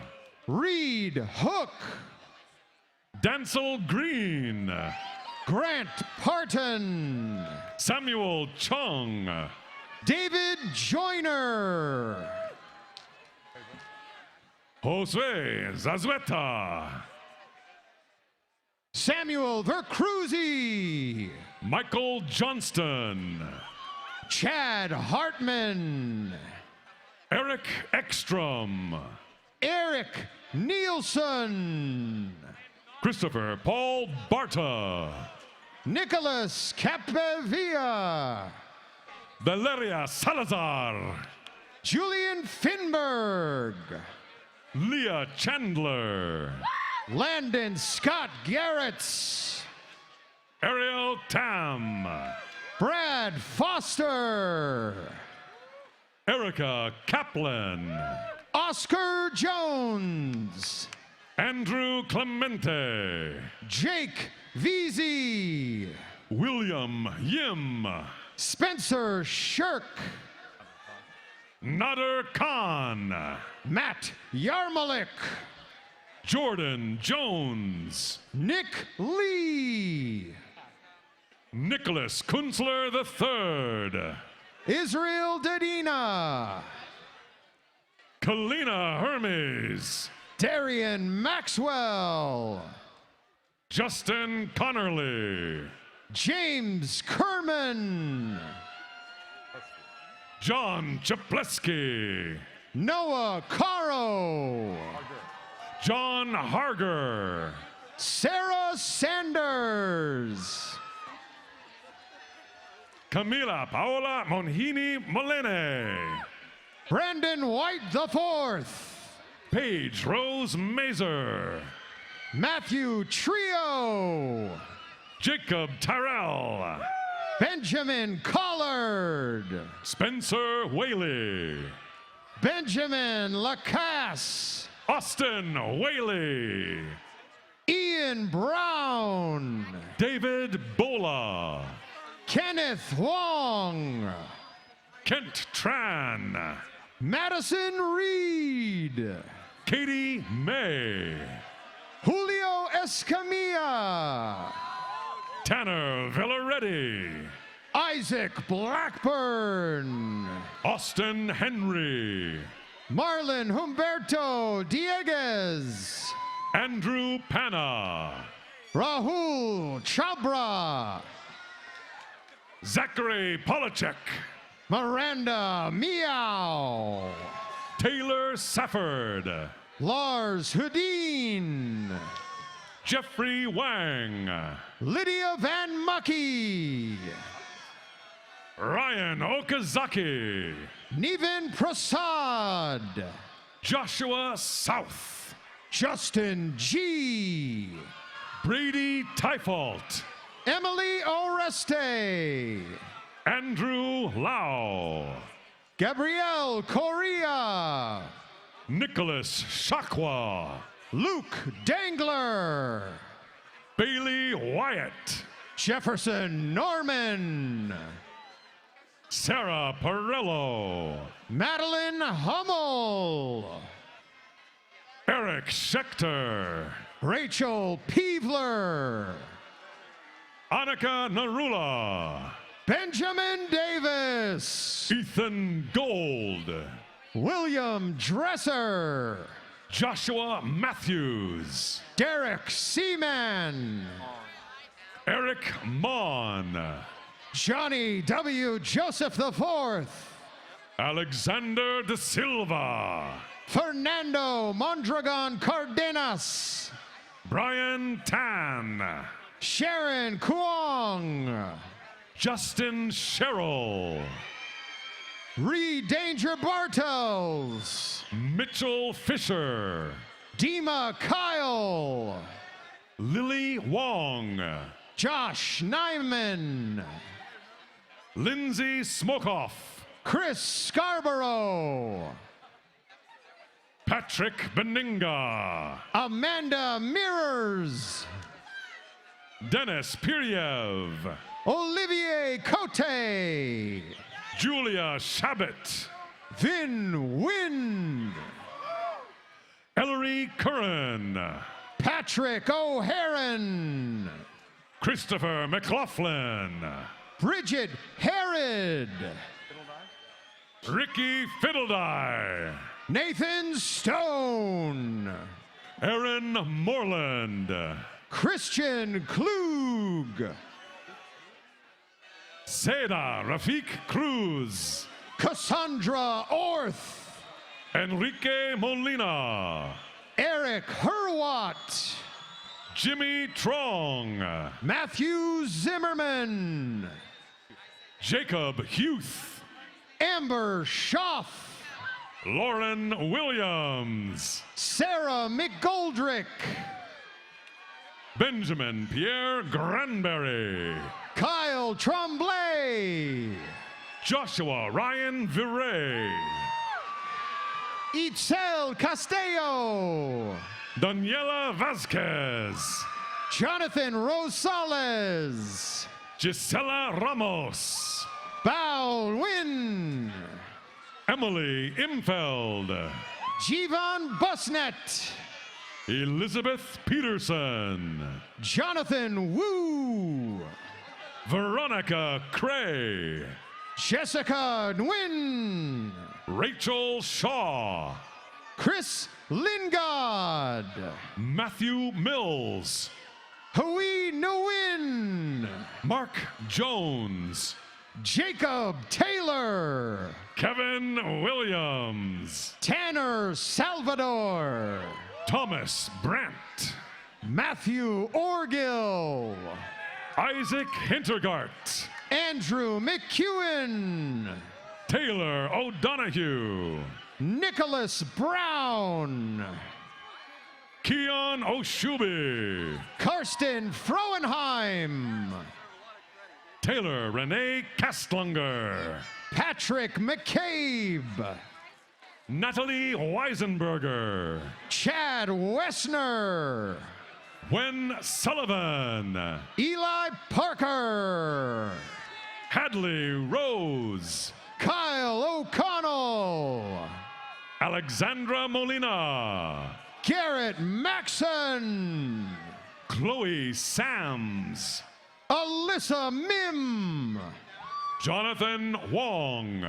Reed Hook. Dancel Green. Grant Parton. Samuel Chung. David Joyner. Josue Zazueta. Samuel Vercruzzi. Michael Johnston. Chad Hartman. Eric Ekstrom. Eric Nielsen. Christopher Paul Barta. Nicholas Capevilla. Valeria Salazar. Julian Finberg. Leah Chandler. Landon Scott Garretts. Ariel Tam. Brad Foster. Erica Kaplan. Oscar Jones. Andrew Clemente. Jake Veazey. William Yim. Spencer Shirk. Nader Khan. Matt Yarmalik. Jordan Jones. Nick Lee. Nicholas Kunzler III. Israel Dedina. Kalina Hermes. Darian Maxwell. Justin Connerly. James Kerman. John Chaplesky. Noah Caro. John Harger. Sarah Sanders. Camila Paola Monhini Molene. Brandon White IV. Paige Rose Mazer. Matthew Trio. Jacob Tyrell. Benjamin Collard. Spencer Whaley. Benjamin Lacasse. Austin Whaley. Ian Brown. David Bola. Kenneth Wong. Kent Tran. Madison Reed. Katie May. Julio Escamilla. Tanner Villaretti. Isaac Blackburn. Austin Henry. Marlon Humberto Dieguez. Andrew Panna. Rahul Chabra. Zachary Polachek. Miranda Meow. Taylor Safford. Lars Houdin. Jeffrey Wang. Lydia Van Mucky. Ryan Okazaki. Niven Prasad. Joshua South. Justin G. Brady Tyfault. Emily Oreste. Andrew Lau. Gabrielle Correa. Nicholas Shakwa. Luke Dangler. Bailey Wyatt. Jefferson Norman. Sarah Perello. Madeline Hummel. Eric Schechter. Rachel Peevler. Annika Narula. Benjamin Davis. Ethan Gold. William Dresser. Joshua Matthews. Derek Seaman. Eric Mon. Johnny W. Joseph IV. Alexander De Silva. Fernando Mondragon Cardenas. Brian Tan. Sharon Kuong. Justin Sherrill. Reed Danger Bartels. Mitchell Fisher. Dima Kyle. Lily Wong. Josh Nyman. Lindsay Smokoff. Chris Scarborough. Patrick Beninga. Amanda Mirrors. Dennis Piriev. Olivier Cote. Julia Shabbat. Vin Wind. Ellery Curran. Patrick O'Haron. Christopher McLaughlin. Bridget Herod. Ricky Fiddledie. Nathan Stone. Aaron Moreland. Christian Klug. Seda Rafik Cruz. Cassandra Orth. Enrique Molina. Eric Hurwat. Jimmy Trong. Matthew Zimmerman. Jacob Huth. Amber Schaff. Lauren Williams. Sarah McGoldrick. Benjamin Pierre Granberry. Kyle Tremblay. Joshua Ryan Viray. Itzel Castello. Daniela Vasquez. Jonathan Rosales. Gisela Ramos. Bao Win. Emily Imfeld. Jivan Busnet. Elizabeth Peterson. Jonathan Wu. Veronica Cray. Jessica Nguyen. Rachel Shaw. Chris Lingard. Matthew Mills. Hui Nguyen. Mark Jones. Jacob Taylor. Kevin Williams. Tanner Salvador. Thomas Brandt. Matthew Orgill. Isaac Hintergart. Andrew McEwen. Taylor O'Donoghue. Nicholas Brown. Keon Oshubi. Karsten Froenheim. Taylor Renee Kastlunger. Patrick McCabe. Natalie Weisenberger. Chad Wessner. Gwen Sullivan. Eli Parker. Hadley Rose. Kyle O'Connell. Alexandra Molina. Garrett Maxson. Chloe Sams. Alyssa Mim. Jonathan Wong.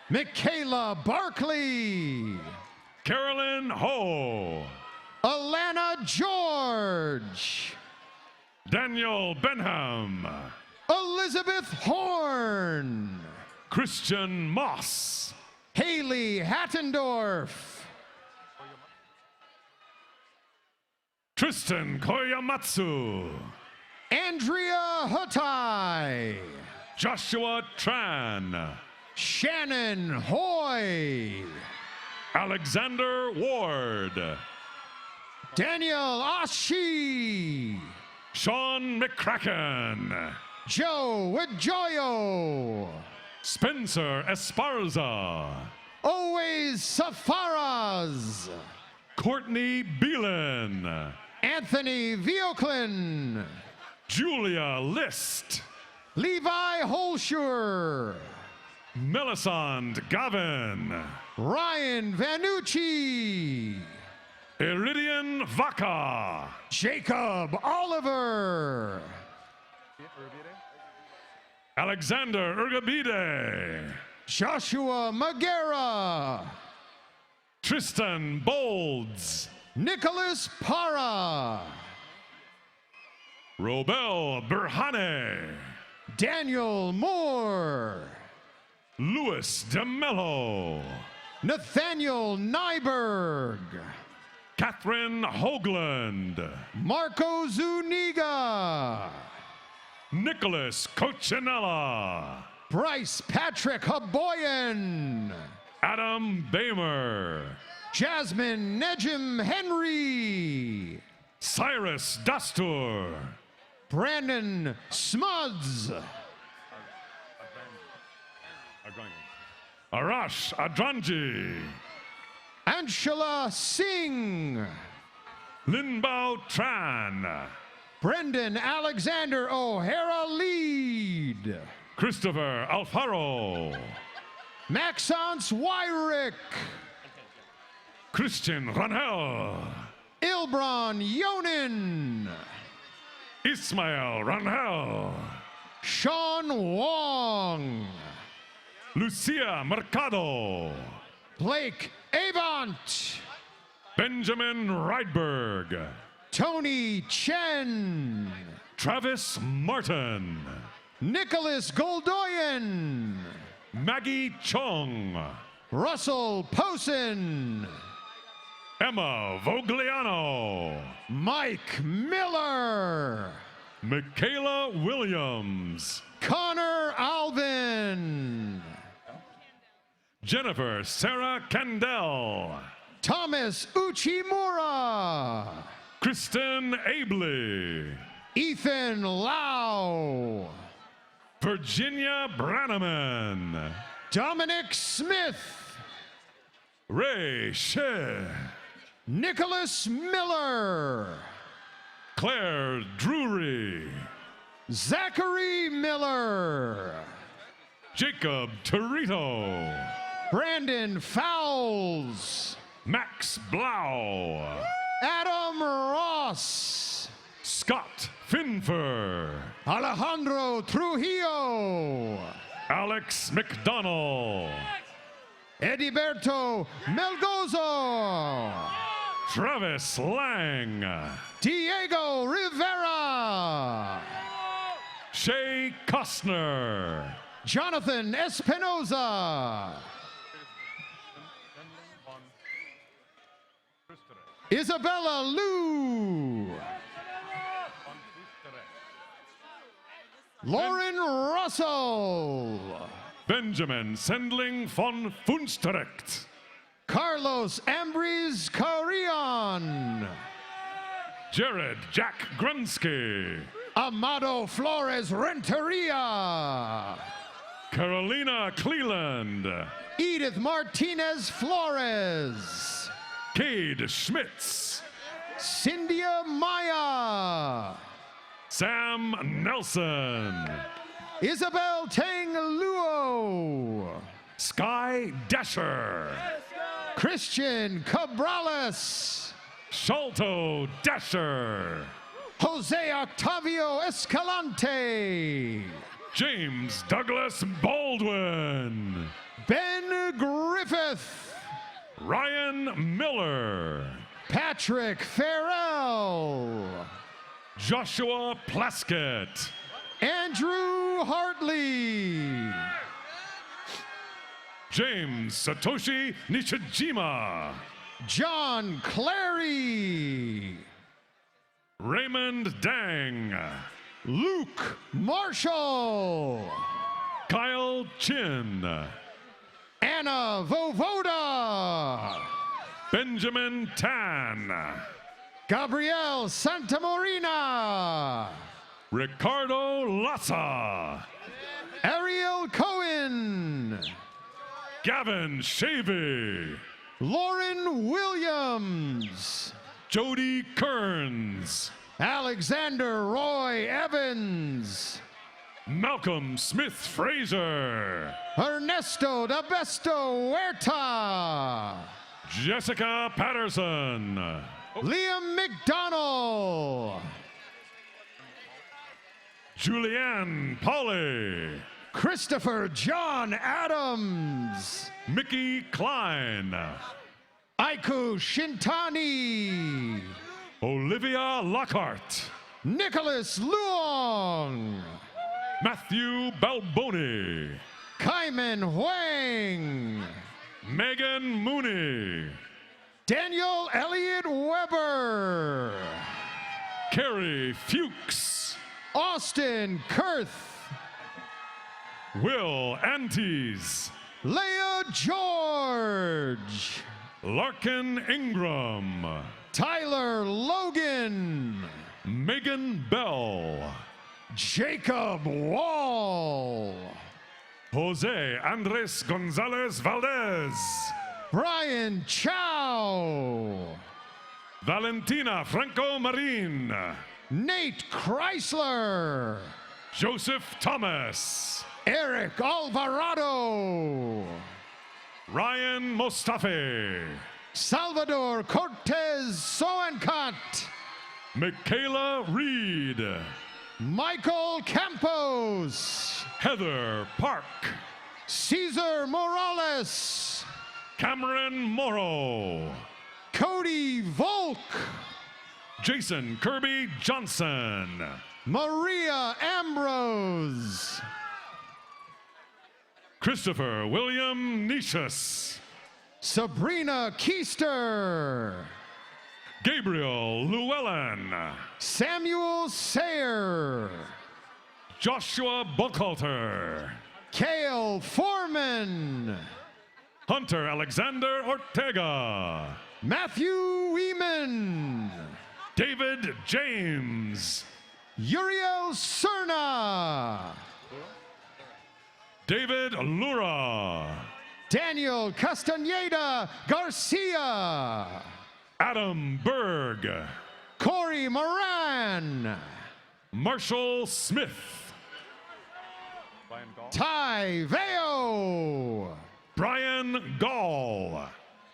Michaela Barkley. Carolyn Ho. Alana George. Daniel Benham. Elizabeth Horn. Christian Moss. Haley Hattendorf. Tristan Koyamatsu. Andrea Hutai. Joshua Tran. Shannon Hoy. Alexander Ward. Daniel Ashi. Sean McCracken. Joe Joyo. Spencer Esparza. Always Safaraz. Courtney Beelan. Anthony Vioclin. Julia List. Levi Holscher. Melisande Gavin. Ryan Vanucci. Iridian Vaca. Jacob Oliver. Alexander Urgabide. Joshua Magera. Tristan Bolds. Nicholas Para. Robel Berhane. Daniel Moore. Louis DeMello. Nathaniel Nyberg. Catherine Hoagland. Marco Zuniga. Nicholas Cochinella. Bryce Patrick Haboyan. Adam Bamer. Jasmine Nejim Henry. Cyrus Dastur. Brandon Smuds. Arash Adranji. Angela Singh. Linbao Tran. Brendan Alexander O'Hara Lead. Christopher Alfaro. Maxence Wyrick. Christian Ranel. Ilbron Yonin. Ismael Ranel. Sean Wong. Lucia Mercado. Blake Avant. Benjamin Rydberg. Tony Chen. Travis Martin. Nicholas Goldoyan. Maggie Chong. Russell Posen. Emma Vogliano. Mike Miller. Michaela Williams. Connor Alvin. Jennifer Sarah Candell. Thomas Uchimura. Kristen Abley. Ethan Lau. Virginia Brannaman. Dominic Smith. Ray Sheh. Nicholas Miller. Claire Drury. Zachary Miller. Jacob Torito. Brandon Fowles. Max Blau. Adam Ross. Scott Finfer. Alejandro Trujillo. Alex McDonald. Ediberto Melgozo. Travis Lang. Diego Rivera. Shay Kostner. Jonathan Espinoza. Isabella Liu. Lauren Russell. Benjamin Sendling von Funsterecht. Carlos Ambries Carrion. Jared Jack Grunsky. Amado Flores Renteria. Carolina Cleland. Edith Martinez Flores. Cade Schmitz. Cynthia Maya. Sam Nelson. Isabel Tang Luo. Sky Dasher. Christian Cabrales. Sholto Dasher. Jose Octavio Escalante. James Douglas Baldwin. Ben Griffith. Ryan Miller. Patrick Farrell. Joshua Plaskett. Andrew Hartley. James Satoshi Nishijima. John Clary. Raymond Dang. Luke Marshall. Kyle Chin. Anna Vovoda. Benjamin Tan. Gabrielle Santamorina. Ricardo Lassa. Ariel Cohen. Gavin Shavey. Lauren Williams. Jody Kearns. Alexander Roy Evans. Malcolm Smith Fraser. Ernesto da Besto Huerta. Jessica Patterson. Liam McDonald. Julianne Polly. Christopher John Adams. Mickey Klein. Aiku Shintani. Olivia Lockhart. Nicholas Luong. Matthew Balboni. Kaiman Huang. Megan Mooney. Daniel Elliott Weber. Carrie Fuchs. Austin Kurth. Will Antes. Leah George. Larkin Ingram. Tyler Logan. Megan Bell. Jacob Wall. Jose Andres Gonzalez Valdez. Brian Chow. Valentina Franco Marin. Nate Chrysler. Joseph Thomas. Eric Alvarado. Ryan Mostafe. Salvador Cortez Soancott. Michaela Reed. Michael Campos. Heather Park. Cesar Morales. Cameron Morrow. Cody Volk. Jason Kirby Johnson. Maria Ambrose. Christopher William Nishas. Sabrina Keister. Gabriel Llewellyn. Samuel Sayer. Joshua Buckhalter. Kale Foreman. Hunter Alexander Ortega. Matthew Weeman. David James. Uriel Cerna. David Lura. Daniel Castaneda Garcia. Adam Berg. Corey Moran. Marshall Smith. Ty Veo. Brian Gall.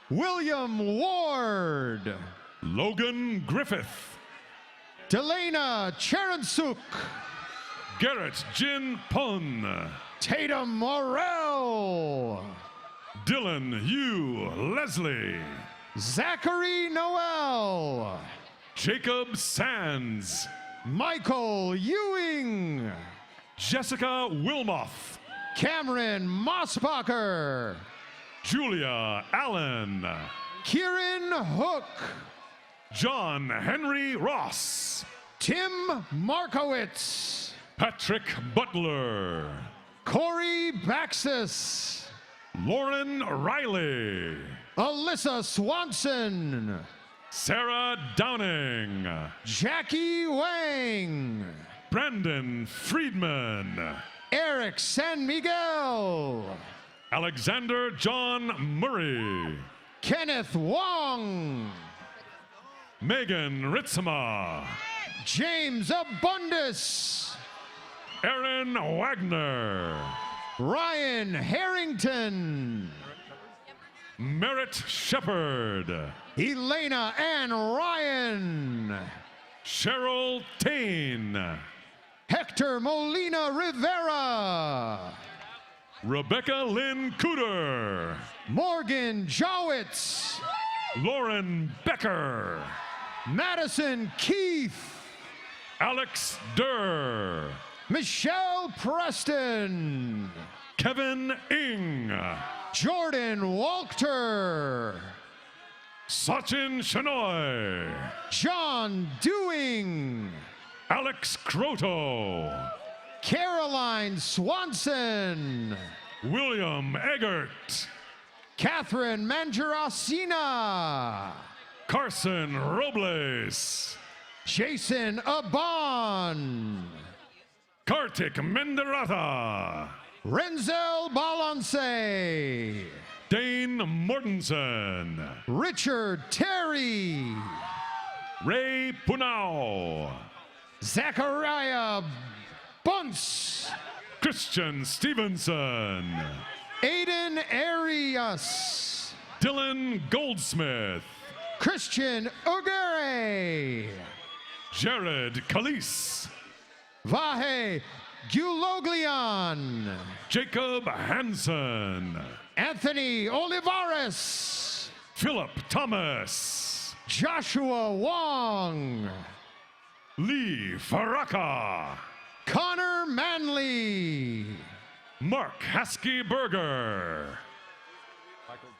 William Ward. Logan Griffith. Delana Cheransuk. Garrett Jin Pun. Tatum Morrell. Dylan Hugh Leslie. Zachary Noel. Jacob Sands. Michael Ewing. Jessica Wilmoth. Cameron Mossbacher. Julia Allen. Kieran Hook. John Henry Ross. Tim Markowitz. Patrick Butler. Corey Baxis. Lauren Riley. Alyssa Swanson. Sarah Downing. Jackie Wang. Brandon Friedman. Eric San Miguel. Alexander John Murray. Kenneth Wong. Megan Ritzema. James Abundis. Aaron Wagner. Ryan Harrington. Merritt Shepard. Elena Ann Ryan. Cheryl Tain. Hector Molina Rivera. Rebecca Lynn Cooter. Morgan Jowitz. Lauren Becker. Madison Keith. Alex Durr. Michelle Preston. Kevin Ing. Jordan Walter. Sachin Shenoy. John Dewing. Alex Croto. Caroline Swanson. William Eggert. Catherine Mangerasina. Carson Robles. Jason Abon. Kartik Menderata. Renzel Balance. Dane Mortensen. Richard Terry. Ray Punao. Zachariah Bunce. Christian Stevenson. Aiden Arias. Dylan Goldsmith. Christian Ugere. Jared Calise. Vahe Guloglian. Jacob Hansen. Anthony Olivares. Philip Thomas. Joshua Wong. Lee Faraka. Connor Manley. Mark Haskey Berger.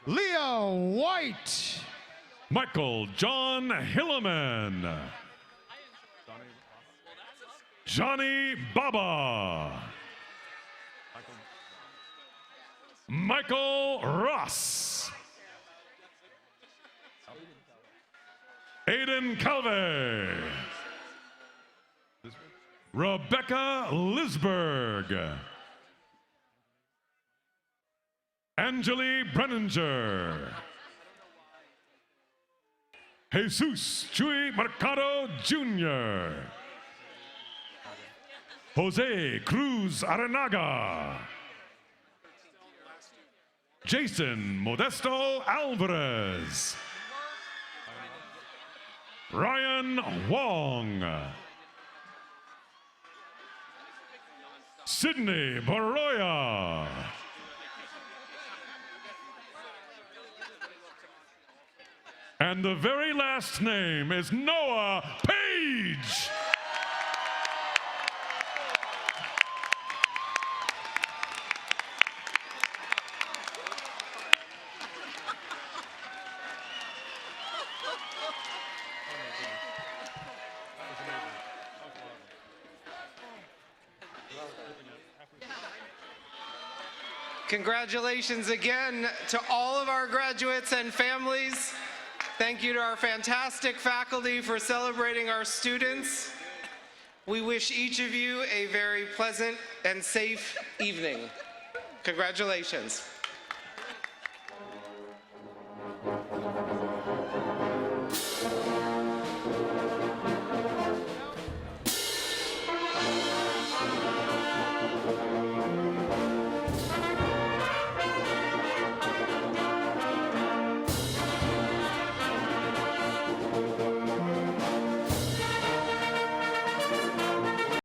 Leo White. Michael John Hilleman. Johnny Baba. Michael Ross. Aiden Calve. Rebecca Lisberg. Angeli Brenninger. Jesus Chuy Mercado Jr. Jose Cruz Arenaga. Jason Modesto Alvarez. Ryan Wong. Sydney Baroya. And the very last name is Noah Page. Congratulations again to all of our graduates and families. Thank you to our fantastic faculty for celebrating our students. We wish each of you a very pleasant and safe evening. Congratulations.